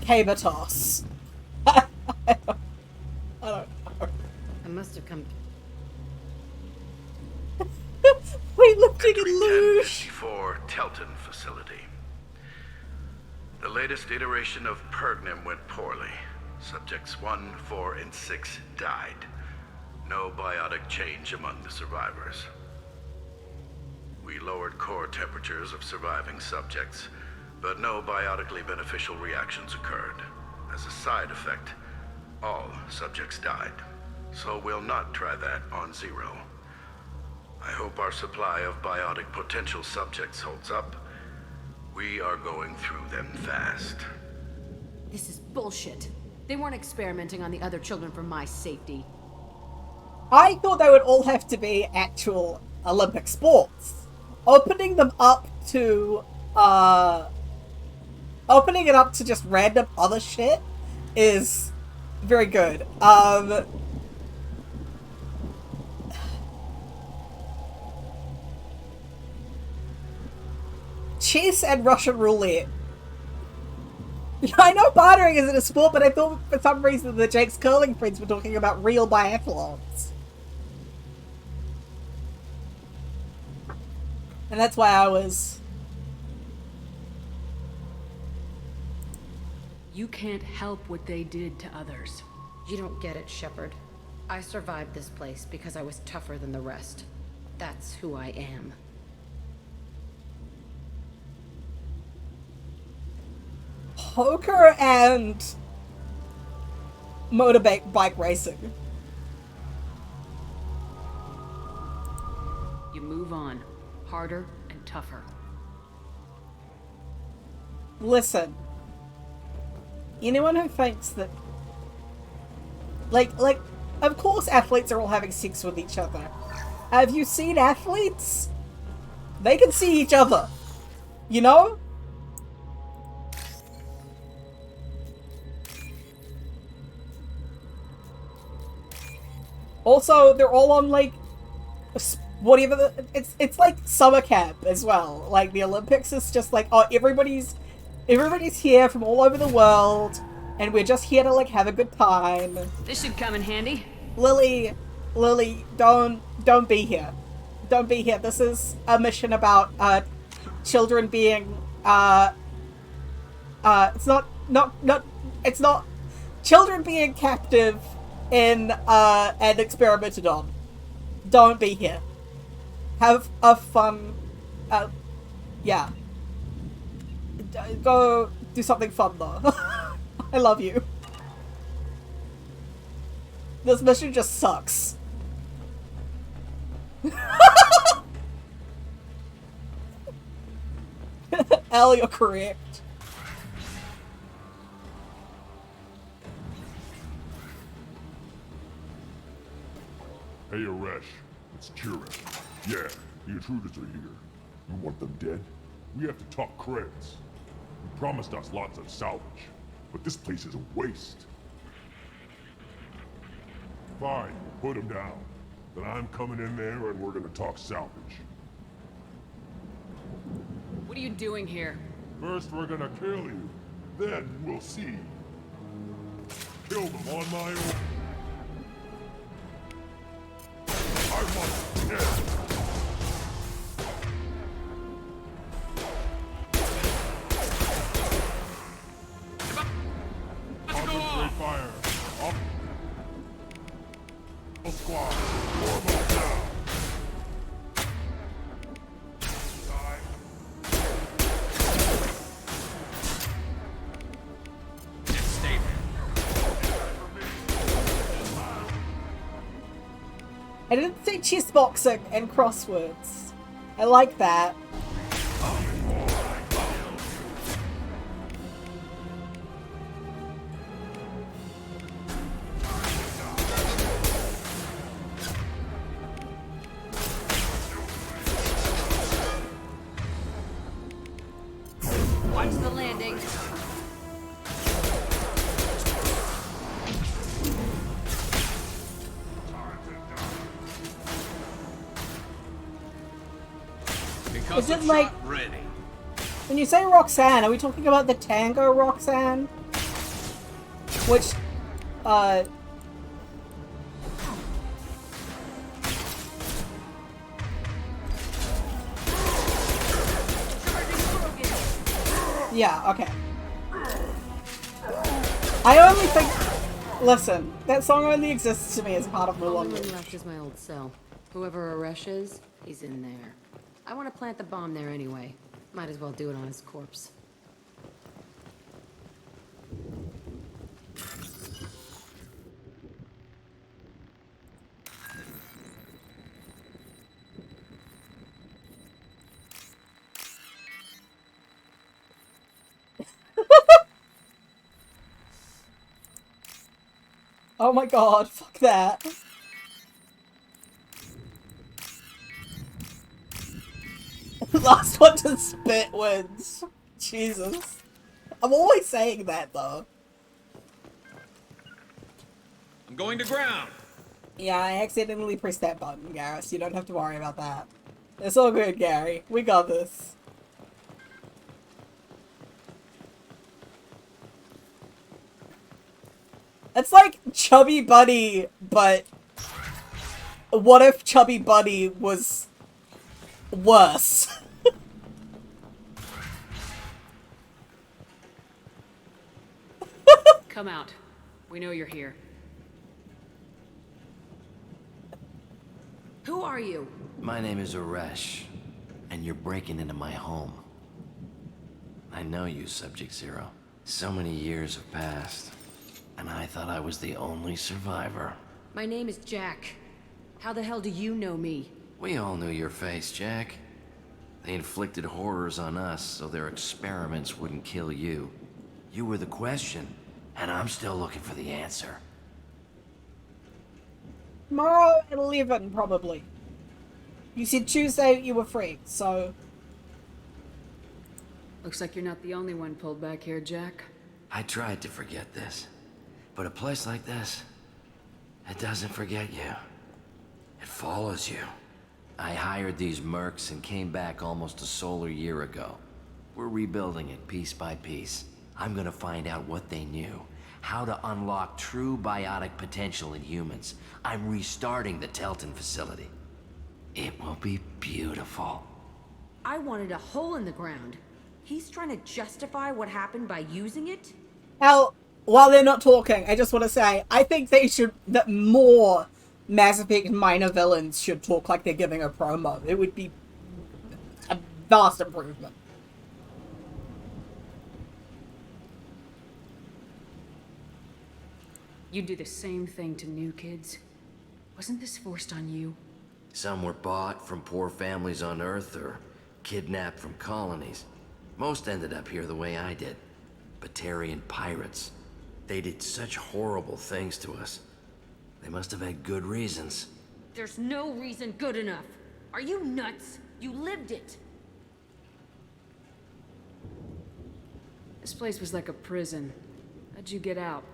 Caber toss. I don't know. I must have come... Wait, looking at Luge! 1054 Telton facility. The latest iteration of Pergnim went poorly. Subjects 1, 4, and 6 died. No biotic change among the survivors. We lowered core temperatures of surviving subjects, but no biotically beneficial reactions occurred. As a side effect, all subjects died. So we'll not try that on Zero. I hope our supply of biotic potential subjects holds up. We are going through them fast. This is bullshit. They weren't experimenting on the other children for my safety. I thought they would all have to be actual Olympic sports. Opening them up to, opening it up to just random other shit is very good. Chess and Russian roulette. I know bartering isn't a sport, but I thought for some reason the Jake's curling friends were talking about real biathlons. And that's why I was... You can't help what they did to others. You don't get it, Shepard. I survived this place because I was tougher than the rest. That's who I am. Poker and motorbike racing. You move on. Harder and tougher. Listen. Anyone who thinks that... Like, of course athletes are all having sex with each other. Have you seen athletes? They can see each other. You know? Also, they're all on, like, whatever it's like summer camp as well. Like, the Olympics is just like, oh, everybody's here from all over the world, and we're just here to, like, have a good time. This should come in handy. Lily, don't be here. Don't be here. This is a mission about, children being, it's not children being captive and experimented on. Don't be here. Have a fun, yeah. Go do something fun though. I love you. This mission just sucks. Elle, you're correct. Hey, Aresh. It's Kira. Yeah, the intruders are here. You want them dead? We have to talk credits. You promised us lots of salvage, but this place is a waste. Fine, put them down. Then I'm coming in there and we're gonna talk salvage. What are you doing here? First we're gonna kill you. Then we'll see. Kill them on my own. I want them dead. I didn't say chess boxing and crosswords. I like that. Watch the landing. Is it like, when you say Roxanne, are we talking about the tango Roxanne? Which, yeah, okay. I only think, listen, that song only exists to me as part of All Mulan the room Rouge. left is my old cell. Whoever Aresh is, he's in there. I want to plant the bomb there anyway. Might as well do it on his corpse. Oh my god, fuck that. Last one to spit wins. Jesus. I'm always saying that though. I'm going to ground. Yeah, I accidentally pressed that button, Garrus. You don't have to worry about that. It's all good, Gary. We got this. It's like Chubby Bunny, but what if Chubby Bunny was worse? Come out. We know you're here. Who are you? My name is Aresh, and you're breaking into my home. I know you, Subject Zero. So many years have passed, and I thought I was the only survivor. My name is Jack. How the hell do you know me? We all knew your face, Jack. They inflicted horrors on us so their experiments wouldn't kill you. You were the question, and I'm still looking for the answer. Tomorrow at 11, probably. You said Tuesday you were free, so... Looks like you're not the only one pulled back here, Jack. I tried to forget this, but a place like this, it doesn't forget you. It follows you. I hired these mercs and came back almost a solar year ago. We're rebuilding it piece by piece. I'm gonna find out what they knew, how to unlock true biotic potential in humans. I'm restarting the Telton facility. It will be beautiful. I wanted a hole in the ground. He's trying to justify what happened by using it? Hell, while they're not talking, I just want to say, I think that more Mass Effect minor villains should talk like they're giving a promo. It would be a vast improvement. You do the same thing to new kids. Wasn't this forced on you? Some were bought from poor families on Earth or kidnapped from colonies. Most ended up here the way I did. Batarian pirates. They did such horrible things to us. They must have had good reasons. There's no reason good enough. Are you nuts? You lived it. This place was like a prison. How'd you get out?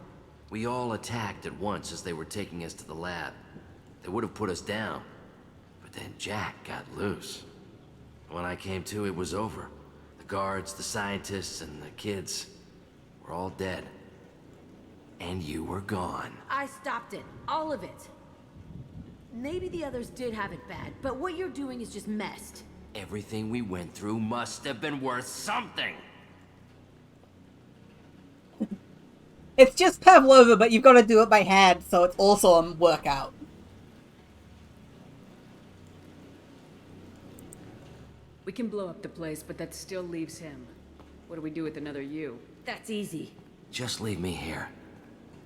We all attacked at once as they were taking us to the lab. They would have put us down. But then Jack got loose. When I came to, it was over. The guards, the scientists, and the kids were all dead. And you were gone. I stopped it. All of it. Maybe the others did have it bad, but what you're doing is just messed. Everything we went through must have been worth something. It's just Pavlova, but you've got to do it by hand, so it's also a workout. We can blow up the place, but that still leaves him. What do we do with another you? That's easy. Just leave me here.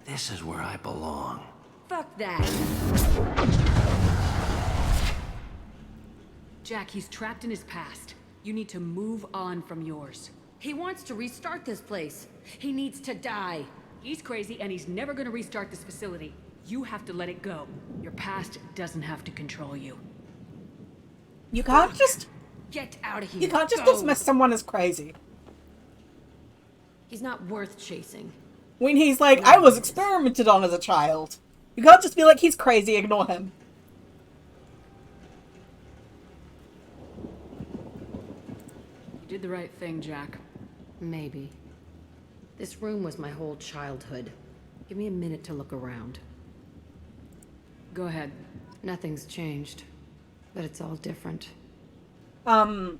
This is where I belong. Fuck that. Jack, he's trapped in his past. You need to move on from yours. He wants to restart this place. He needs to die. He's crazy and he's never gonna restart this facility. You have to let it go. Your past doesn't have to control you. You can't just... Get out of here. You can't just Go. dismiss someone as crazy. He's not worth chasing. When he's like, I was experimented on as a child. You can't just be like, he's crazy, ignore him. You did the right thing, Jack. Maybe. This room was my whole childhood. Give me a minute to look around. Go ahead. Nothing's changed, but it's all different. Ty.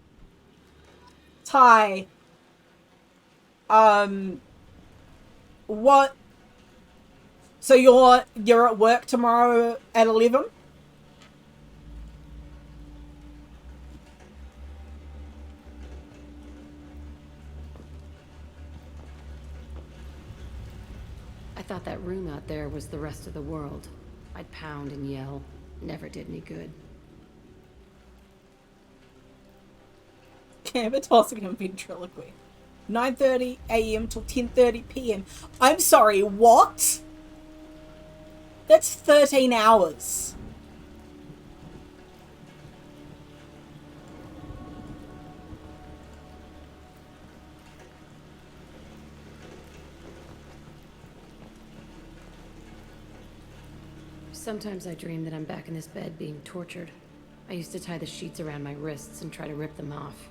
What? So you're at work tomorrow at 11? I thought that room out there was the rest of the world. I'd pound and yell. Never did any good. Camber tossing him ventriloquy. 9:30 a.m. till 10:30 p.m. I'm sorry, what? That's 13 hours. Sometimes I dream that I'm back in this bed being tortured. I used to tie the sheets around my wrists and try to rip them off.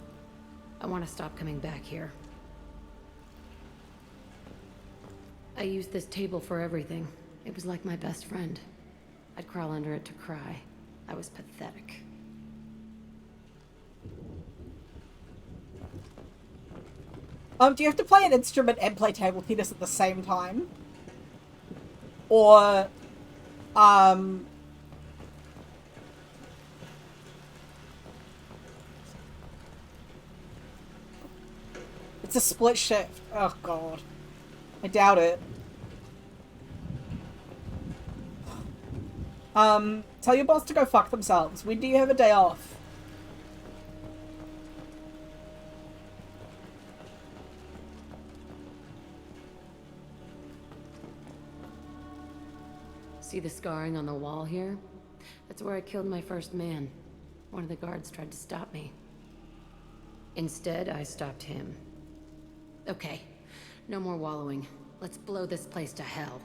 I want to stop coming back here. I used this table for everything. It was like my best friend. I'd crawl under it to cry. I was pathetic. Do you have to play an instrument and play table tennis at the same time? Or, it's a split shift. Oh, God. I doubt it. Tell your boss to go fuck themselves. When do you have a day off? See the scarring on the wall here? That's where I killed my first man. One of the guards tried to stop me. Instead, I stopped him. Okay, no more wallowing. Let's blow this place to hell.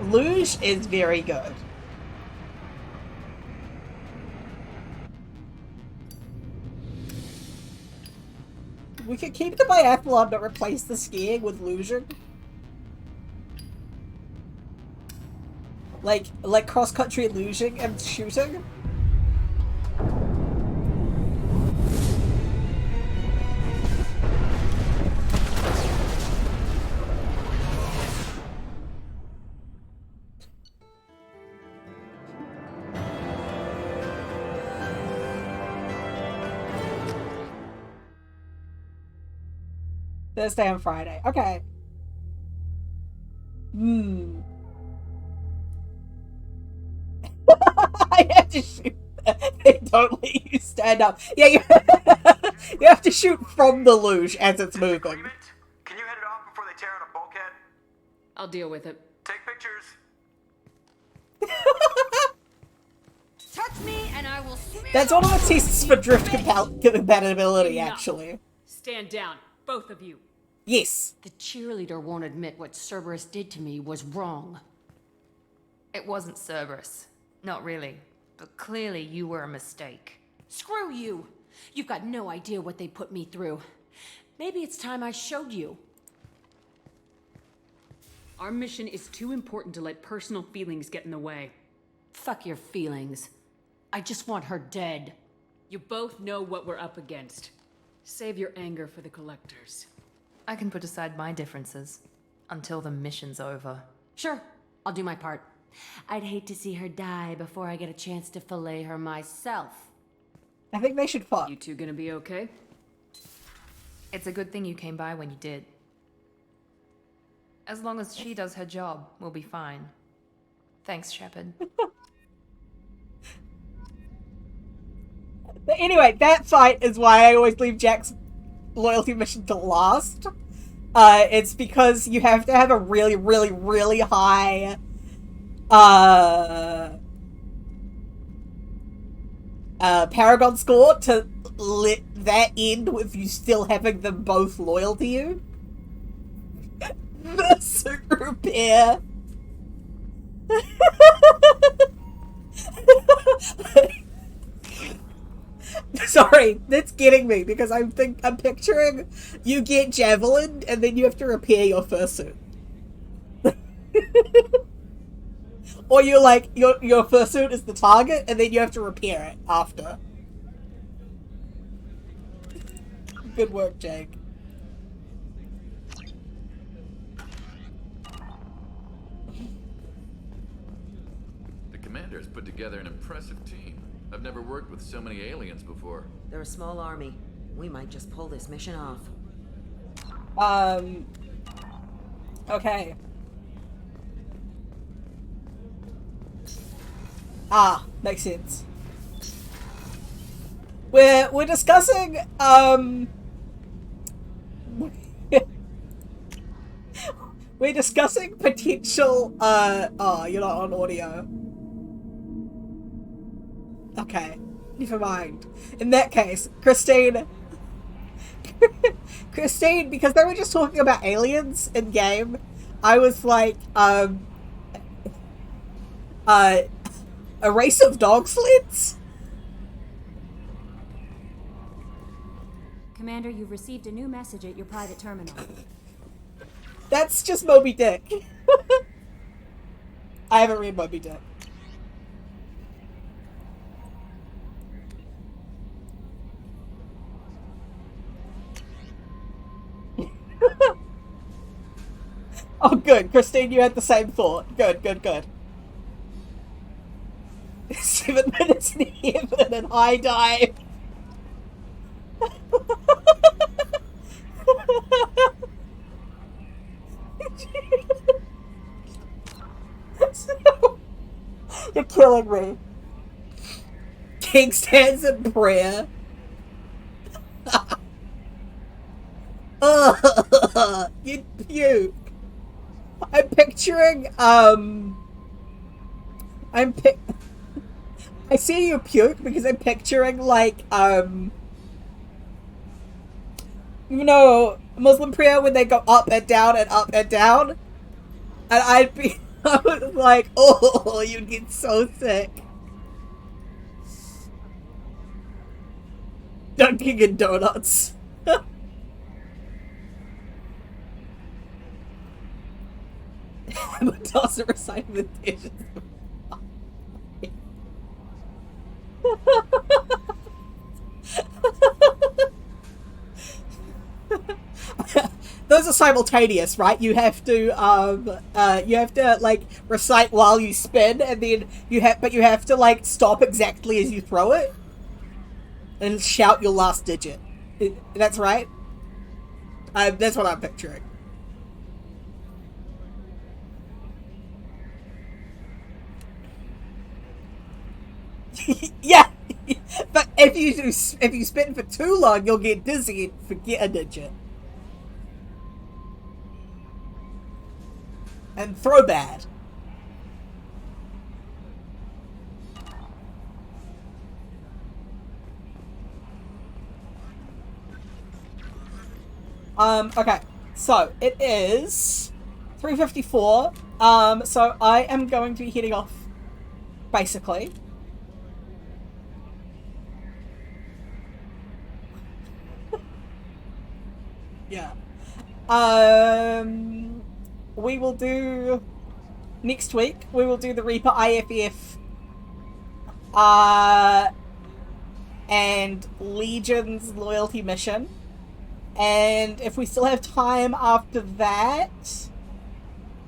Luge is very good. We could keep the biathlon but replace the skiing with lusion. Like cross-country lugeing and shooting. Thursday and Friday. Okay. I have to shoot. They don't let you stand up. Yeah, you, you have to shoot from the luge as it's moving. Can you head it off before they tear out a bulkhead? I'll deal with it. Take pictures. Touch me and I will smear. That's one of the tests for drift compatibility, actually. Stand down, both of you. Yes. The cheerleader won't admit what Cerberus did to me was wrong. It wasn't Cerberus. Not really. But clearly you were a mistake. Screw you! You've got no idea what they put me through. Maybe it's time I showed you. Our mission is too important to let personal feelings get in the way. Fuck your feelings. I just want her dead. You both know what we're up against. Save your anger for the collectors. I can put aside my differences until the mission's over. Sure, I'll do my part. I'd hate to see her die before I get a chance to fillet her myself. I think they should fuck. You two gonna be okay? It's a good thing you came by when you did. As long as she does her job, we'll be fine. Thanks, Shepard. But anyway, that fight is why I always leave Jack's loyalty mission to last. It's because you have to have a really, really, really high Paragon score to let that end with you still having them both loyal to you. The suit repair. Sorry, that's getting me because I'm picturing you get javelin and then you have to repair your fursuit. Or you're like your fursuit is the target and then you have to repair it after. Good work, Jake. The commander's put together an impressive team. I've never worked with so many aliens before. They're a small army. We might just pull this mission off. Okay. Ah, makes sense. We're discussing, we're discussing potential, oh, you're not on audio. Okay, never mind. In that case, Christine, because they were just talking about aliens in game, I was like, a race of dog sleds? Commander, you've received a new message at your private terminal. That's just Moby Dick. I haven't read Moby Dick. Oh, good. Christine, you had the same thought. Good, good, good. 7 minutes in heaven and high dive. You're killing me. King stands in prayer. You puke. I'm picturing, I see you puke because I'm picturing, like, you know, Muslim prayer when they go up and down and up and down? And I was like, oh, you'd get so sick. Dunking in donuts. But doesn't recite the dishes. Those are simultaneous, right? You have to like recite while you spin, and then you have to like stop exactly as you throw it, and shout your last digit. That's right. That's what I'm picturing. Yeah, but if you spin for too long, you'll get dizzy and forget a digit. And throw bad. Okay, so it is 3:54. So I am going to be heading off, basically. Yeah. We will do next week. We will do the Reaper IFF and Legion's loyalty mission. And if we still have time after that,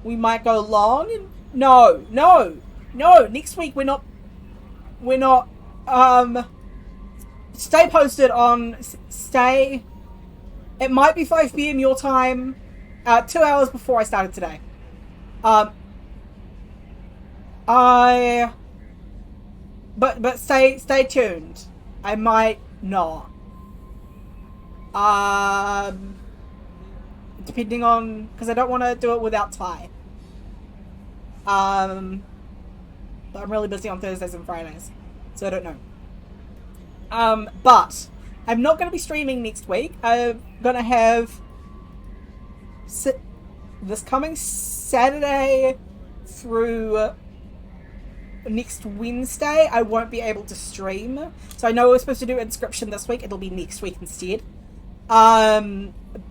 we might go long. No. Next week we're not. Stay posted on. Stay. It might be 5 PM your time. 2 hours before I started today. But stay tuned. I might not. Depending on, because I don't want to do it without Ty. But I'm really busy on Thursdays and Fridays, so I don't know. But I'm not going to be streaming next week. I'm going to have this coming Saturday through next Wednesday, I won't be able to stream. So I know we're supposed to do Inscription this week. It'll be next week instead.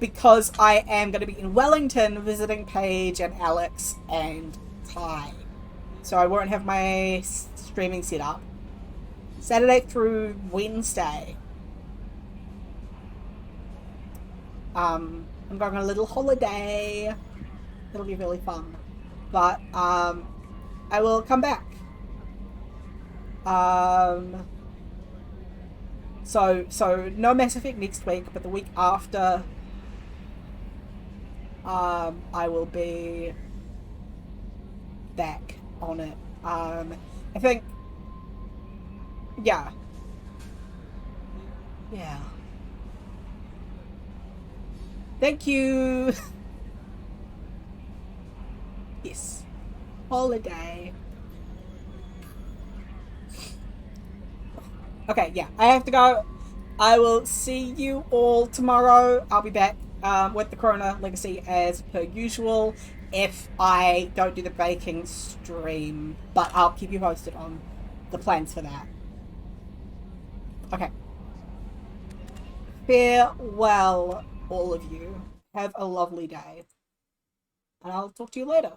Because I am going to be in Wellington visiting Paige and Alex and Ty. So I won't have my streaming set up. Saturday through Wednesday. I'm going on a little holiday. It'll be really fun. But, I will come back. So no Mass Effect next week, but the week after, I will be back on it. I think, yeah. Thank you. Yes. Holiday. Okay, yeah, I have to go. I will see you all tomorrow. I'll be back with the Corona Legacy as per usual if I don't do the baking stream. But I'll keep you posted on the plans for that. Okay. Farewell, all of you. Have a lovely day. And I'll talk to you later.